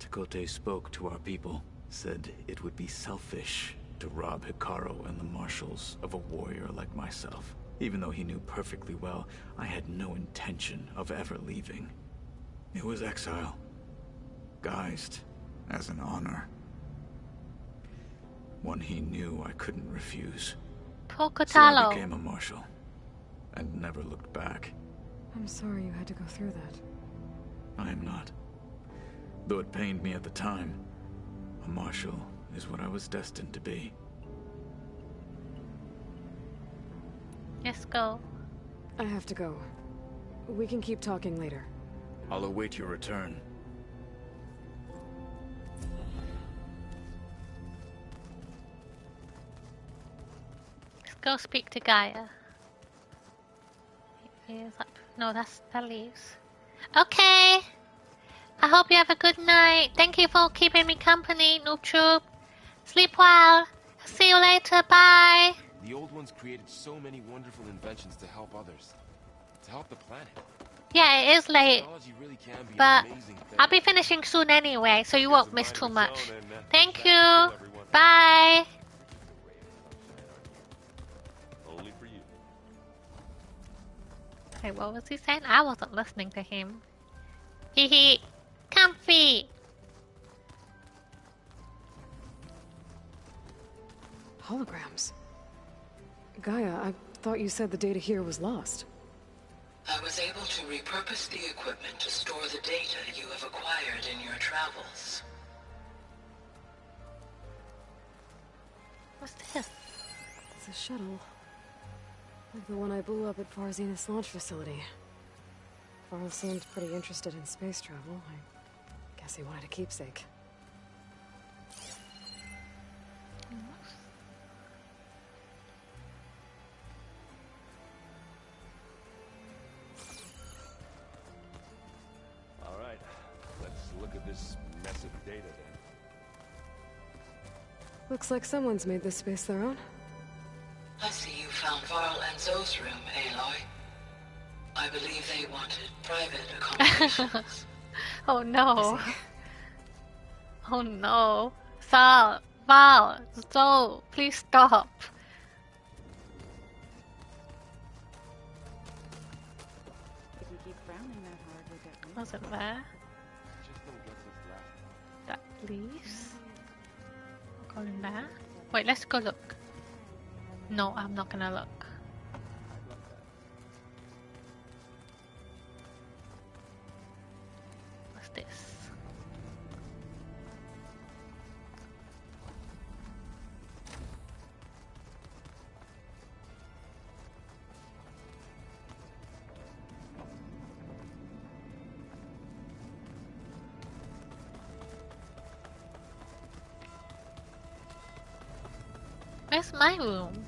Tekotteh spoke to our people, said it would be selfish to rob Hekarro and the marshals of a warrior like myself. Even though he knew perfectly well I had no intention of ever leaving. It was exile, guised as an honor. One he knew I couldn't refuse. Poor So I Kotallo. became a marshal, and never looked back. I'm sorry you had to go through that. I am not. Though it pained me at the time, a marshal is what I was destined to be. Let's go. I have to go. We can keep talking later. I'll await your return. Let's go speak to Gaia. Is up. No, that leaves. Okay. I hope you have a good night. Thank you for keeping me company, Noob Troop. Sleep well. See you later. Bye. The old ones created so many wonderful inventions to help others. To help the planet. Yeah, it is late. Technology really can be But an amazing thing. I'll be finishing soon anyway, so you won't miss too much. Thank you. Bye. Only for you. Hey, what was he saying? I wasn't listening to him. Hee hee. Comfy. Holograms. Gaia, I thought you said the data here was lost. I was able to repurpose the equipment to store the data you have acquired in your travels. What's this? It's a shuttle. Like the one I blew up at Far Zenith's launch facility. Varl seemed pretty interested in space travel. I guess he wanted a keepsake. Alright, let's look at this mess of data then. Looks like someone's made this space their own. I see you found Varl and Zoe's room, Aloy. I believe they wanted private accommodations. Oh no. Oh no. Sal, Val, Zoe, please stop. If you keep frowning that hard, you'll get weak. Wasn't there? That leaves. Go in there. Wait, let's go look. No, I'm not gonna look. What's this? Where's my room?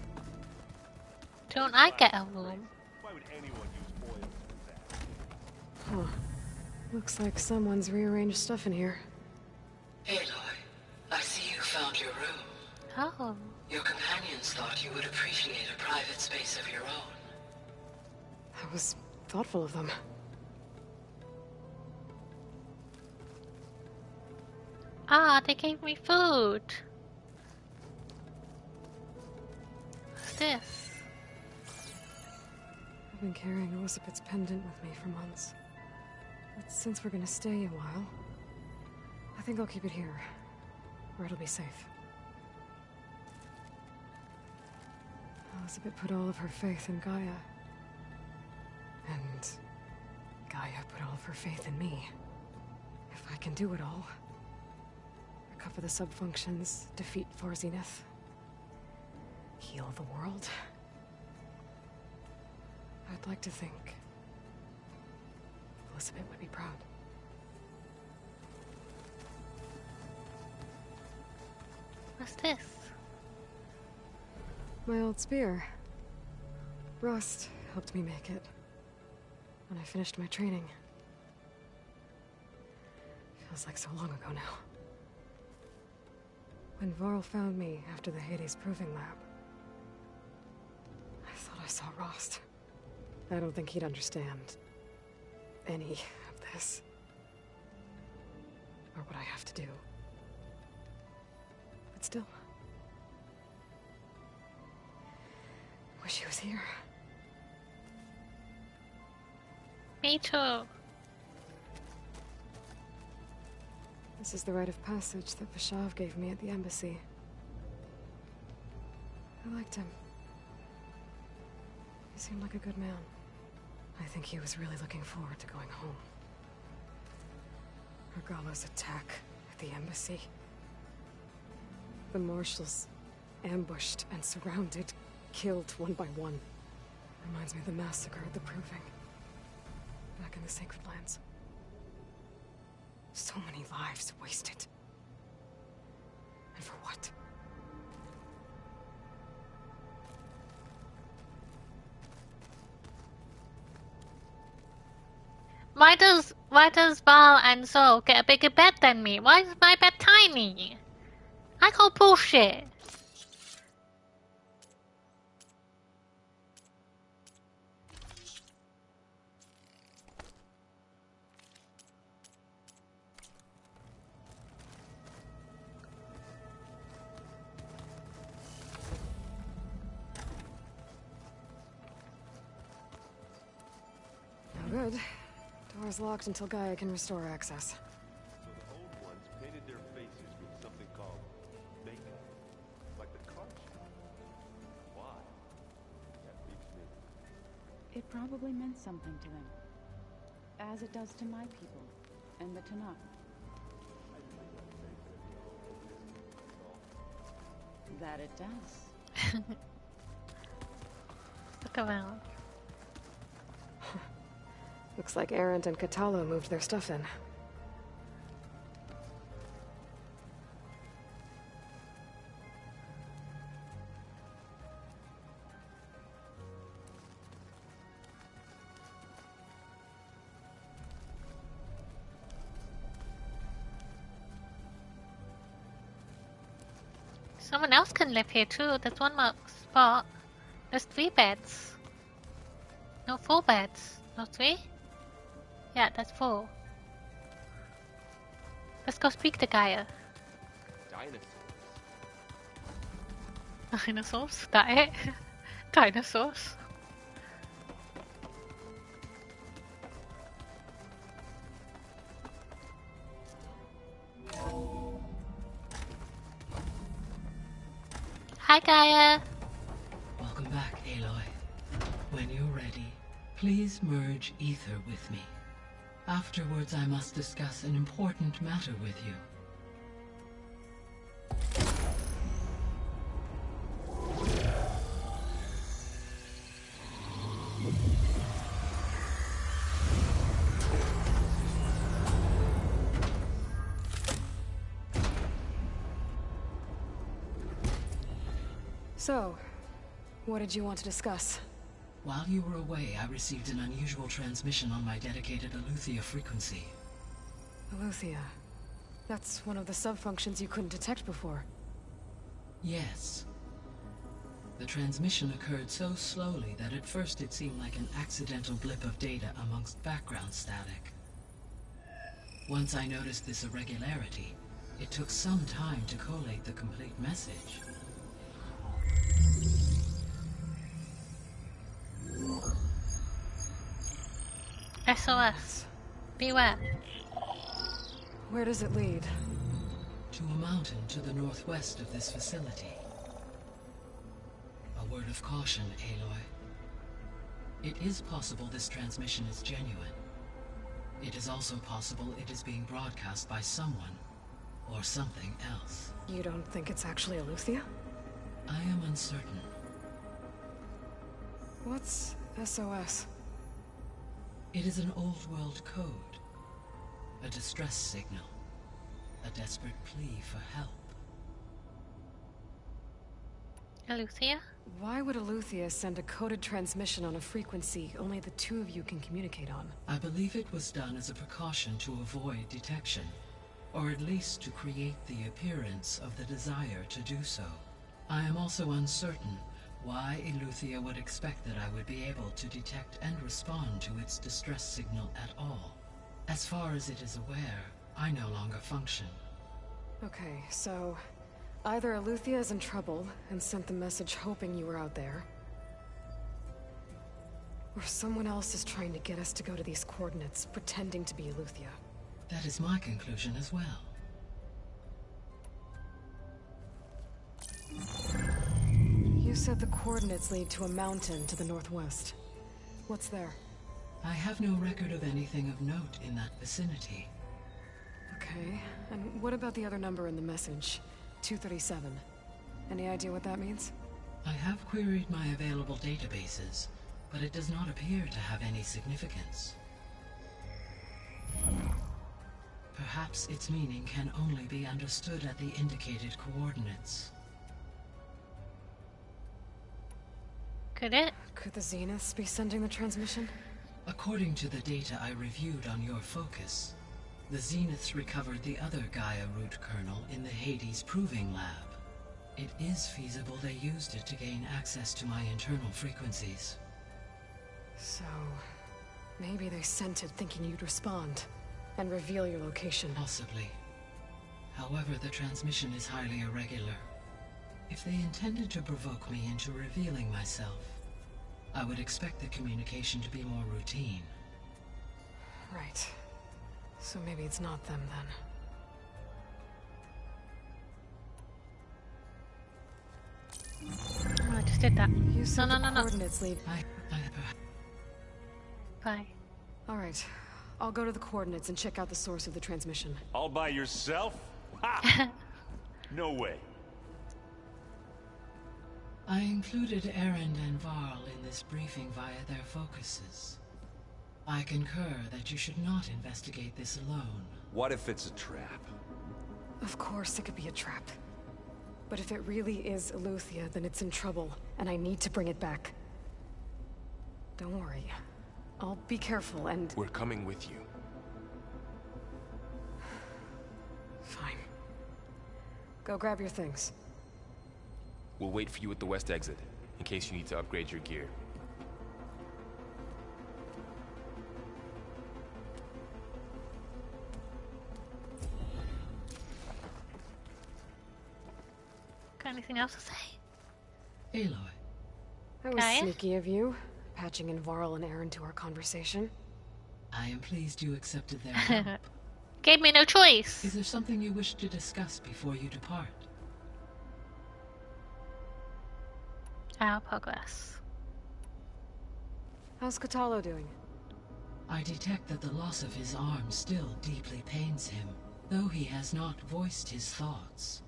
Don't I get a room? Why would anyone use oil for that? Huh. Looks like someone's rearranged stuff in here. Aloy, I see you found your room. Oh. Your companions thought you would appreciate a private space of your own. That was thoughtful of them. Ah, they gave me food. What's this? I've been carrying Elizabeth's pendant with me for months. But since we're gonna stay a while, I think I'll keep it here, where it'll be safe. Elizabeth put all of her faith in Gaia. And Gaia put all of her faith in me. If I can do it all, recover the subfunctions, defeat Far Zenith, heal the world, I'd like to think Elizabeth would be proud. What's this? My old spear. Rust helped me make it when I finished my training. Feels like so long ago now. When Varl found me after the Hades Proving Lab, I thought I saw Rost. I don't think he'd understand any of this. Or what I have to do. But still, wish he was here. Me too. This is the rite of passage that Vashav gave me at the embassy. I liked him. He seemed like a good man. I think he was really looking forward to going home. Regala's attack at the embassy. The marshals ambushed and surrounded, killed one by one. Reminds me of the massacre at the Proving. Back in the Sacred Lands. So many lives wasted. And for what? Why does Val and Zoe get a bigger bed than me? Why is my bed tiny? I call bullshit. No good. Door's locked until Gaia can restore access. So the old ones painted their faces with something called makeup. Like the card shop. Why? That beats me. It probably meant something to them. As it does to my people, and the Tanakh. That it does. Look around. Looks like Erend and Katalo moved their stuff in. Someone else can live here too. There's one more spot. There's 3 beds. No, 4 beds. No, 3? Yeah, that's 4. Let's go speak to Gaia. Dinosaurs. Dinosaurs? That it? Dinosaurs? Hi, Gaia. Welcome back, Aloy. When you're ready, please merge ether with me. Afterwards, I must discuss an important matter with you. So, what did you want to discuss? While you were away, I received an unusual transmission on my dedicated Aletheia frequency. Aletheia. That's one of the sub-functions you couldn't detect before. Yes. The transmission occurred so slowly that at first it seemed like an accidental blip of data amongst background static. Once I noticed this irregularity, it took some time to collate the complete message. SOS. Beware. Where does it lead? To a mountain to the northwest of this facility. A word of caution, Aloy. It is possible this transmission is genuine. It is also possible it is being broadcast by someone or something else. You don't think it's actually Aletheia? I am uncertain. What's SOS? It is an old-world code. A distress signal. A desperate plea for help. Aletheia? Why would Aletheia send a coded transmission on a frequency only the 2 of you can communicate on? I believe it was done as a precaution to avoid detection, or at least to create the appearance of the desire to do so. I am also uncertain why Aletheia would expect that I would be able to detect and respond to its distress signal at all. As far as it is aware, I no longer function. Okay, so either Aletheia is in trouble and sent the message hoping you were out there, or someone else is trying to get us to go to these coordinates, pretending to be Aletheia. That is my conclusion as well. You said the coordinates lead to a mountain to the northwest. What's there? I have no record of anything of note in that vicinity. Okay. Okay, and what about the other number in the message? 237. Any idea what that means? I have queried my available databases, but it does not appear to have any significance. Perhaps its meaning can only be understood at the indicated coordinates. Could it? Could the Zeniths be sending the transmission? According to the data I reviewed on your focus, the Zeniths recovered the other Gaia root kernel in the Hades Proving Lab. It is feasible they used it to gain access to my internal frequencies. So, maybe they sent it thinking you'd respond and reveal your location. Possibly. However, the transmission is highly irregular. If they intended to provoke me into revealing myself, I would expect the communication to be more routine. Right. So maybe it's not them then. Oh, I just did that. You said no. coordinates lead. Bye. All right. I'll go to the coordinates and check out the source of the transmission. All by yourself? Ha! No way. I included Erend and Varl in this briefing via their focuses. I concur that you should not investigate this alone. What if it's a trap? Of course it could be a trap. But if it really is Eleuthia, then it's in trouble, and I need to bring it back. Don't worry. I'll be careful and... We're coming with you. Fine. Go grab your things. We'll wait for you at the west exit, in case you need to upgrade your gear. Got anything else to say? Aloy. That was sneaky of you, patching in Varl and Erend to our conversation. I am pleased you accepted their help. Gave me no choice. Is there something you wish to discuss before you depart? Our progress. How's Kotallo doing? I detect that the loss of his arm still deeply pains him, though he has not voiced his thoughts.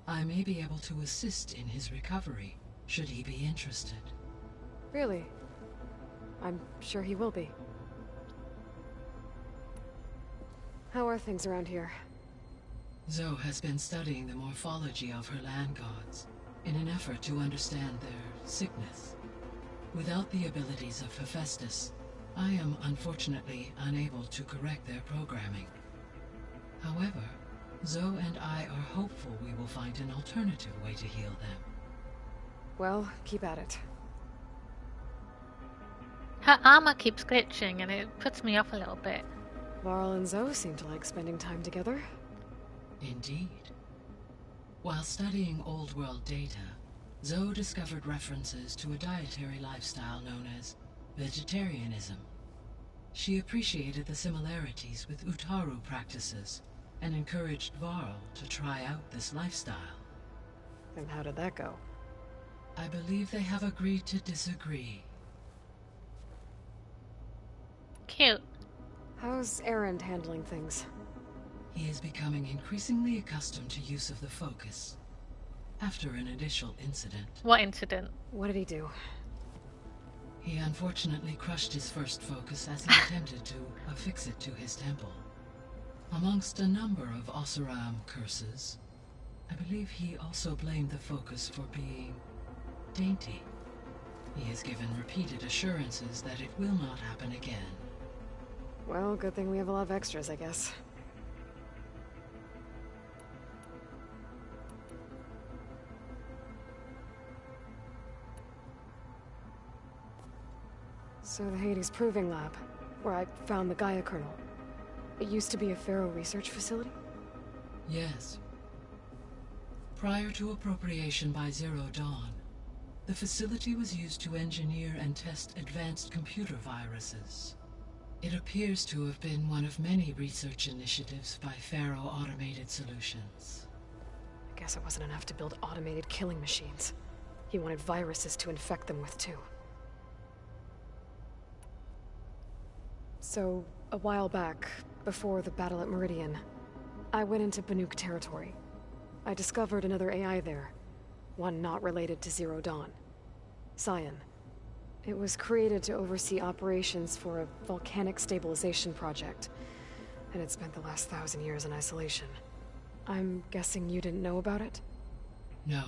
I may be able to assist in his recovery, should he be interested. Really? I'm sure he will be. How are things around here? Zoe has been studying the morphology of her land gods in an effort to understand their sickness. Without the abilities of Hephaestus, I am unfortunately unable to correct their programming. However, Zoe and I are hopeful we will find an alternative way to heal them. Well, keep at it. Her armor keeps glitching and it puts me off a little bit. Varl and Zoe seem to like spending time together. Indeed. While studying old world data, Zoe discovered references to a dietary lifestyle known as vegetarianism. She appreciated the similarities with Utaru practices and encouraged Varl to try out this lifestyle. And how did that go? I believe they have agreed to disagree. Cute. How's Erend handling things? He is becoming increasingly accustomed to use of the focus. After an initial incident. What incident? What did he do? He unfortunately crushed his first focus as he attempted to affix it to his temple. Amongst a number of Oseram curses, I believe he also blamed the focus for being dainty. He has given repeated assurances that it will not happen again. Well, good thing we have a lot of extras, I guess. So the Hades Proving Lab, where I found the Gaia kernel. It used to be a Pharaoh research facility? Yes. Prior to appropriation by Zero Dawn, the facility was used to engineer and test advanced computer viruses. It appears to have been one of many research initiatives by Pharaoh Automated Solutions. I guess it wasn't enough to build automated killing machines. He wanted viruses to infect them with too. So, a while back, before the battle at Meridian, I went into Banuk territory. I discovered another AI there. One not related to Zero Dawn. Cyan. It was created to oversee operations for a volcanic stabilization project, and it spent the last 1,000 years in isolation. I'm guessing you didn't know about it? No.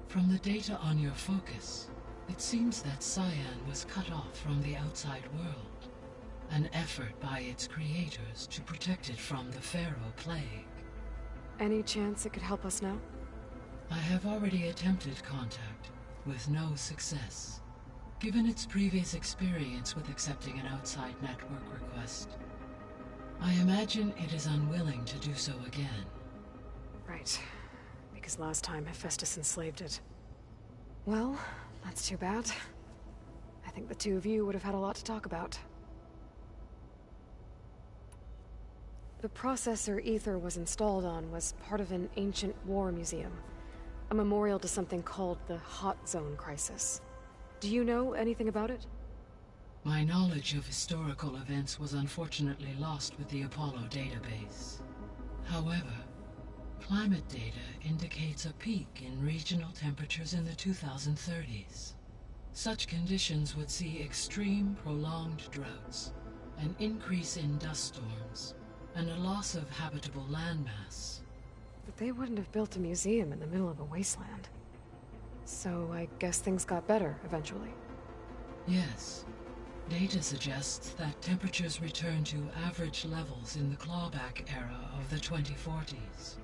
From the data on your focus, it seems that Cyan was cut off from the outside world. An effort by its creators to protect it from the Pharaoh Plague. Any chance it could help us now? I have already attempted contact, with no success. Given its previous experience with accepting an outside network request, I imagine it is unwilling to do so again. Right. Because last time Hephaestus enslaved it. Well, that's too bad. I think the two of you would have had a lot to talk about. The processor Ether was installed on was part of an ancient war museum. A memorial to something called the Hot Zone Crisis. Do you know anything about it? My knowledge of historical events was unfortunately lost with the Apollo database. However, climate data indicates a peak in regional temperatures in the 2030s. Such conditions would see extreme, prolonged droughts, an increase in dust storms, and a loss of habitable landmass. But they wouldn't have built a museum in the middle of a wasteland. So I guess things got better eventually. Yes. Data suggests that temperatures returned to average levels in the clawback era of the 2040s.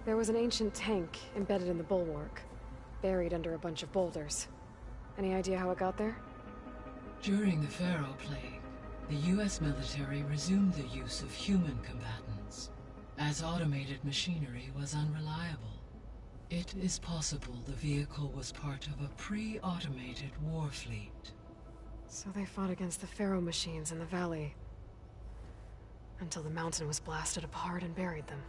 There was an ancient tank embedded in the bulwark, buried under a bunch of boulders. Any idea how it got there? During the Pharaoh Plague, the US military resumed the use of human combatants, as automated machinery was unreliable. It is possible the vehicle was part of a pre-automated war fleet. So they fought against the Pharaoh machines in the valley, until the mountain was blasted apart and buried them.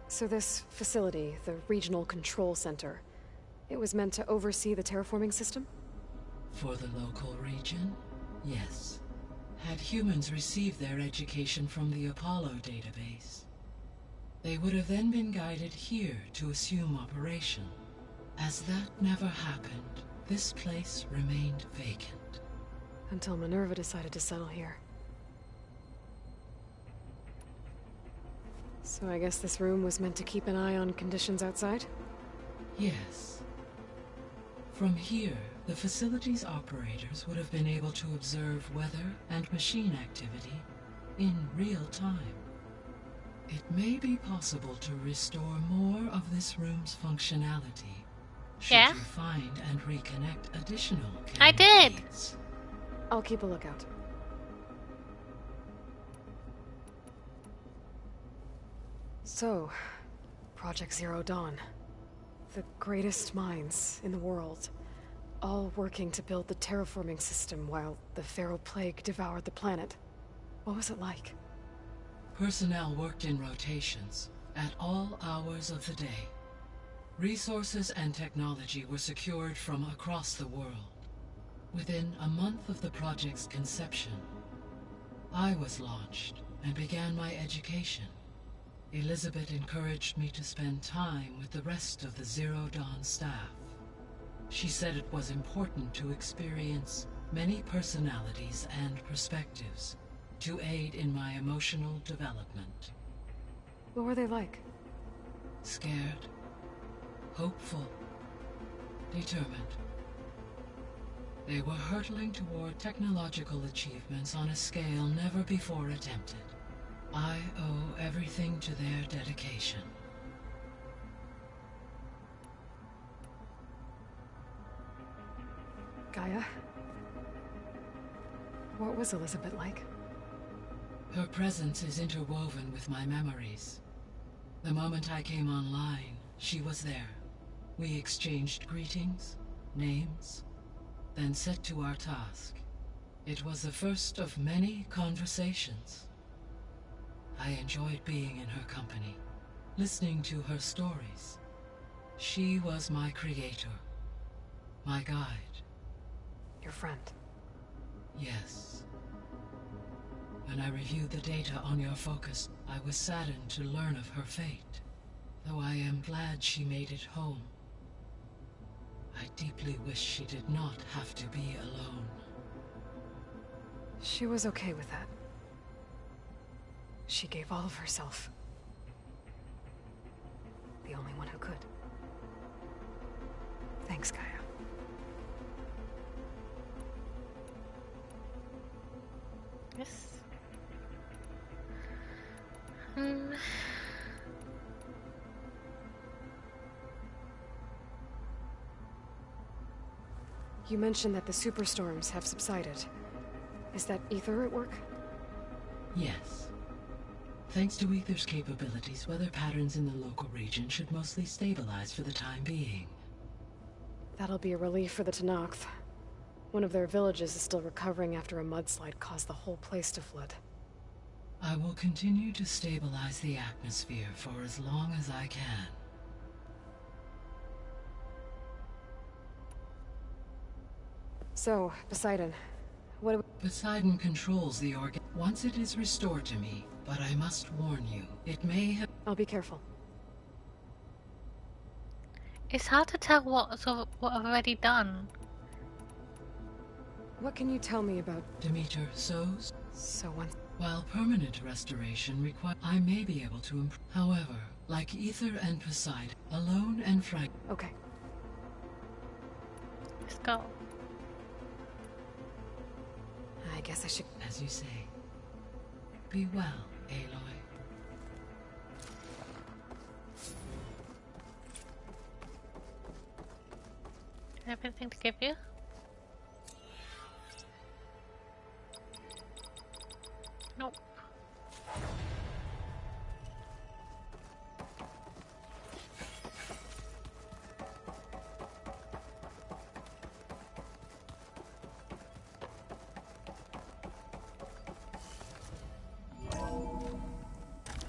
So this facility, the Regional Control Center, it was meant to oversee the terraforming system? For the local region, yes. Had humans received their education from the Apollo database, they would have then been guided here to assume operation. As that never happened, this place remained vacant. Until Minerva decided to settle here. So I guess this room was meant to keep an eye on conditions outside? Yes. From here, the facility's operators would have been able to observe weather and machine activity in real time. It may be possible to restore more of this room's functionality should you find and reconnect additional I did. feeds. I'll keep a lookout. So, Project Zero Dawn. The greatest minds in the world, all working to build the terraforming system while the Pharaoh Plague devoured the planet. What was it like? Personnel worked in rotations at all hours of the day. Resources and technology were secured from across the world. Within a month of the project's conception, I was launched and began my education. Elizabeth encouraged me to spend time with the rest of the Zero Dawn staff. She said it was important to experience many personalities and perspectives to aid in my emotional development. What were they like? Scared, hopeful, determined. They were hurtling toward technological achievements on a scale never before attempted. I owe everything to their dedication. Gaia? What was Elizabeth like? Her presence is interwoven with my memories. The moment I came online, she was there. We exchanged greetings, names, then set to our task. It was the first of many conversations. I enjoyed being in her company, listening to her stories. She was my creator, my guide, friend. Yes. When I reviewed the data on your focus, I was saddened to learn of her fate. Though I am glad she made it home. I deeply wish she did not have to be alone. She was okay with that. She gave all of herself. The only one who could. Thanks, Gaia. Yes. You mentioned that the superstorms have subsided. Is that Ether at work? Yes. Thanks to Ether's capabilities, weather patterns in the local region should mostly stabilize for the time being. That'll be a relief for the Tenakth. One of their villages is still recovering after a mudslide caused the whole place to flood. I will continue to stabilize the atmosphere for as long as I can. So, Poseidon, what do we— Poseidon controls the organ. Once it is restored to me, but I must warn you, it may have— I'll be careful. It's hard to tell what I've already done. What can you tell me about Demeter Sows? So While permanent restoration requires, I may be able to improve. However, like Ether and Poseidon, alone and fragile. Okay. Let's go. I guess I should— As you say. Be well, Aloy. Do I have anything to give you? Nope.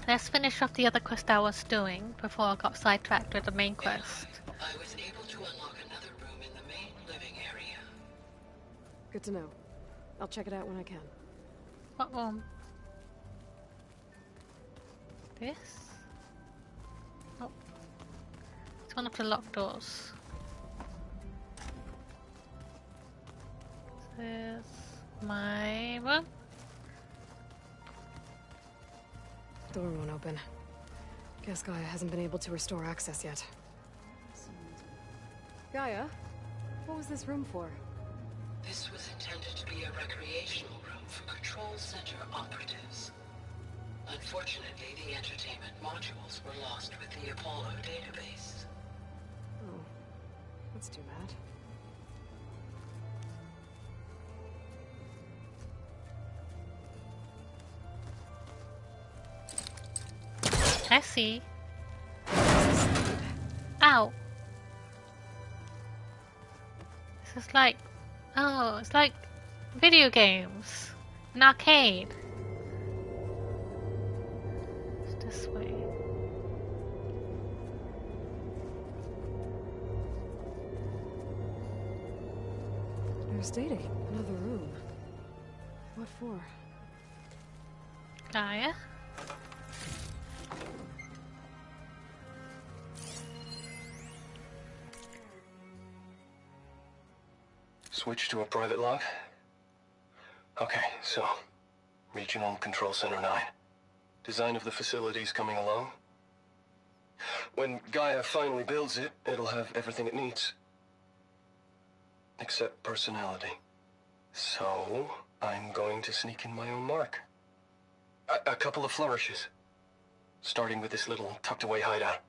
Let's finish off the other quest I was doing before I got sidetracked with the main quest. I was able to unlock another room in the main living area. Good to know. I'll check it out when I can. What room? This? Oh. It's one of the locked doors. This is my room. Door won't open. Guess Gaia hasn't been able to restore access yet. Gaia? What was this room for? This was intended to be a recreational room for Control Center operatives. Unfortunately, the entertainment modules were lost with the Apollo database. Oh, that's too bad. I see. Ow. This is like... Oh, it's like video games. An arcade. It's this way. There's Data. Another room. What for? Gaia? Switch to a private log? Okay, so... Regional Control Center 9. Design of the facility's coming along. When Gaia finally builds it, it'll have everything it needs. Except personality. So, I'm going to sneak in my own mark. A couple of flourishes. Starting with this little tucked-away hideout.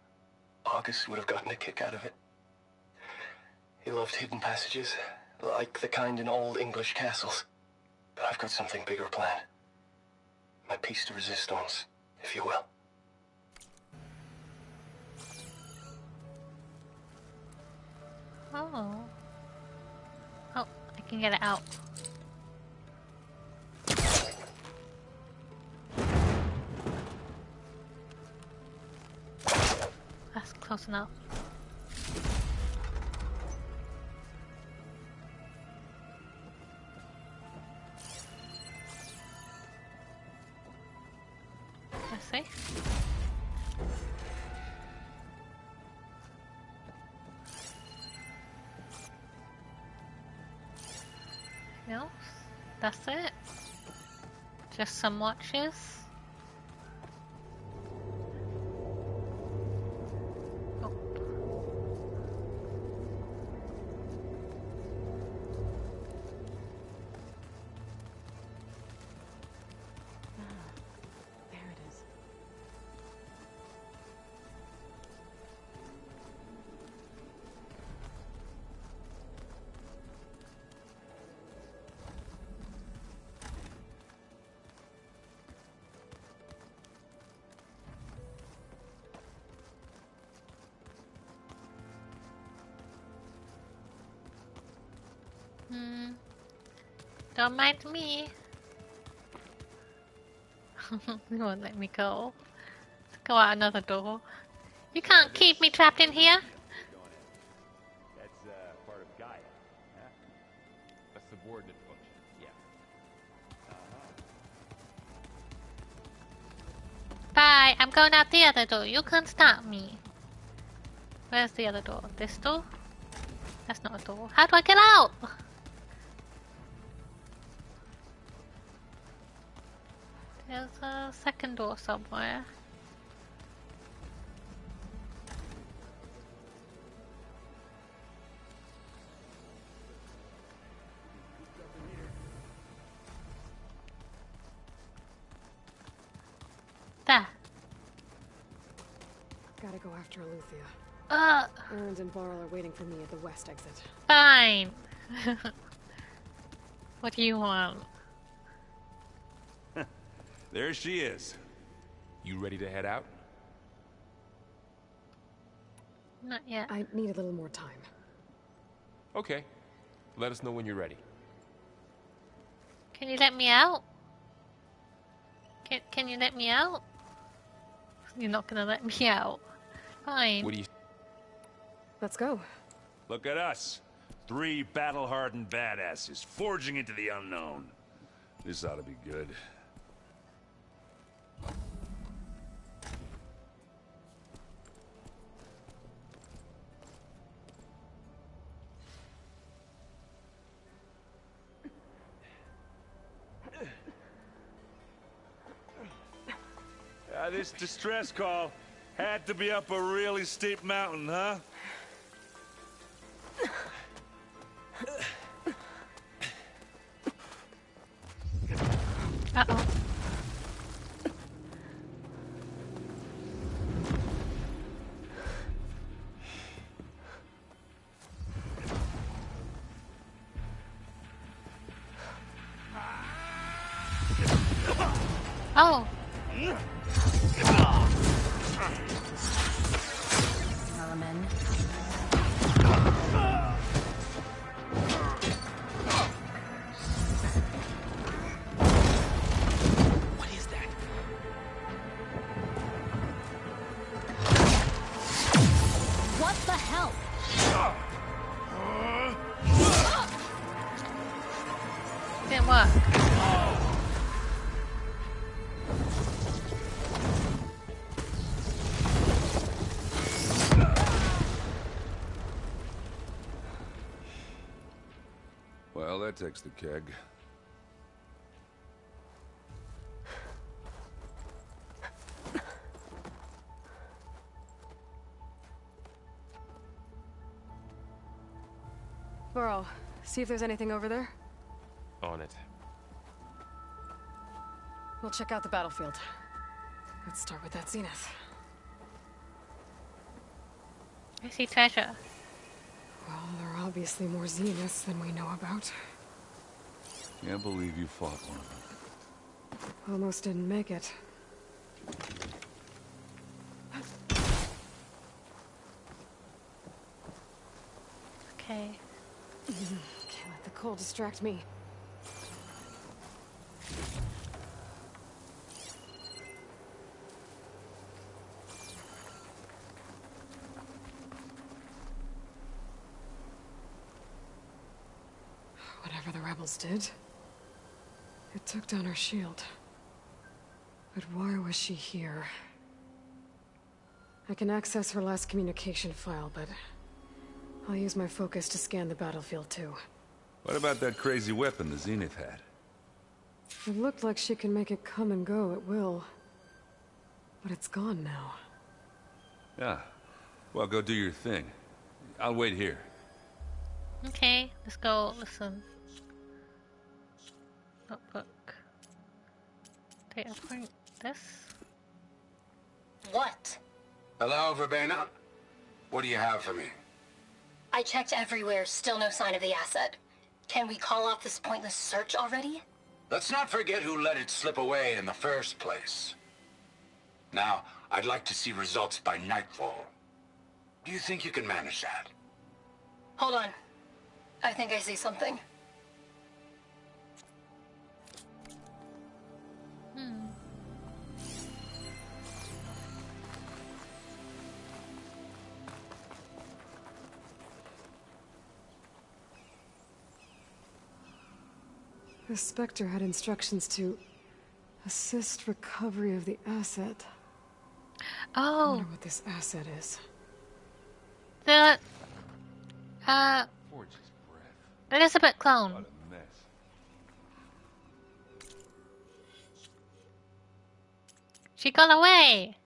August would have gotten a kick out of it. He loved hidden passages. Like the kind in old English castles. But I've got something bigger planned. My piece de resistance, if you will. Oh. Oh, I can get it out. That's close enough. I see. No, that's it. Just some watches. Oh. There it is. Don't mind me. You won't let me go. Let's go out another door. You can't keep me trapped in here. That's part of Gaia. Huh? A subordinate function, yeah. Bye. I'm going out the other door. You can't stop me. Where's the other door? This door? That's not a door. How do I get out? There's a second door somewhere. There. Gotta go after Eleuthia. Uh. Erend and Varl are waiting for me at the west exit. Fine. What do you want? There she is. You ready to head out? Not yet. I need a little more time. Okay. Let us know when you're ready. Can you let me out? Can you let me out? You're not gonna let me out. Fine. What do you... Let's go. Look at us. 3 battle-hardened badasses forging into the unknown. This ought to be good. This distress call had to be up a really steep mountain, huh? Uh-oh. Oh. Element. What is that? What the hell? Didn't work. Well, that takes the keg. Varl, see if there's anything over there. On it. We'll check out the battlefield. Let's start with that zenith. I see treasure. Well, there are obviously more zeniths than we know about. Can't believe you fought one. Almost didn't make it. Okay. Can't let the cold distract me. Whatever the rebels did, it took down our shield. But why was she here? I can access her last communication file, but I'll use my focus to scan the battlefield too. What about that crazy weapon the Zenith had? It looked like she can make it come and go at will. But it's gone now. Yeah. Well, go do your thing. I'll wait here. Okay, let's go listen. Notebook. Data point. This. What? Hello, Verbena? What do you have for me? I checked everywhere, still no sign of the asset. Can we call off this pointless search already? Let's not forget who let it slip away in the first place. Now, I'd like to see results by nightfall. Do you think you can manage that? Hold on. I think I see something. The Spectre had instructions to assist recovery of the asset. Oh. I wonder what this asset is. The Elizabeth clone. What a mess. She got away.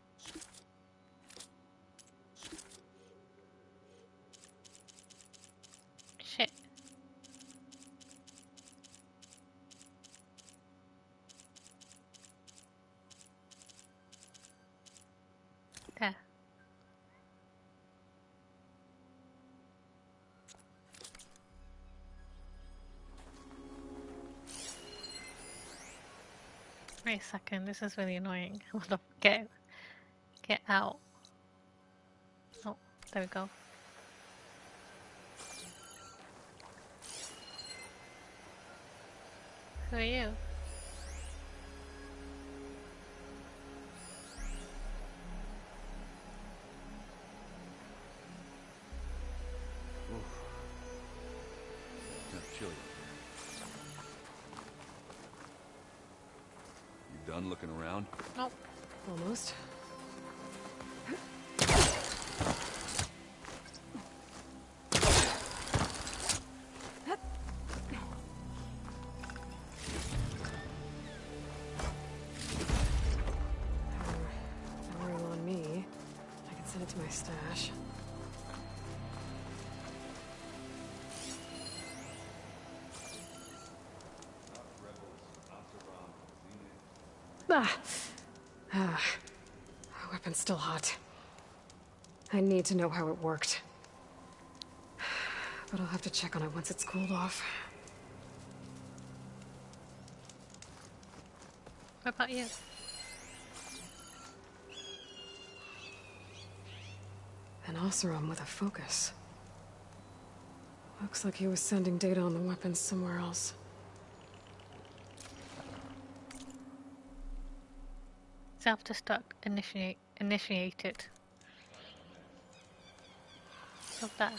Shit. There. Wait a second, this is really annoying. I want to get out. Oh, there we go. Who are you? Not chilly. You done looking around? Nope. Almost. Worrying on me. I can send it to my stash. The weapon's still hot. I need to know how it worked. But I'll have to check on it once it's cooled off. What about you? An Oseram with a focus. Looks like he was sending data on the weapon somewhere else. Self-destruct initiated. What's that?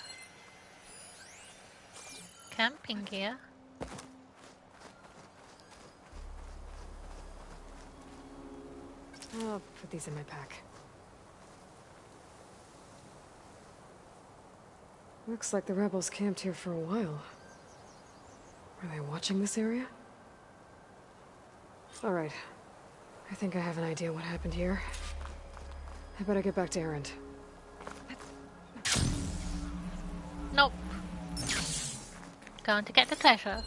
Camping gear. I'll put these in my pack. Looks like the rebels camped here for a while. Were they watching this area? All right. I think I have an idea what happened here. I better get back to Erend. Nope. Going to get the treasure.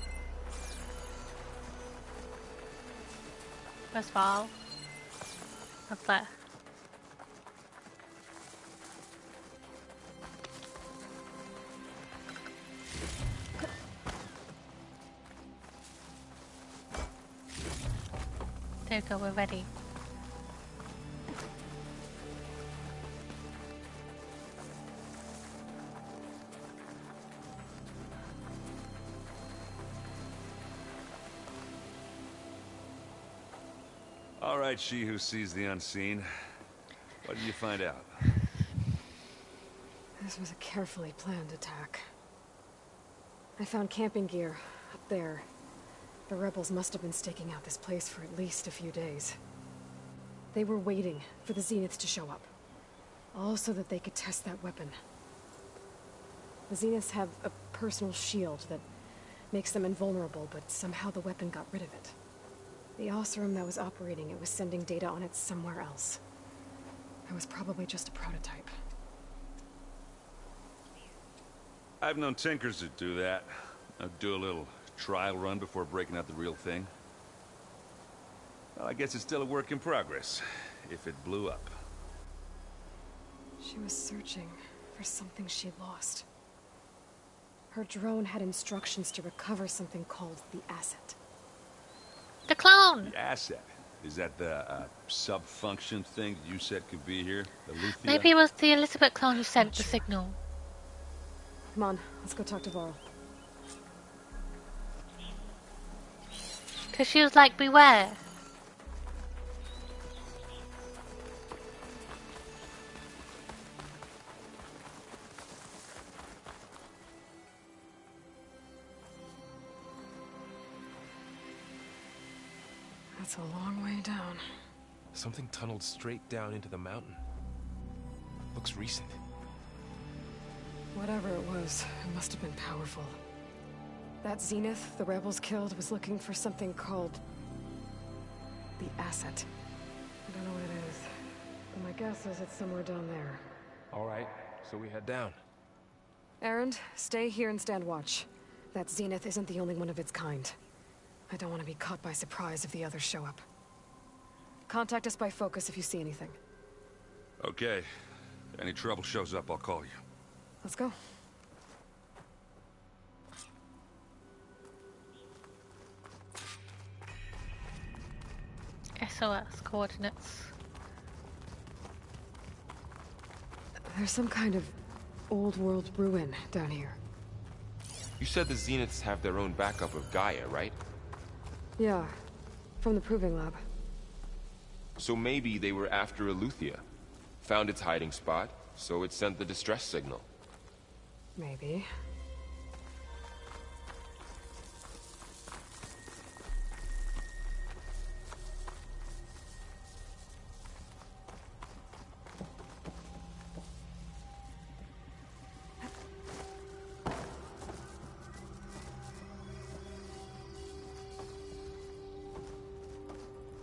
First of all, up there. There we go, we're ready. All right, she who sees the unseen. What did you find out? This was a carefully planned attack. I found camping gear up there. The rebels must have been staking out this place for at least a few days. They were waiting for the Zeniths to show up. All so that they could test that weapon. The Zeniths have a personal shield that makes them invulnerable, but somehow the weapon got rid of it. The Oseram that was operating it was sending data on it somewhere else. It was probably just a prototype. I've known tinkers that do that. I'd do a little trial run before breaking out the real thing. Well, I guess it's still a work in progress, if it blew up. She was searching for something she lost. Her drone had instructions to recover something called the Asset. The clone! The Asset? Is that the sub-function thing that you said could be here? The Luthia? Maybe it was the Elizabeth clone who sent the signal. Come on, let's go talk to Varl. Because she was like, beware. That's a long way down. Something tunneled straight down into the mountain. Looks recent. Whatever it was, it must have been powerful. That Zenith the rebels killed was looking for something called the Asset. I don't know what it is, but my guess is it's somewhere down there. Alright, so we head down. Erend, stay here and stand watch. That Zenith isn't the only one of its kind. I don't want to be caught by surprise if the others show up. Contact us by focus if you see anything. Okay. If any trouble shows up, I'll call you. Let's go. SOS coordinates. There's some kind of old world ruin down here. You said the Zeniths have their own backup of Gaia, right? Yeah, from the Proving Lab. So maybe they were after Eleuthia. Found its hiding spot, so it sent the distress signal. Maybe.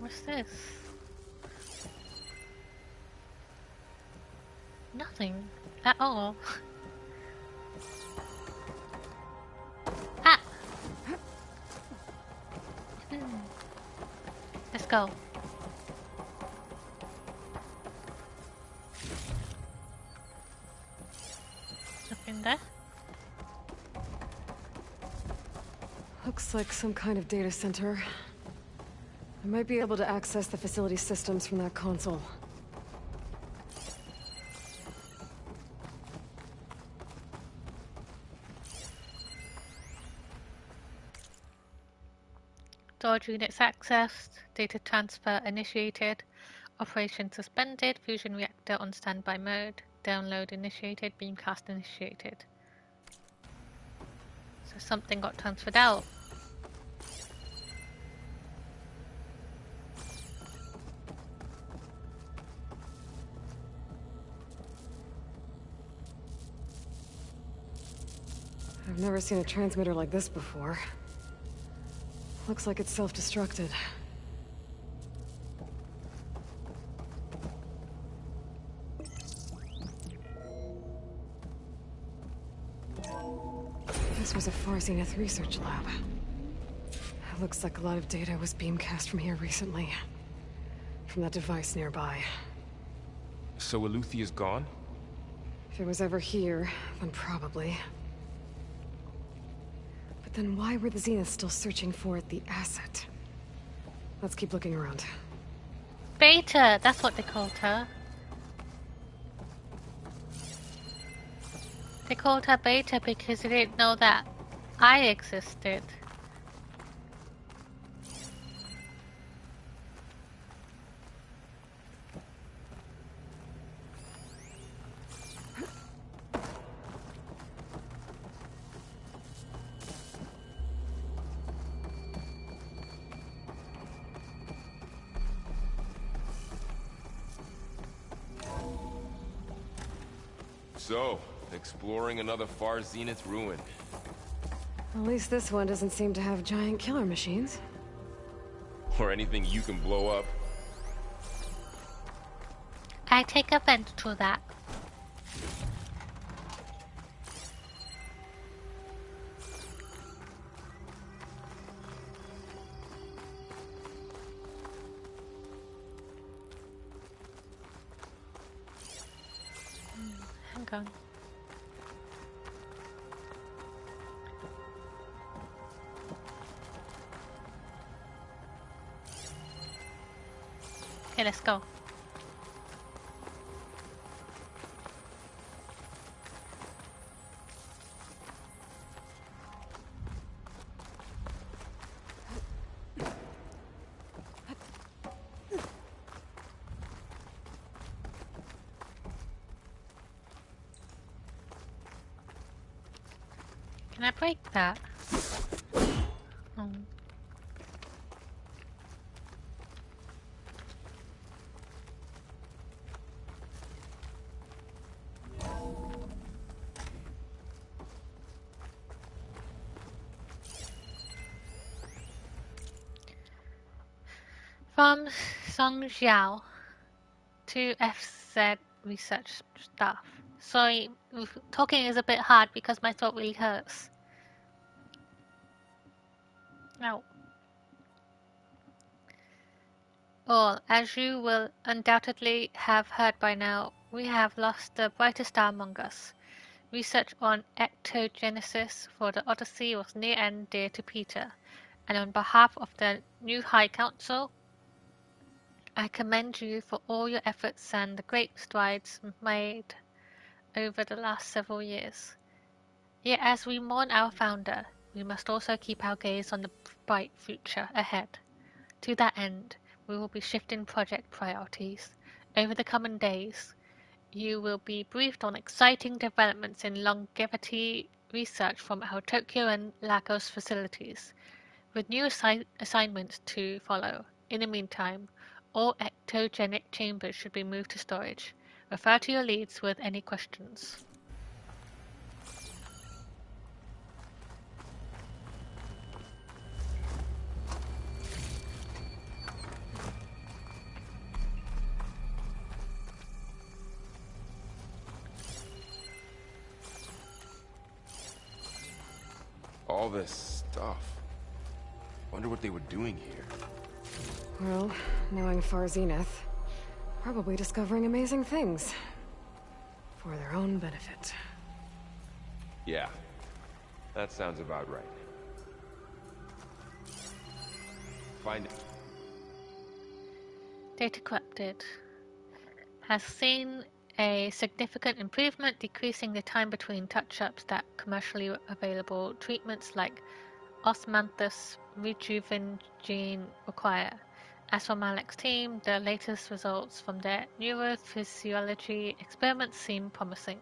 What's this? Nothing at all. Ah! Let's go. Nothing there. Looks like some kind of data center. I might be able to access the facility systems from that console. Storage units accessed. Data transfer initiated. Operation suspended. Fusion reactor on standby mode. Download initiated. Beamcast initiated. So something got transferred out. I've never seen a transmitter like this before. Looks like it's self-destructed. This was a Far Zenith research lab. It looks like a lot of data was beamcast from here recently. From that device nearby. So Eleuthia's gone? If it was ever here, then probably. But then why were the Zeniths still searching for the Asset? Let's keep looking around. Beta! That's what they called her. They called her Beta because they didn't know that I existed. So, exploring another Far Zenith ruin. At least this one doesn't seem to have giant killer machines. Or anything you can blow up. I take offense to that. Hang on. Okay, let's go. Can I break that? Oh. From Song Xiao to FZ research stuff. Sorry, talking is a bit hard because my throat really hurts. Now, well, as you will undoubtedly have heard by now, we have lost the brightest star among us. Research on ectogenesis for the Odyssey was near and dear to Peter, and on behalf of the new High Council, I commend you for all your efforts and the great strides made over the last several years. Yet as we mourn our founder, we must also keep our gaze on the bright future ahead. To that end, we will be shifting project priorities. Over the coming days, you will be briefed on exciting developments in longevity research from our Tokyo and Lagos facilities, with new assignments to follow. In the meantime, all ectogenic chambers should be moved to storage. Refer to your leads with any questions. All this stuff. Wonder what they were doing here. Well, knowing Far Zenith, probably discovering amazing things. For their own benefit. Yeah, that sounds about right. Find it. Data corrupted. Has seen a significant improvement, decreasing the time between touch-ups that commercially available treatments like osmanthus rejuvenagene require. As for Malik's team, the latest results from their neurophysiology experiments seem promising,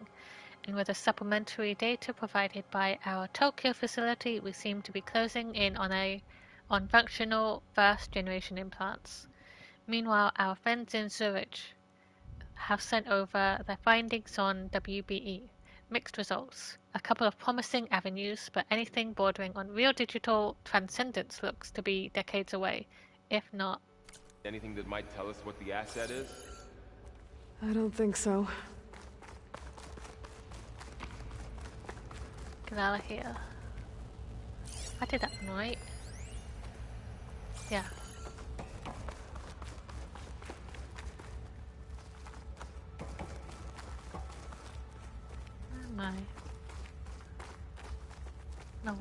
and with the supplementary data provided by our Tokyo facility, we seem to be closing in on functional first-generation implants. Meanwhile, our friends in Zurich have sent over their findings on WBE. Mixed results. A couple of promising avenues, but anything bordering on real digital transcendence looks to be decades away, if not. Anything that might tell us what the asset is? I don't think so. Get out of here. I did that one right. Yeah. Where am I? No.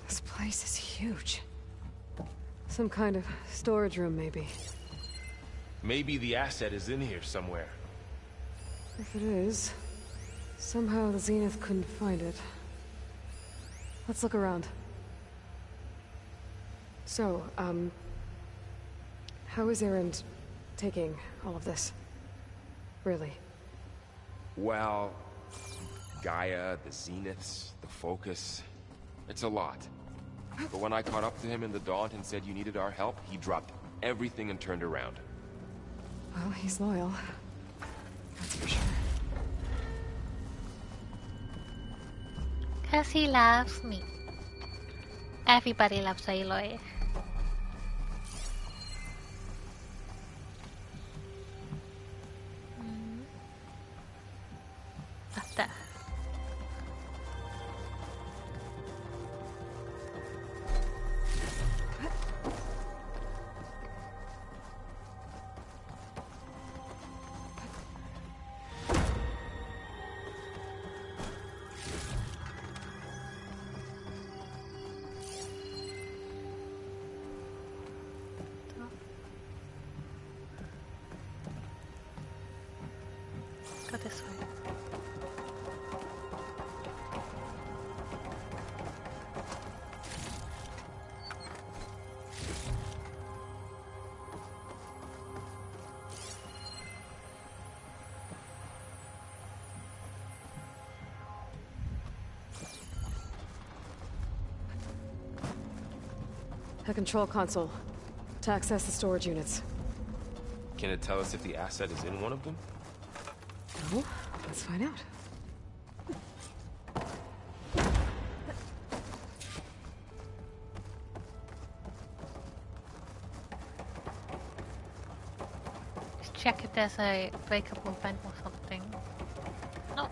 This place is huge. Some kind of storage room, maybe. Maybe the asset is in here somewhere. If it is, somehow the Zenith couldn't find it. Let's look around. So, how is Erend taking all of this? Really? Well, Gaia, the Zeniths, the Focus. It's a lot. But when I caught up to him in the Daunt and said you needed our help, he dropped everything and turned around. Well, he's loyal. That's for sure. 'Cause he loves me. Everybody loves Aloy. After. Go this way. A control console. To access the storage units. Can it tell us if the asset is in one of them? No? Let's find out. Let's check if there's a breakable vent or something. Nope.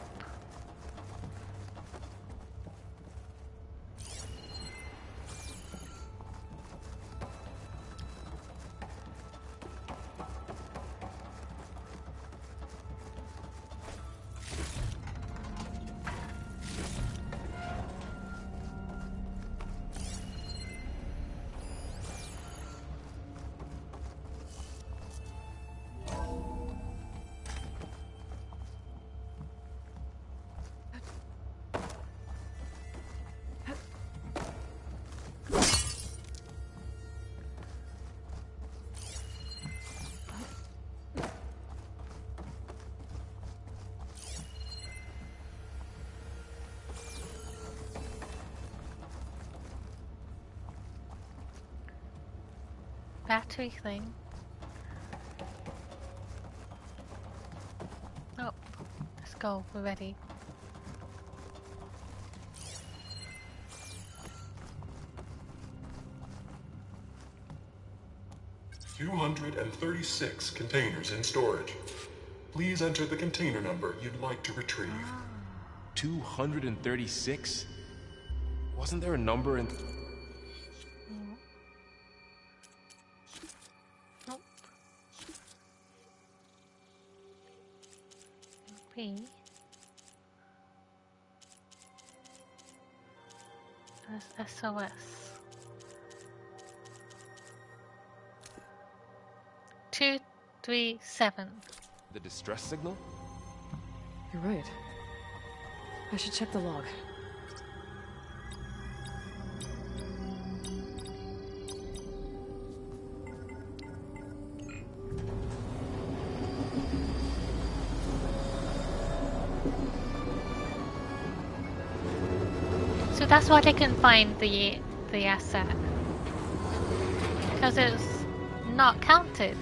Battery thing. Oh, let's go. We're ready. $236 containers in storage. Please enter the container number you'd like to retrieve. 236? Wasn't there a number in... Nope. B. That's SOS. 237. The distress signal? You're right. I should check the log. So that's why they couldn't find the asset. Because it's not counted.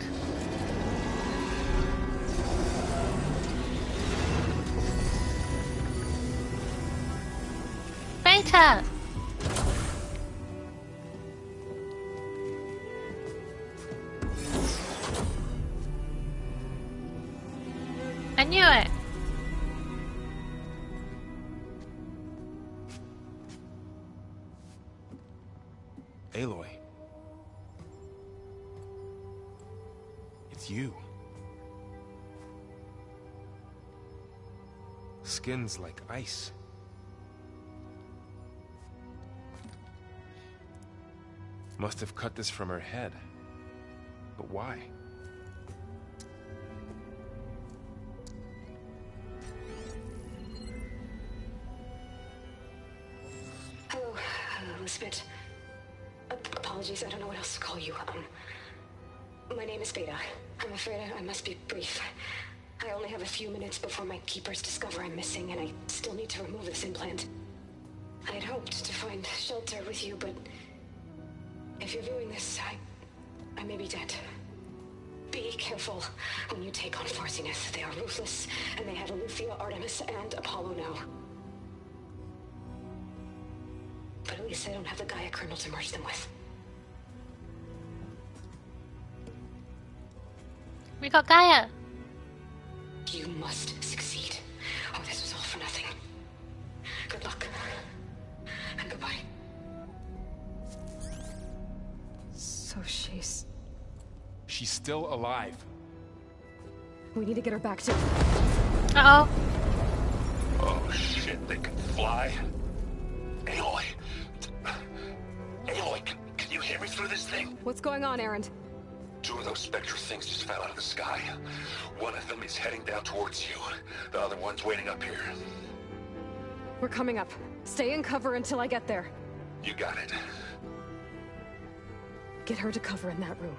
Beta! I knew it! Aloy. It's you. Skin's like ice. Must have cut this from her head. But why? Hello, Elizabeth. Apologies, I don't know what else to call you. My name is Beta. I'm afraid I must be brief. I only have a few minutes before my keepers discover I'm missing, and I still need to remove this implant. I had hoped to find shelter with you, but if you're viewing this, I may be dead. Be careful when you take on Far Zenith. They are ruthless, and they have Eleuthia, Artemis, and Apollo now. But at least they don't have the Gaia kernel to merge them with. We got Gaia. You must succeed. Oh, this was all for nothing. Good luck. And goodbye. So she's still alive. We need to get her back to... Uh-oh. Oh, shit, they can fly? Aloy! Aloy, can you hear me through this thing? What's going on, Erend? 2 of those Spectre things just fell out of the sky. One of them is heading down towards you. The other one's waiting up here. We're coming up. Stay in cover until I get there. You got it. Get her to cover in that room.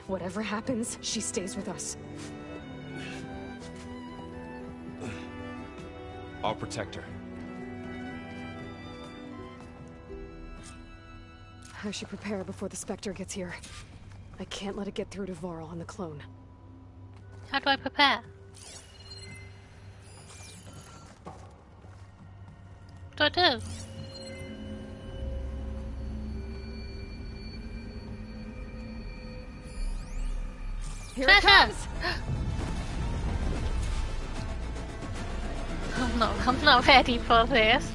Whatever happens, she stays with us. I'll protect her. I should prepare before the Spectre gets here. I can't let it get through to Varl and the clone. How do I prepare? What do I do? Here it comes! I'm not ready for this.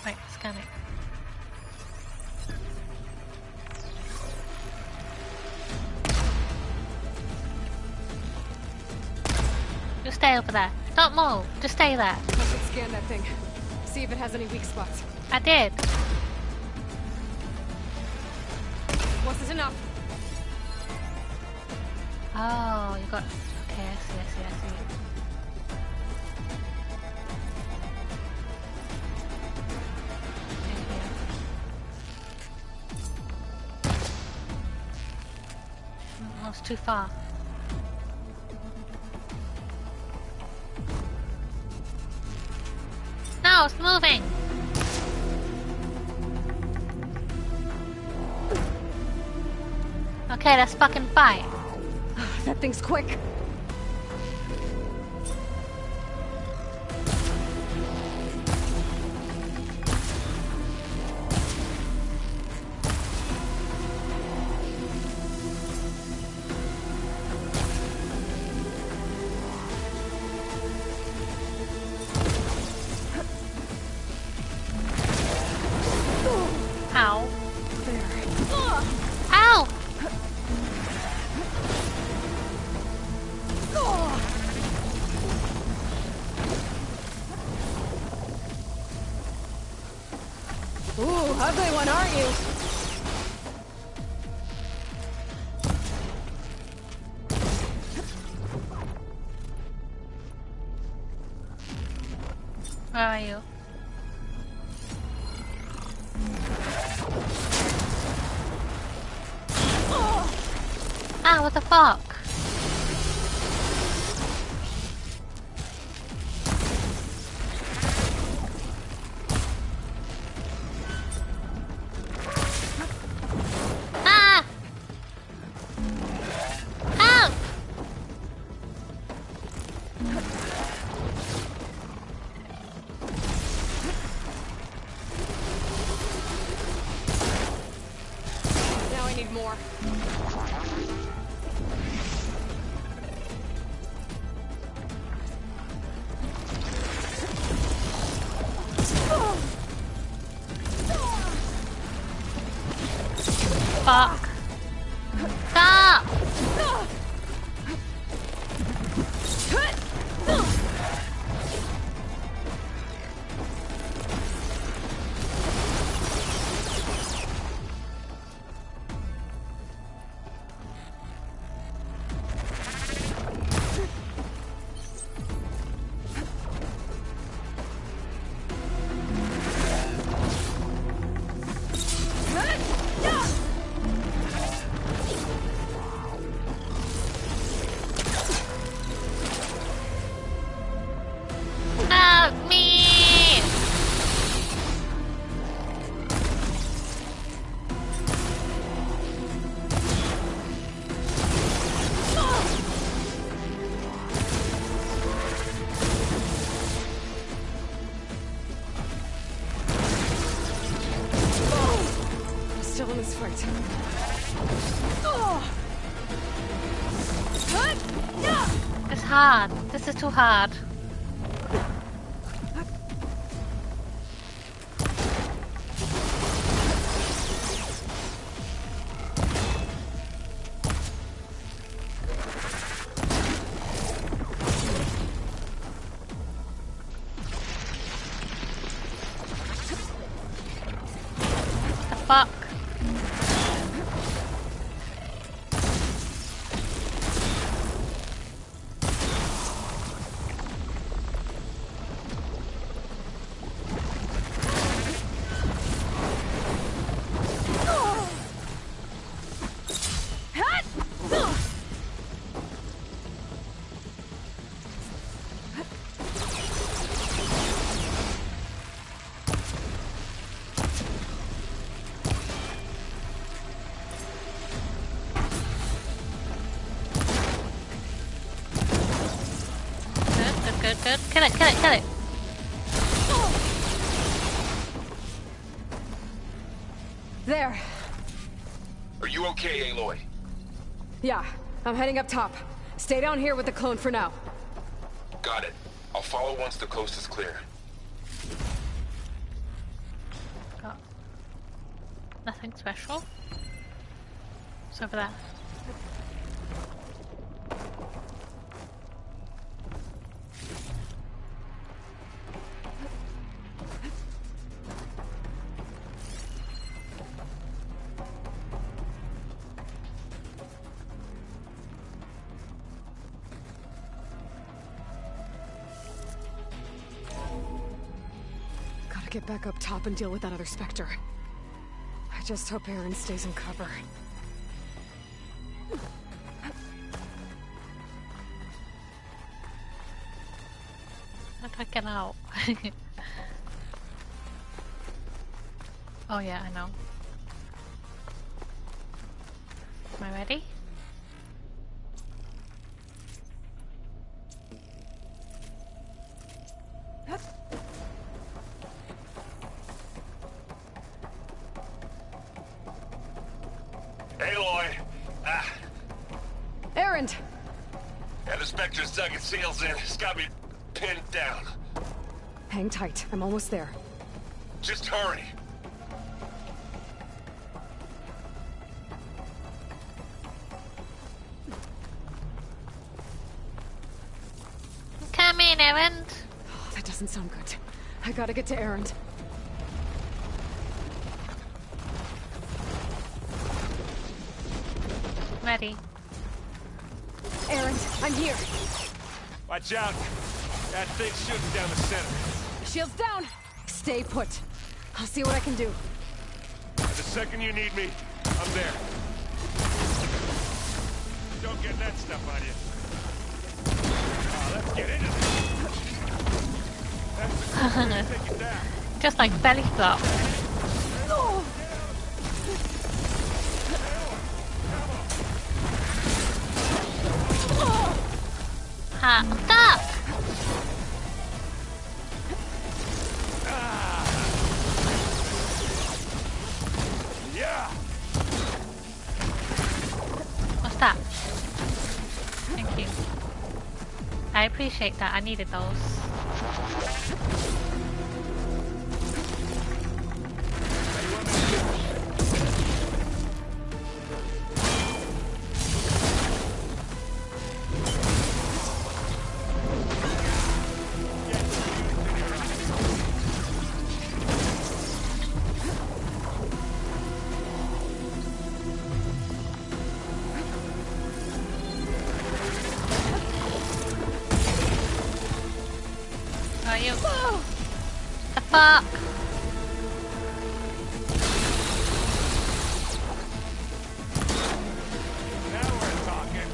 Right, scan it. Just stay over there. Don't move. Just stay there. I should scan that thing. See if it has any weak spots. I did. Wasn't enough. Oh, you got... Okay, I see. That's too far. No, it's moving! Okay, let's fucking fight. That thing's quick. Ow. Ow! Ooh, ugly one, aren't you? Where are you? Ah, what the fuck? Ah! Help! Now I need more. Fuck. Stop! still in this fight. It's hard. This is too hard. Fuck. Good. Kill it. There. Are you okay, Aloy? Yeah, I'm heading up top. Stay down here with the clone for now. Got it. I'll follow once the coast is clear. Got nothing special. It's over there. Get back up top and deal with that other Spectre. I just hope Aaron stays in cover. How do I get out? Oh yeah, I know. Am I ready? Erend! Yeah, the Spectre's dug its heels in. It's got me pinned down. Hang tight. I'm almost there. Just hurry. Come in, Erend. Oh, that doesn't sound good. I gotta get to Erend. Ready. Erend, I'm here. Watch out. That thing's shooting down the center. Shields down. Stay put. I'll see what I can do. The second you need me, I'm there. Don't get that stuff on you. Let's get into this. That's the take it down. Just like belly flop. I'm stuck! Yeah. What's that? Thank you. I appreciate that. I needed those. Are you? The fuck? Now we're talking.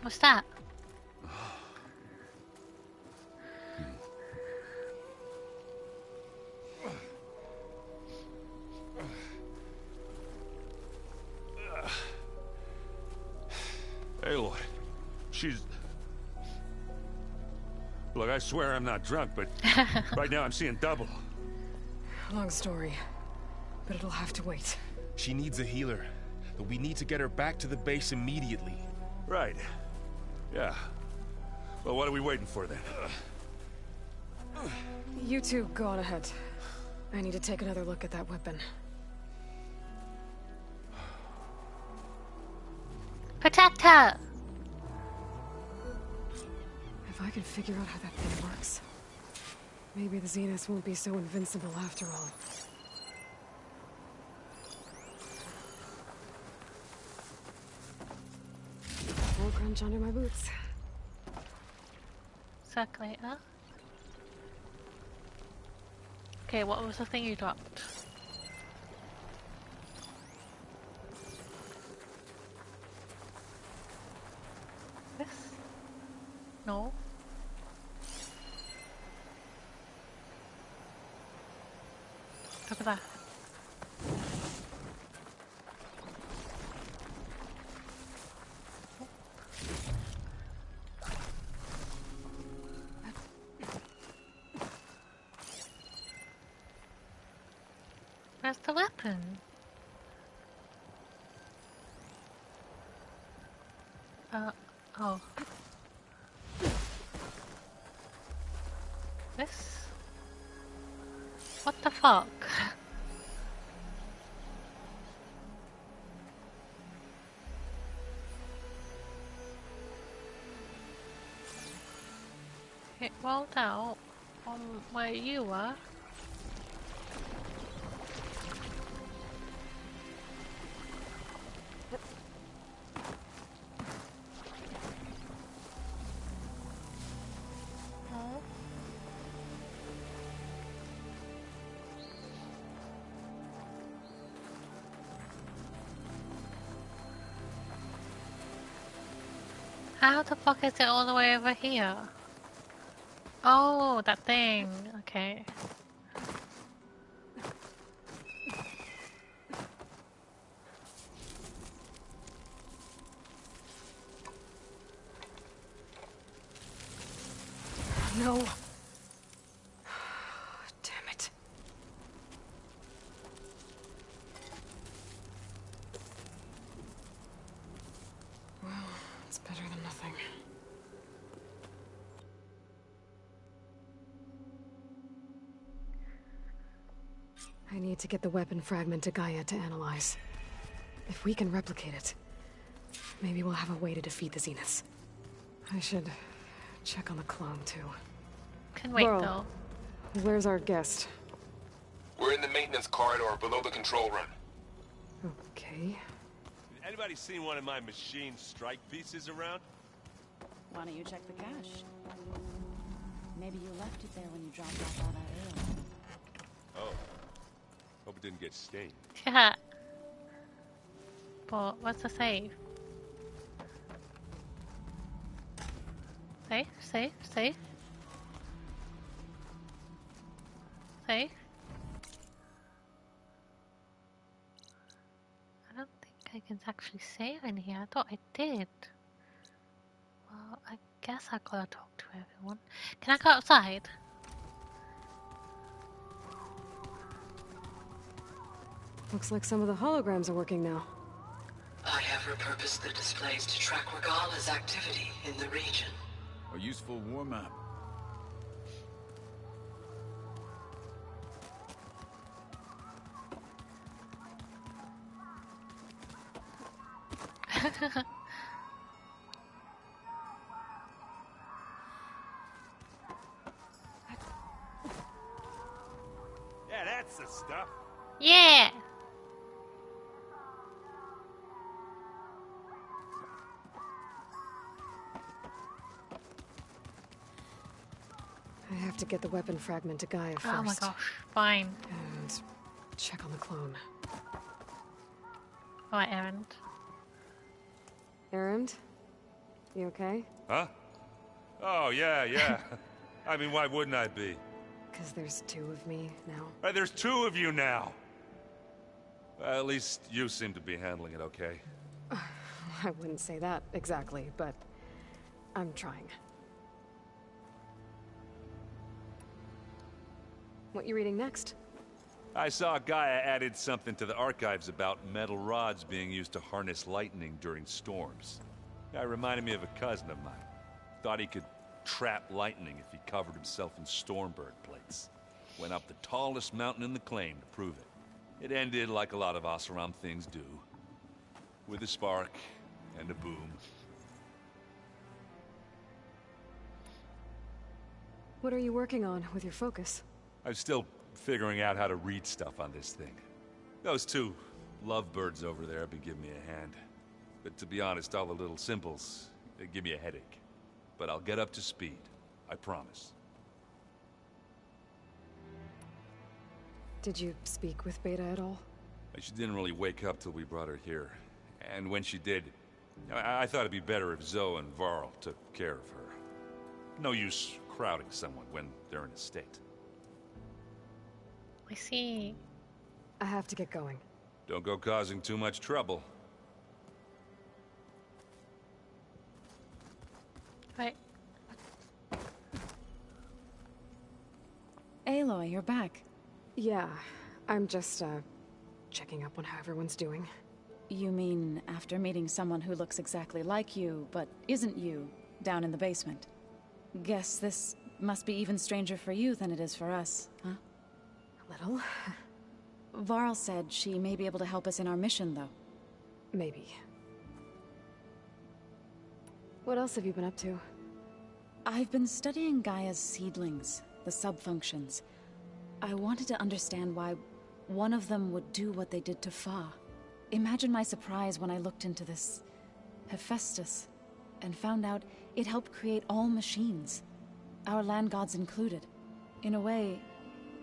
What's that? Aloy, she's... Look, I swear I'm not drunk, but right now I'm seeing double. Long story, but it'll have to wait. She needs a healer, but we need to get her back to the base immediately. Right. Yeah. Well, what are we waiting for then? You two go on ahead. I need to take another look at that weapon. Protect her! If I can figure out how that thing works, maybe the Zeniths won't be so invincible after all. No crunch under my boots. Circulator. Okay, what was the thing you dropped? This? No. Look at that. Where's the weapon? Oh. This? What the fuck? It rolled out from where you were. How the fuck is it all the way over here? Oh, that thing. Okay. No. Damn it. Well, it's better than nothing. I need to get the weapon fragment to Gaia to analyze. If we can replicate it, maybe we'll have a way to defeat the Zeniths. I should check on the clone, too. Can wait, Laurel, though. Where's our guest? We're in the maintenance corridor below the control room. Okay. Anybody seen one of my machine strike pieces around? Why don't you check the cache? Maybe you left it there when you dropped off all that ale. Oh. Hope it didn't get stained. Yeah. But what's the save? Safe, safe, safe. Safe. I don't think I can actually save in here. I thought I did. Well, I guess I gotta talk to everyone. Can I go outside? Looks like some of the holograms are working now. I have repurposed the displays to track Regala's activity in the region. A useful war map. Yeah, that's the stuff. Yeah! I have to get the weapon fragment to Gaia first. Oh my gosh, fine. And check on the clone. Alright, Erend. Erend? You okay? Huh? Oh, yeah. I mean, why wouldn't I be? Because there's two of me now. There's two of you now! Well, at least you seem to be handling it okay. I wouldn't say that exactly, but I'm trying. What you reading next? I saw Gaia added something to the archives about metal rods being used to harness lightning during storms. Guy reminded me of a cousin of mine. Thought he could trap lightning if he covered himself in Stormbird plates. Went up the tallest mountain in the claim to prove it. It ended like a lot of Oseram things do. With a spark and a boom. What are you working on with your focus? I'm still figuring out how to read stuff on this thing. Those two lovebirds over there have been giving me a hand. But to be honest, all the little symbols, they give me a headache. But I'll get up to speed. I promise. Did you speak with Beta at all? She didn't really wake up till we brought her here. And when she did, I thought it'd be better if Zoe and Varl took care of her. No use crowding someone when they're in a state. I see. I have to get going. Don't go causing too much trouble. Right. Aloy, you're back. Yeah, I'm just, checking up on how everyone's doing. You mean after meeting someone who looks exactly like you, but isn't you, down in the basement? Guess this must be even stranger for you than it is for us, huh? A little. Varl said she may be able to help us in our mission, though. Maybe. What else have you been up to? I've been studying Gaia's seedlings, the subfunctions. I wanted to understand why one of them would do what they did to Fa. Imagine my surprise when I looked into this Hephaestus and found out it helped create all machines, our land gods included. In a way,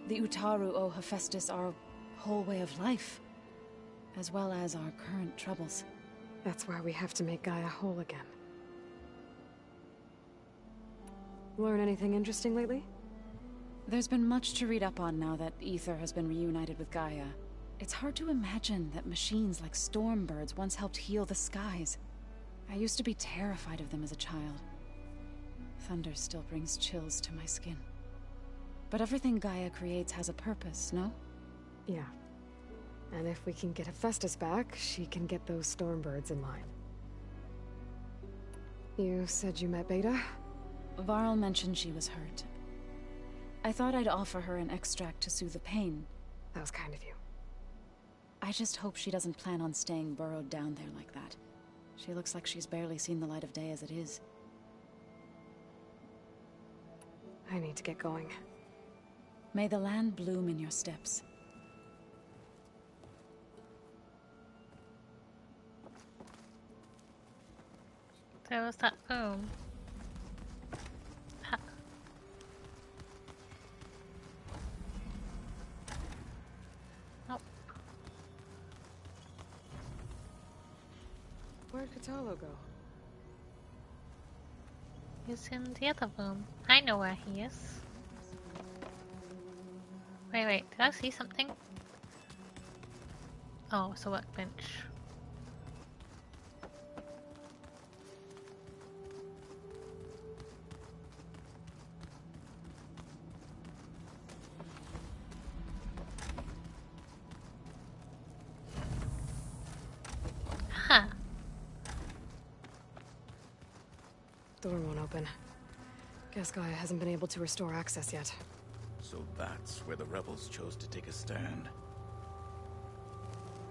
the Utaru owe Hephaestus our whole way of life, as well as our current troubles. That's why we have to make Gaia whole again. Learn anything interesting lately? There's been much to read up on now that Aether has been reunited with Gaia. It's hard to imagine that machines like Stormbirds once helped heal the skies. I used to be terrified of them as a child. Thunder still brings chills to my skin. But everything Gaia creates has a purpose, no? Yeah. And if we can get Hephaestus back, she can get those Stormbirds in line. You said you met Beta? Varl mentioned she was hurt. I thought I'd offer her an extract to soothe the pain. That was kind of you. I just hope she doesn't plan on staying burrowed down there like that. She looks like she's barely seen the light of day as it is. I need to get going. May the land bloom in your steps. There was that boom. Nope. Where'd Kotallo go? He's in the other room. I know where he is. Wait, did I see something? Oh, it's a workbench. Huh. Door won't open. Guess Gaia hasn't been able to restore access yet. So that's where the rebels chose to take a stand.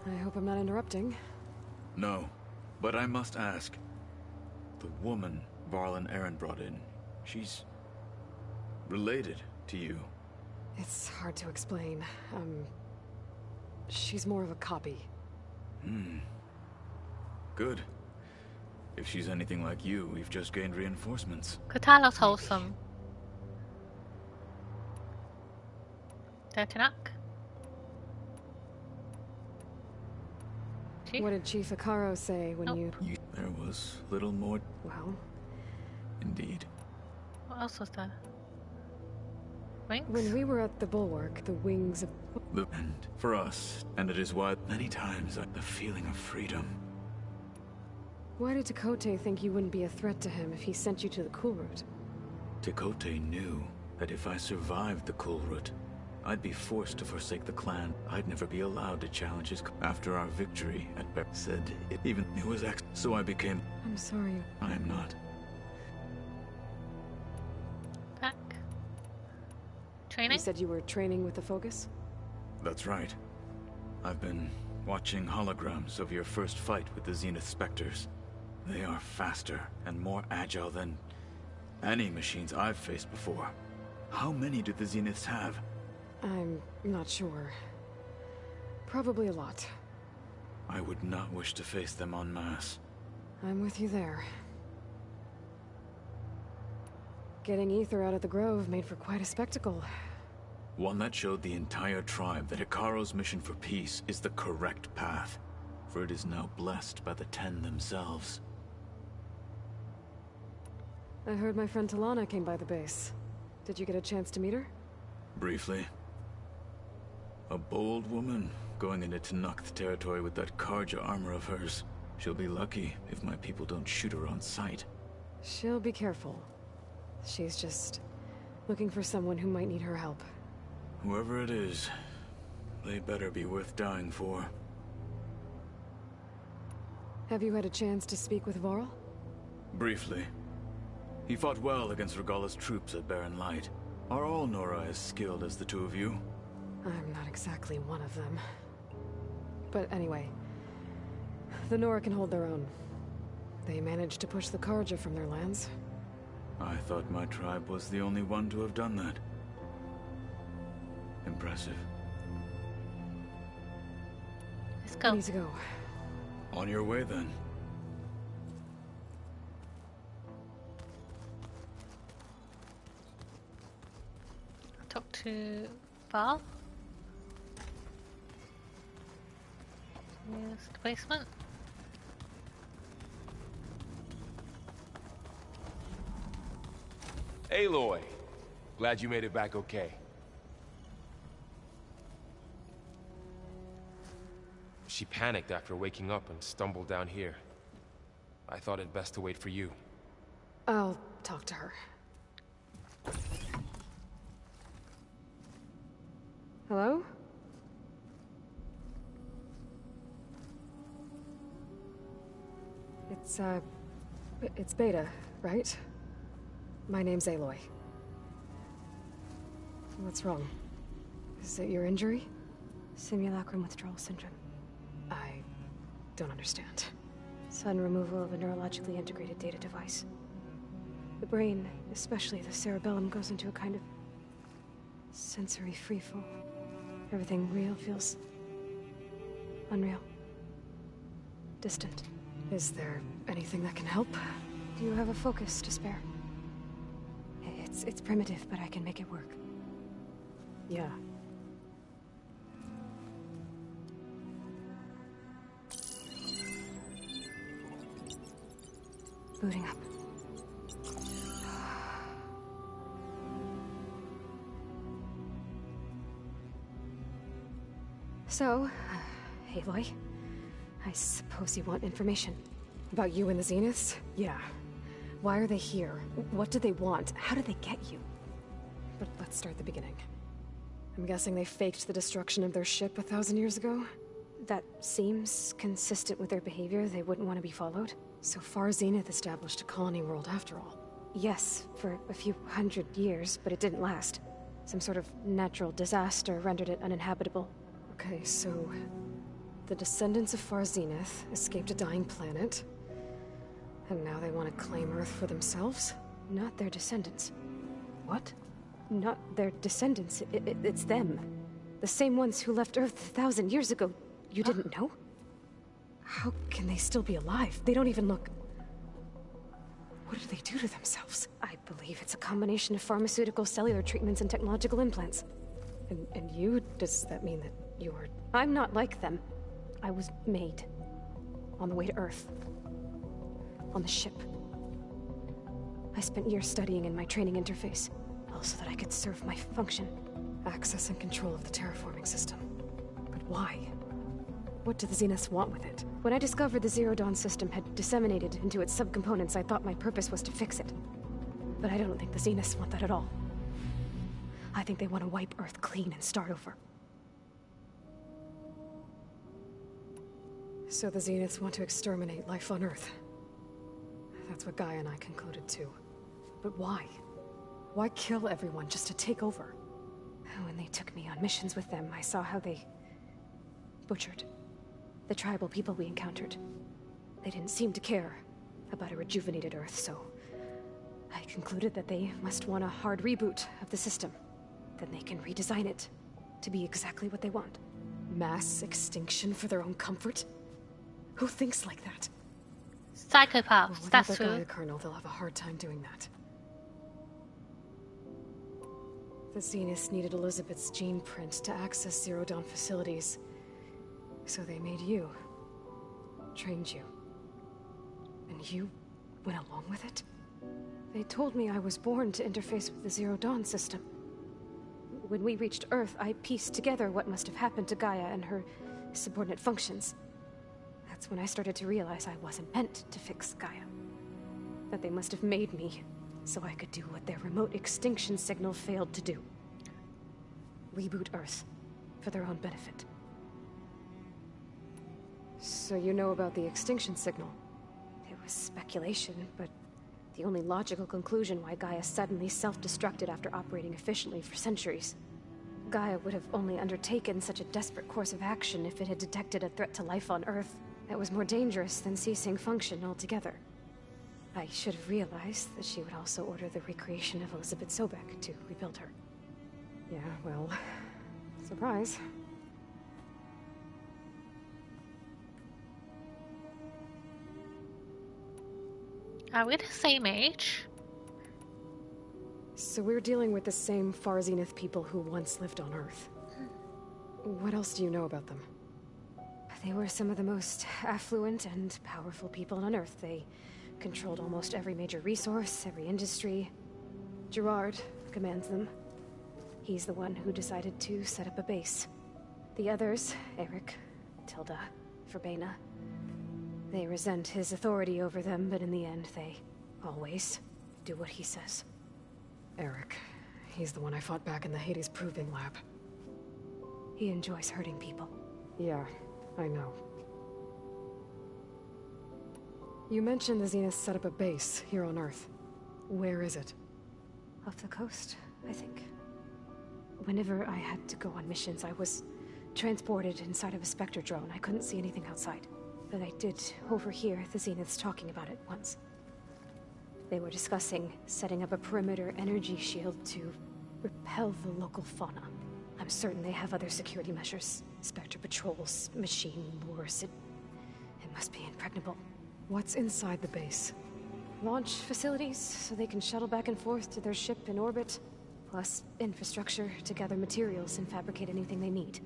I hope I'm not interrupting. No, but I must ask. The woman Varl and Eren brought in, she's related to you. It's hard to explain. She's more of a copy. Good. If she's anything like you, we've just gained reinforcements. Kotallo's wholesome. Dare to knock? Chief? What did Chief Akaro say when you... There was little more... Well... Indeed. What else was there? Wings? When we were at the Bulwark, the wings of... The end for us, and it is why many times the feeling of freedom. Why did Tekote think you wouldn't be a threat to him if he sent you to the Kulrut? Tekote knew that if I survived the Kulrut, I'd be forced to forsake the clan. I'd never be allowed to challenge his... After our victory at Ber said it was so I became... I'm sorry. I am not. Back. Training? You said you were training with the Focus? That's right. I've been watching holograms of your first fight with the Zenith Spectres. They are faster and more agile than any machines I've faced before. How many do the Zeniths have? I'm not sure. Probably a lot. I would not wish to face them en masse. I'm with you there. Getting Ether out of the Grove made for quite a spectacle. One that showed the entire tribe that Hekarro's mission for peace is the correct path, for it is now blessed by the Ten themselves. I heard my friend Talana came by the base. Did you get a chance to meet her? Briefly. A bold woman going into Tenakth territory with that Karja armor of hers. She'll be lucky if my people don't shoot her on sight. She'll be careful. She's just looking for someone who might need her help. Whoever it is, they better be worth dying for. Have you had a chance to speak with Varl? Briefly. He fought well against Regalla's troops at Barren Light. Are all Nora as skilled as the two of you? I'm not exactly one of them. But anyway, the Nora can hold their own. They managed to push the Karja from their lands. I thought my tribe was the only one to have done that. Impressive. Let's go. I need to go. On your way, then. I'll talk to Varl. Here's the basement. Aloy! Glad you made it back okay. She panicked after waking up and stumbled down here. I thought it best to wait for you. I'll talk to her. Hello? It's Beta, right? My name's Aloy. What's wrong? Is it your injury? Simulacrum withdrawal syndrome. I don't understand. Sudden removal of a neurologically integrated data device. The brain, especially the cerebellum, goes into a kind of sensory freefall. Everything real feels unreal. Distant. Is there anything that can help? Do you have a focus to spare? It's primitive, but I can make it work. Yeah. Booting up. So, Aloy, I suppose you want information. About you and the Zeniths? Yeah. Why are they here? What do they want? How did they get you? But let's start at the beginning. I'm guessing they faked the destruction of their ship 1,000 years ago? That seems consistent with their behavior. They wouldn't want to be followed. So far, Zenith established a colony world after all. Yes, for a few hundred years, but it didn't last. Some sort of natural disaster rendered it uninhabitable. Okay, so the descendants of Far Zenith escaped a dying planet, and now they want to claim Earth for themselves? Not their descendants. What? Not their descendants. It's them. The same ones who left Earth 1,000 years ago. You didn't know? How can they still be alive? They don't even look... What do they do to themselves? I believe it's a combination of pharmaceutical, cellular treatments, and technological implants. And you? Does that mean that you're... I'm not like them. I was made. On the way to Earth. On the ship. I spent years studying in my training interface, all so that I could serve my function. Access and control of the terraforming system. But why? What do the Zeniths want with it? When I discovered the Zero Dawn system had disseminated into its subcomponents, I thought my purpose was to fix it. But I don't think the Zeniths want that at all. I think they want to wipe Earth clean and start over. So the Zeniths want to exterminate life on Earth. That's what Gaia and I concluded too. But why? Why kill everyone just to take over? When they took me on missions with them, I saw how they butchered the tribal people we encountered. They didn't seem to care about a rejuvenated Earth, so I concluded that they must want a hard reboot of the system. Then they can redesign it to be exactly what they want. Mass extinction for their own comfort? Who thinks like that? Psychopaths, Well, without that's the who. Gaia Colonel, they'll have a hard time doing that. The Zeniths needed Elizabeth's gene print to access Zero Dawn facilities. So they made you. Trained you. And you went along with it? They told me I was born to interface with the Zero Dawn system. When we reached Earth, I pieced together what must have happened to Gaia and her subordinate functions. That's when I started to realize I wasn't meant to fix Gaia. That they must have made me so I could do what their remote extinction signal failed to do. Reboot Earth for their own benefit. So you know about the extinction signal? It was speculation, but the only logical conclusion why Gaia suddenly self-destructed after operating efficiently for centuries. Gaia would have only undertaken such a desperate course of action if it had detected a threat to life on Earth that was more dangerous than ceasing function altogether. I should have realized that she would also order the recreation of Elizabeth Sobek to rebuild her. Yeah, well, surprise. Are we the same age? So we're dealing with the same Far Zenith people who once lived on Earth. What else do you know about them? They were some of the most affluent and powerful people on Earth. They controlled almost every major resource, every industry. Gerard commands them. He's the one who decided to set up a base. The others, Eric, Tilda, Verbena, they resent his authority over them, but in the end, they always do what he says. Eric. He's the one I fought back in the Hades Proving Lab. He enjoys hurting people. Yeah, I know. You mentioned the Zeniths set up a base here on Earth. Where is it? Off the coast, I think. Whenever I had to go on missions, I was transported inside of a Spectre drone. I couldn't see anything outside. But I did overhear the Zeniths talking about it once. They were discussing setting up a perimeter energy shield to repel the local fauna. I'm certain they have other security measures. Spectre patrols, machine wars. It must be impregnable. What's inside the base? Launch facilities, so they can shuttle back and forth to their ship in orbit. Plus infrastructure to gather materials and fabricate anything they need.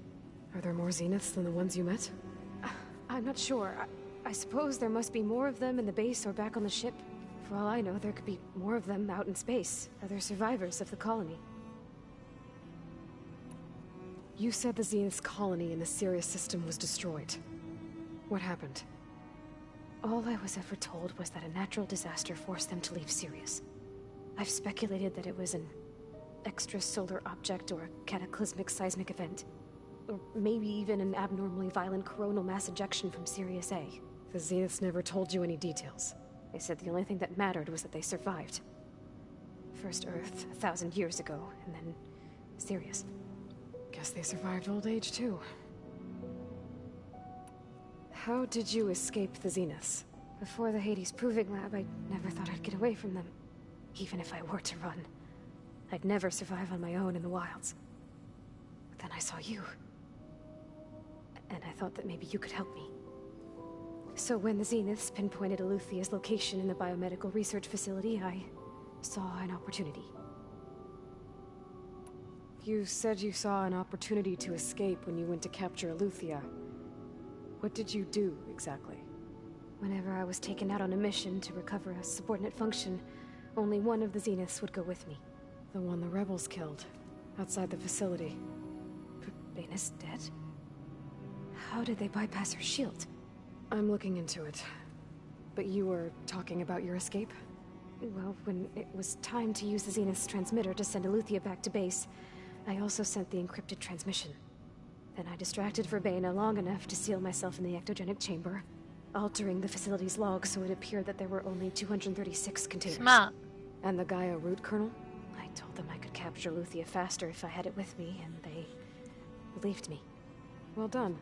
Are there more Zeniths than the ones you met? I'm not sure. I suppose there must be more of them in the base or back on the ship. For all I know, there could be more of them out in space. Other survivors of the colony. You said the Zenith's colony in the Sirius system was destroyed. What happened? All I was ever told was that a natural disaster forced them to leave Sirius. I've speculated that it was an extrasolar object or a cataclysmic seismic event. Or maybe even an abnormally violent coronal mass ejection from Sirius A. The Zeniths never told you any details. They said the only thing that mattered was that they survived. First Earth, 1,000 years ago, and then Sirius. Guess they survived old age, too. How did you escape the Zeniths? Before the Hades Proving Lab, I never thought I'd get away from them. Even if I were to run, I'd never survive on my own in the wilds. But then I saw you. And I thought that maybe you could help me. So when the Zeniths pinpointed Eluthia's location in the biomedical research facility, I saw an opportunity. You said you saw an opportunity to escape when you went to capture Eluthia. What did you do, exactly? Whenever I was taken out on a mission to recover a subordinate function, only one of the Zeniths would go with me. The one the rebels killed, outside the facility. Verbena's dead? How did they bypass her shield? I'm looking into it. But you were talking about your escape? Well, when it was time to use the Zenith's transmitter to send Eluthia back to base, I also sent the encrypted transmission. Then I distracted Verbena long enough to seal myself in the ectogenic chamber, altering the facility's log so it appeared that there were only 236 containers. Smart. And the Gaia root kernel? I told them I could capture Luthia faster if I had it with me, and they believed me. Well done.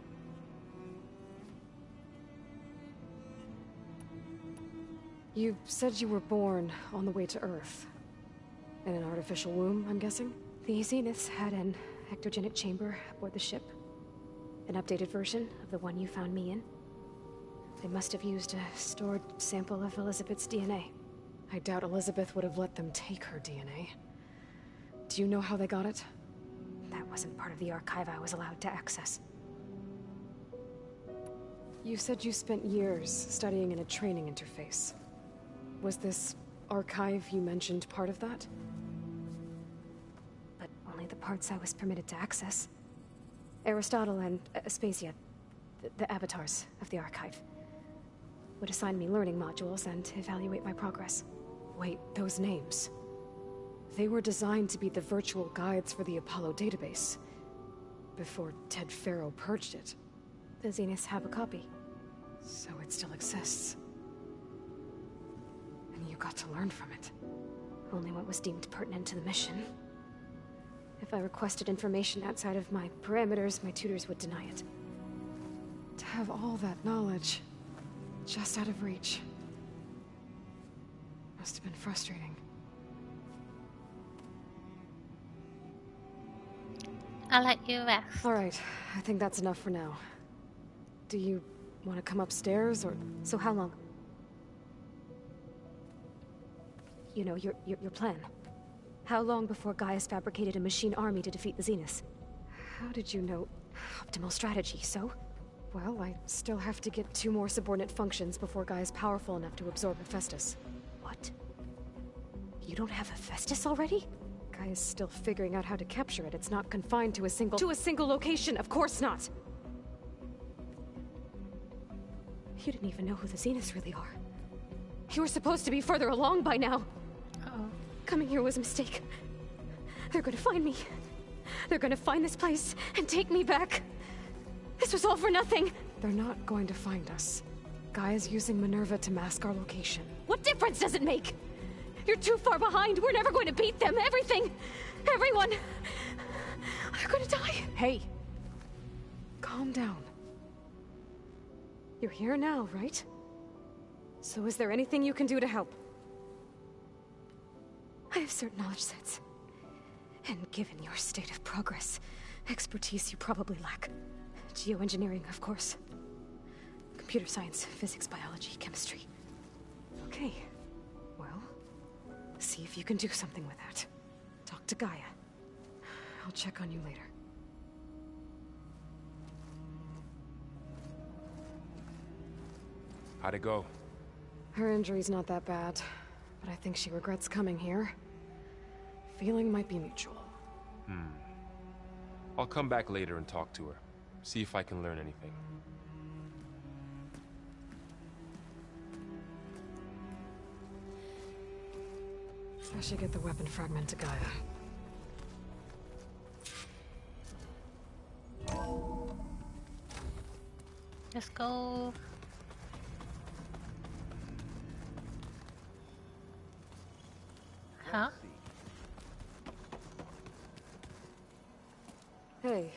You said you were born on the way to Earth. In an artificial womb, I'm guessing? The Zeniths had an ectogenic chamber aboard the ship. An updated version of the one you found me in. They must have used a stored sample of Elizabeth's DNA. I doubt Elizabeth would have let them take her DNA. Do you know how they got it? That wasn't part of the archive I was allowed to access. You said you spent years studying in a training interface. Was this archive you mentioned part of that? But only the parts I was permitted to access. Aristotle and Aspasia, the avatars of the archive, would assign me learning modules and evaluate my progress. Wait, those names. They were designed to be the virtual guides for the Apollo database. Before Ted Faro purged it. The Zeniths have a copy. So it still exists. And you got to learn from it. Only what was deemed pertinent to the mission. If I requested information outside of my parameters, my tutors would deny it. To have all that knowledge, just out of reach. Must have been frustrating. I'll let you rest. Alright, I think that's enough for now. Do you want to come upstairs, or...? So how long? You know, your plan. How long before Gaia's fabricated a machine army to defeat the Zeniths? How did you know? Optimal strategy, so? Well, I still have to get 2 more subordinate functions before Gaia's powerful enough to absorb Hephaestus. What? You don't have Hephaestus already? Gaia's still figuring out how to capture it. It's not confined to a single... To a single location, of course not! You didn't even know who the Zeniths really are. You were supposed to be further along by now. Uh-oh. Coming here was a mistake. They're gonna find me. They're gonna find this place and take me back. This was all for nothing. They're not going to find us. Gaia's using Minerva to mask our location. What difference does it make? You're too far behind. We're never going to beat them. Everything. Everyone. They're gonna die. Hey. Calm down. You're here now, right? So is there anything you can do to help? I have certain knowledge sets. And given your state of progress, expertise you probably lack. Geoengineering, of course. Computer science, physics, biology, chemistry. Okay. Well, see if you can do something with that. Talk to Gaia. I'll check on you later. How'd it go? Her injury's not that bad, but I think she regrets coming here. Feeling might be mutual. I'll come back later and talk to her. See if I can learn anything. I should get the weapon fragment to Gaia. Let's go. Huh? Hey,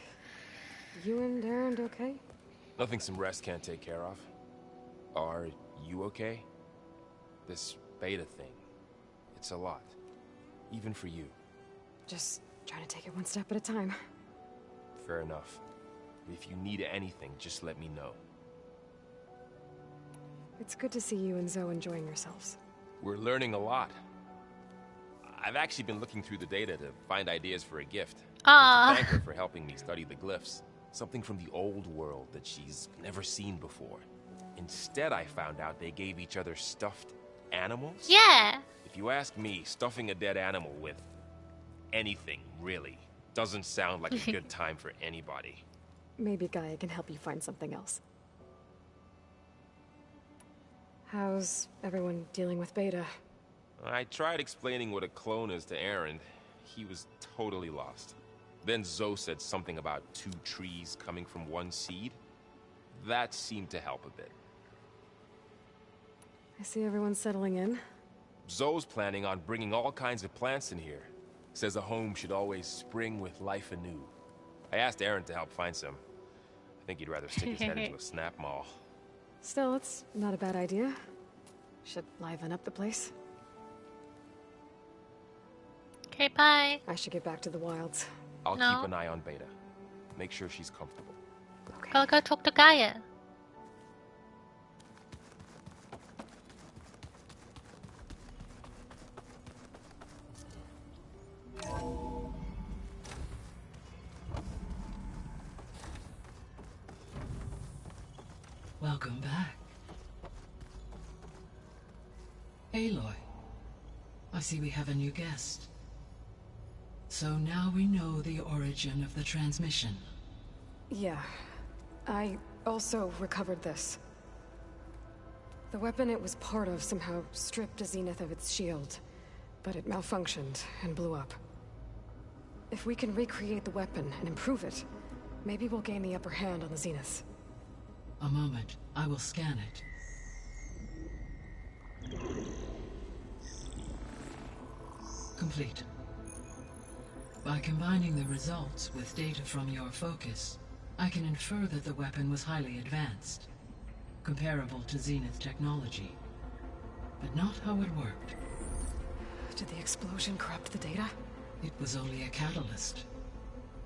you and Aaron okay? Nothing some rest can't take care of. Are you okay? This beta thing, it's a lot. Even for you. Just trying to take it one step at a time. Fair enough. If you need anything, just let me know. It's good to see you and Zoe enjoying yourselves. We're learning a lot. I've actually been looking through the data to find ideas for a gift. Ah. To thank her for helping me study the glyphs. Something from the old world that she's never seen before. Instead, I found out they gave each other stuffed animals. Yeah. If you ask me, stuffing a dead animal with anything, really, doesn't sound like a good time for anybody. Maybe Gaia can help you find something else. How's everyone dealing with Beta? I tried explaining what a clone is to Aaron. He was totally lost. Then Zoe said something about 2 trees coming from 1 seed. That seemed to help a bit. I see everyone's settling in. Zoe's planning on bringing all kinds of plants in here. Says a home should always spring with life anew. I asked Aaron to help find some. I think he'd rather stick his head into a snap mall. Still, it's not a bad idea. Should liven up the place. Okay, bye. I should get back to the wilds. I'll keep an eye on Beta. Make sure she's comfortable. Okay. Gotta go talk to Gaia. Welcome back. Aloy, I see we have a new guest. So now we know the origin of the transmission. Yeah. I also recovered this. The weapon it was part of somehow stripped Zenith of its shield, but it malfunctioned and blew up. If we can recreate the weapon and improve it, maybe we'll gain the upper hand on the Zeniths. A moment, I will scan it. Complete. By combining the results with data from your focus, I can infer that the weapon was highly advanced, comparable to Zenith technology, but not how it worked. Did the explosion corrupt the data? It was only a catalyst.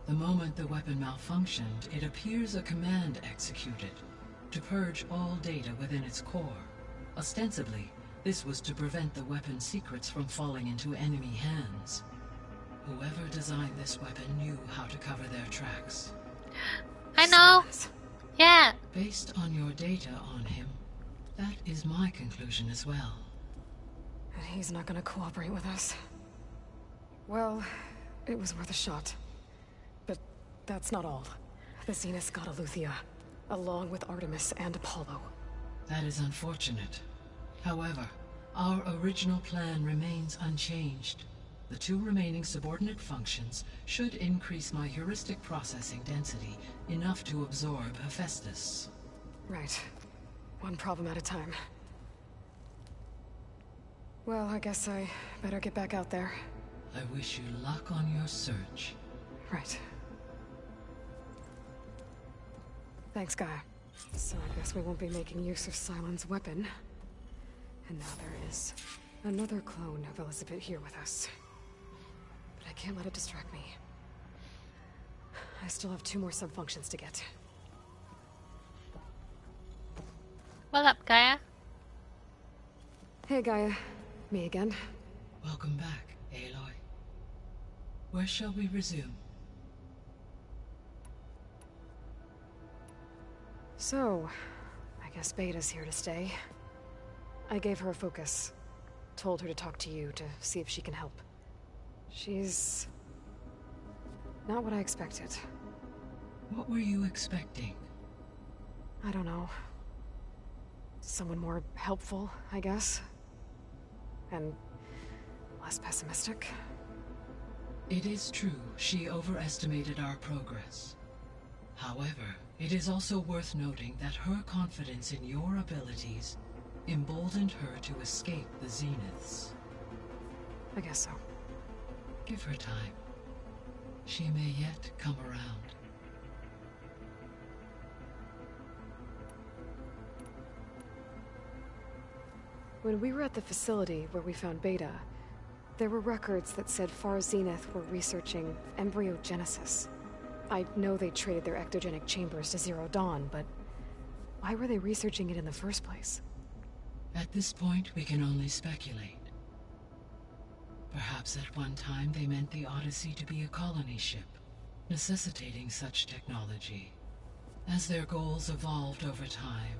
The moment the weapon malfunctioned, it appears a command executed to purge all data within its core. Ostensibly, this was to prevent the weapon's secrets from falling into enemy hands. Whoever designed this weapon knew how to cover their tracks. I know. Yeah. Based on your data on him, that is my conclusion as well. And he's not gonna cooperate with us. Well, it was worth a shot. But that's not all. The Zeniths got Eleuthia, along with Artemis and Apollo. That is unfortunate. However, our original plan remains unchanged. The 2 remaining subordinate functions should increase my heuristic processing density enough to absorb Hephaestus. Right. One problem at a time. Well, I guess I better get back out there. I wish you luck on your search. Right. Thanks, Gaia. So I guess we won't be making use of Sylens' weapon. And now there is another clone of Elizabeth here with us. But I can't let it distract me. I still have 2 more sub-functions to get. What up, Gaia? Hey, Gaia. Me again. Welcome back, Aloy. Where shall we resume? So, I guess Beta's here to stay. I gave her a focus. Told her to talk to you to see if she can help. She's not what I expected. What were you expecting? I don't know. Someone more helpful, I guess. And less pessimistic. It is true, she overestimated our progress. However, it is also worth noting that her confidence in your abilities emboldened her to escape the Zeniths. I guess so. Give her time. She may yet come around. When we were at the facility where we found Beta, there were records that said Far Zenith were researching embryogenesis. I know they traded their ectogenic chambers to Zero Dawn, but why were they researching it in the first place? At this point, we can only speculate. Perhaps at one time they meant the Odyssey to be a colony ship, necessitating such technology. As their goals evolved over time,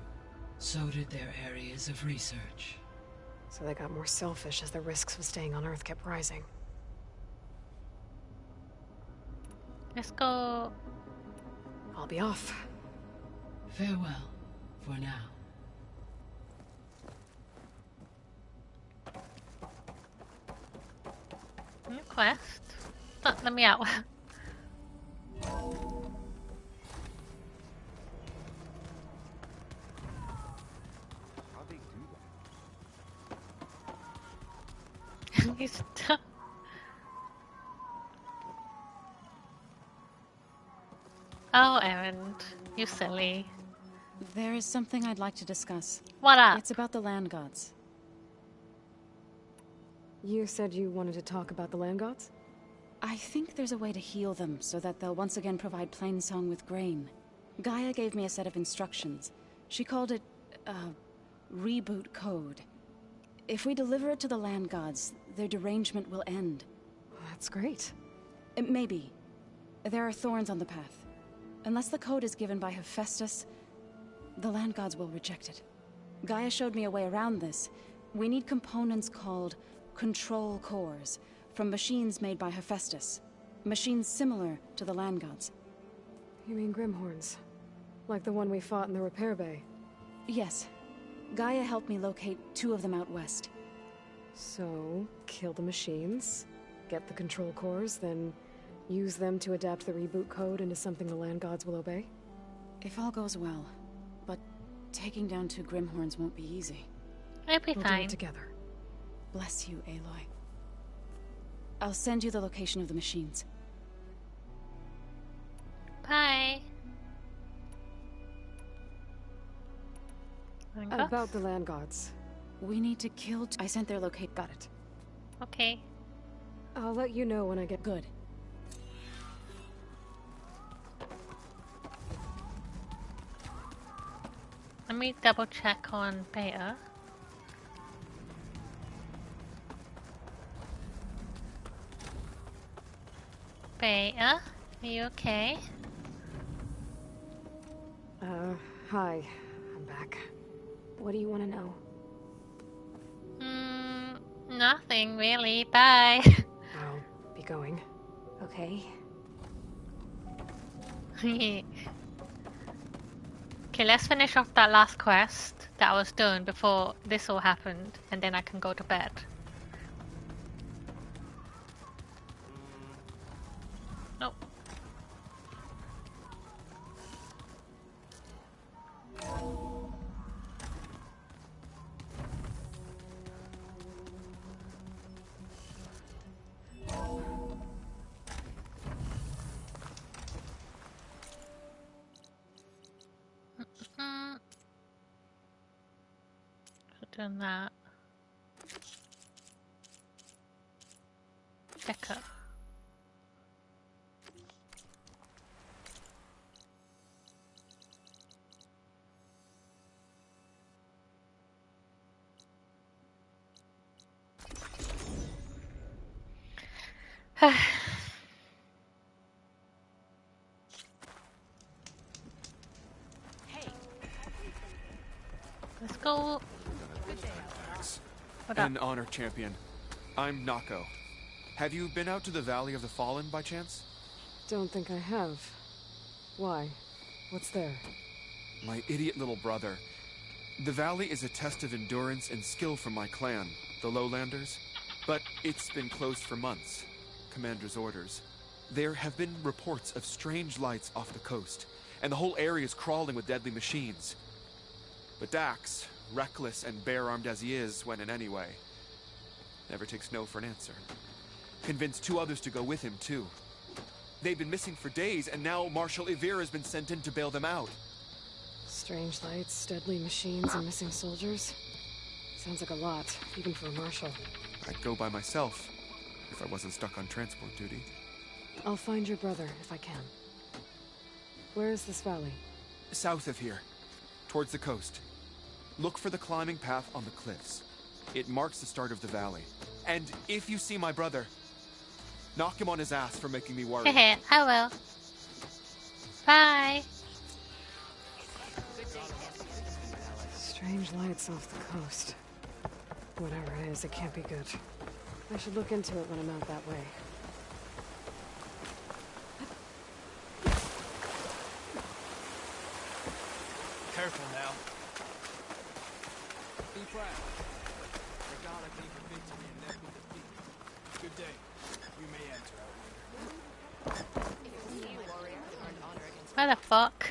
so did their areas of research. So they got more selfish as the risks of staying on Earth kept rising. Let's go. I'll be off. Farewell, for now. New quest? Don't let me out. He's Oh, Erend, you silly. There is something I'd like to discuss. What up? It's about the land gods. You said you wanted to talk about the land gods? I think there's a way to heal them so that they'll once again provide Plainsong with grain. Gaia gave me a set of instructions. She called it reboot code. If we deliver it to the land gods, their derangement will end. That's great. Maybe. There are thorns on the path. Unless the code is given by Hephaestus, the land gods will reject it. Gaia showed me a way around this. We need components called control cores from machines made by Hephaestus. Machines similar to the land gods. You mean Grimhorns? Like the one we fought in the repair bay? Yes. Gaia helped me locate 2 of them out west. So, kill the machines, get the control cores, then use them to adapt the reboot code into something the land gods will obey? If all goes well. But taking down 2 Grimhorns won't be easy. It'll be We'll fine. do it together. Bless you, Aloy. I'll send you the location of the machines. Bye. About the land gods. We need to kill... I sent their locate... Got it. Okay. I'll let you know when I get... Good. Let me double check on Beta. Beta, are you okay? Hi. I'm back. What do you want to know? Nothing really. Bye. I'll be going. Okay? Okay, let's finish off that last quest that I was doing before this all happened, and then I can go to bed. Nope. Doing that. Checker. Let's go. What up? An honor champion. I'm Nako. Have you been out to the Valley of the Fallen by chance? Don't think I have. Why? What's there? My idiot little brother. The valley is a test of endurance and skill from my clan, the Lowlanders. But it's been closed for months. Commander's orders. There have been reports of strange lights off the coast, and the whole area is crawling with deadly machines. But Dax, reckless and bare-armed as he is when in any way, never takes no for an answer. Convinced 2 others to go with him, too. They've been missing for days, and now Marshal Ivir has been sent in to bail them out. Strange lights, deadly machines, and missing soldiers. Sounds like a lot, even for a marshal. I'd go by myself, if I wasn't stuck on transport duty. I'll find your brother, if I can. Where is this valley? South of here, towards the coast. Look for the climbing path on the cliffs. It marks the start of the valley. And if you see my brother, knock him on his ass for making me worry. Hehe, I will. Bye. Strange lights off the coast. Whatever it is, it can't be good. I should look into it when I'm out that way. Careful now. Be proud. Regala gave her victory and left with defeat. Good day. You may enter, Outlander. Where the fuck?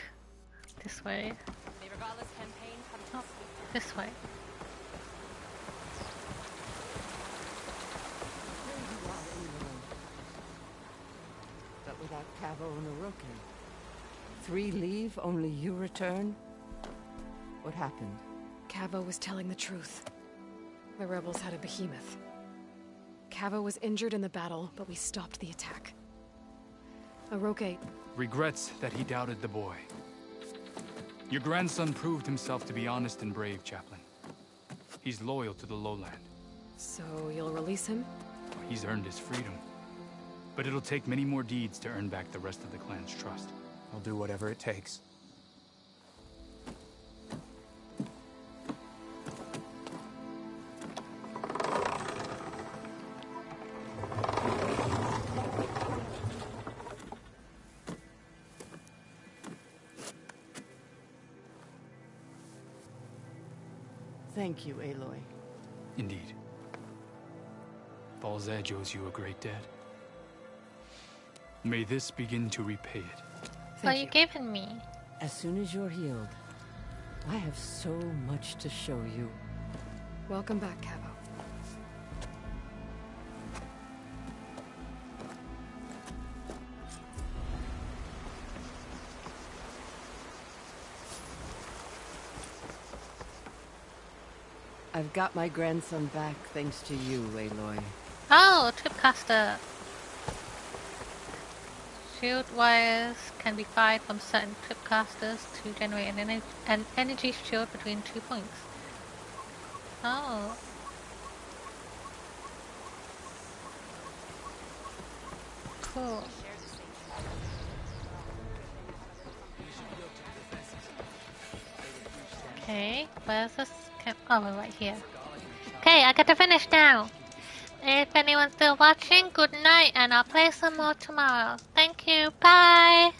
This way. Oh, this way. without Cavo and Oroke. 3 leave, only you return? What happened? Cavo was telling the truth. The rebels had a behemoth. Cavo was injured in the battle, but we stopped the attack. Oroke regrets that he doubted the boy. Your grandson proved himself to be honest and brave, Chaplain. He's loyal to the lowland. So you'll release him? He's earned his freedom. But it'll take many more deeds to earn back the rest of the clan's trust. I'll do whatever it takes. Thank you, Aloy. Indeed. Falls Edge owes you a great debt. May this begin to repay it. What are you giving me? As soon as you're healed, I have so much to show you. Welcome back, Cavo. I've got my grandson back thanks to you, Aloy. Oh, Tripcaster. Shield wires can be fired from certain tripcasters to generate an energy shield between 2 points. Oh. Cool. Okay, where's this? Oh, we're right here. Okay, I got to finish now. If anyone's still watching, good night, and I'll play some more tomorrow. Thank you, bye!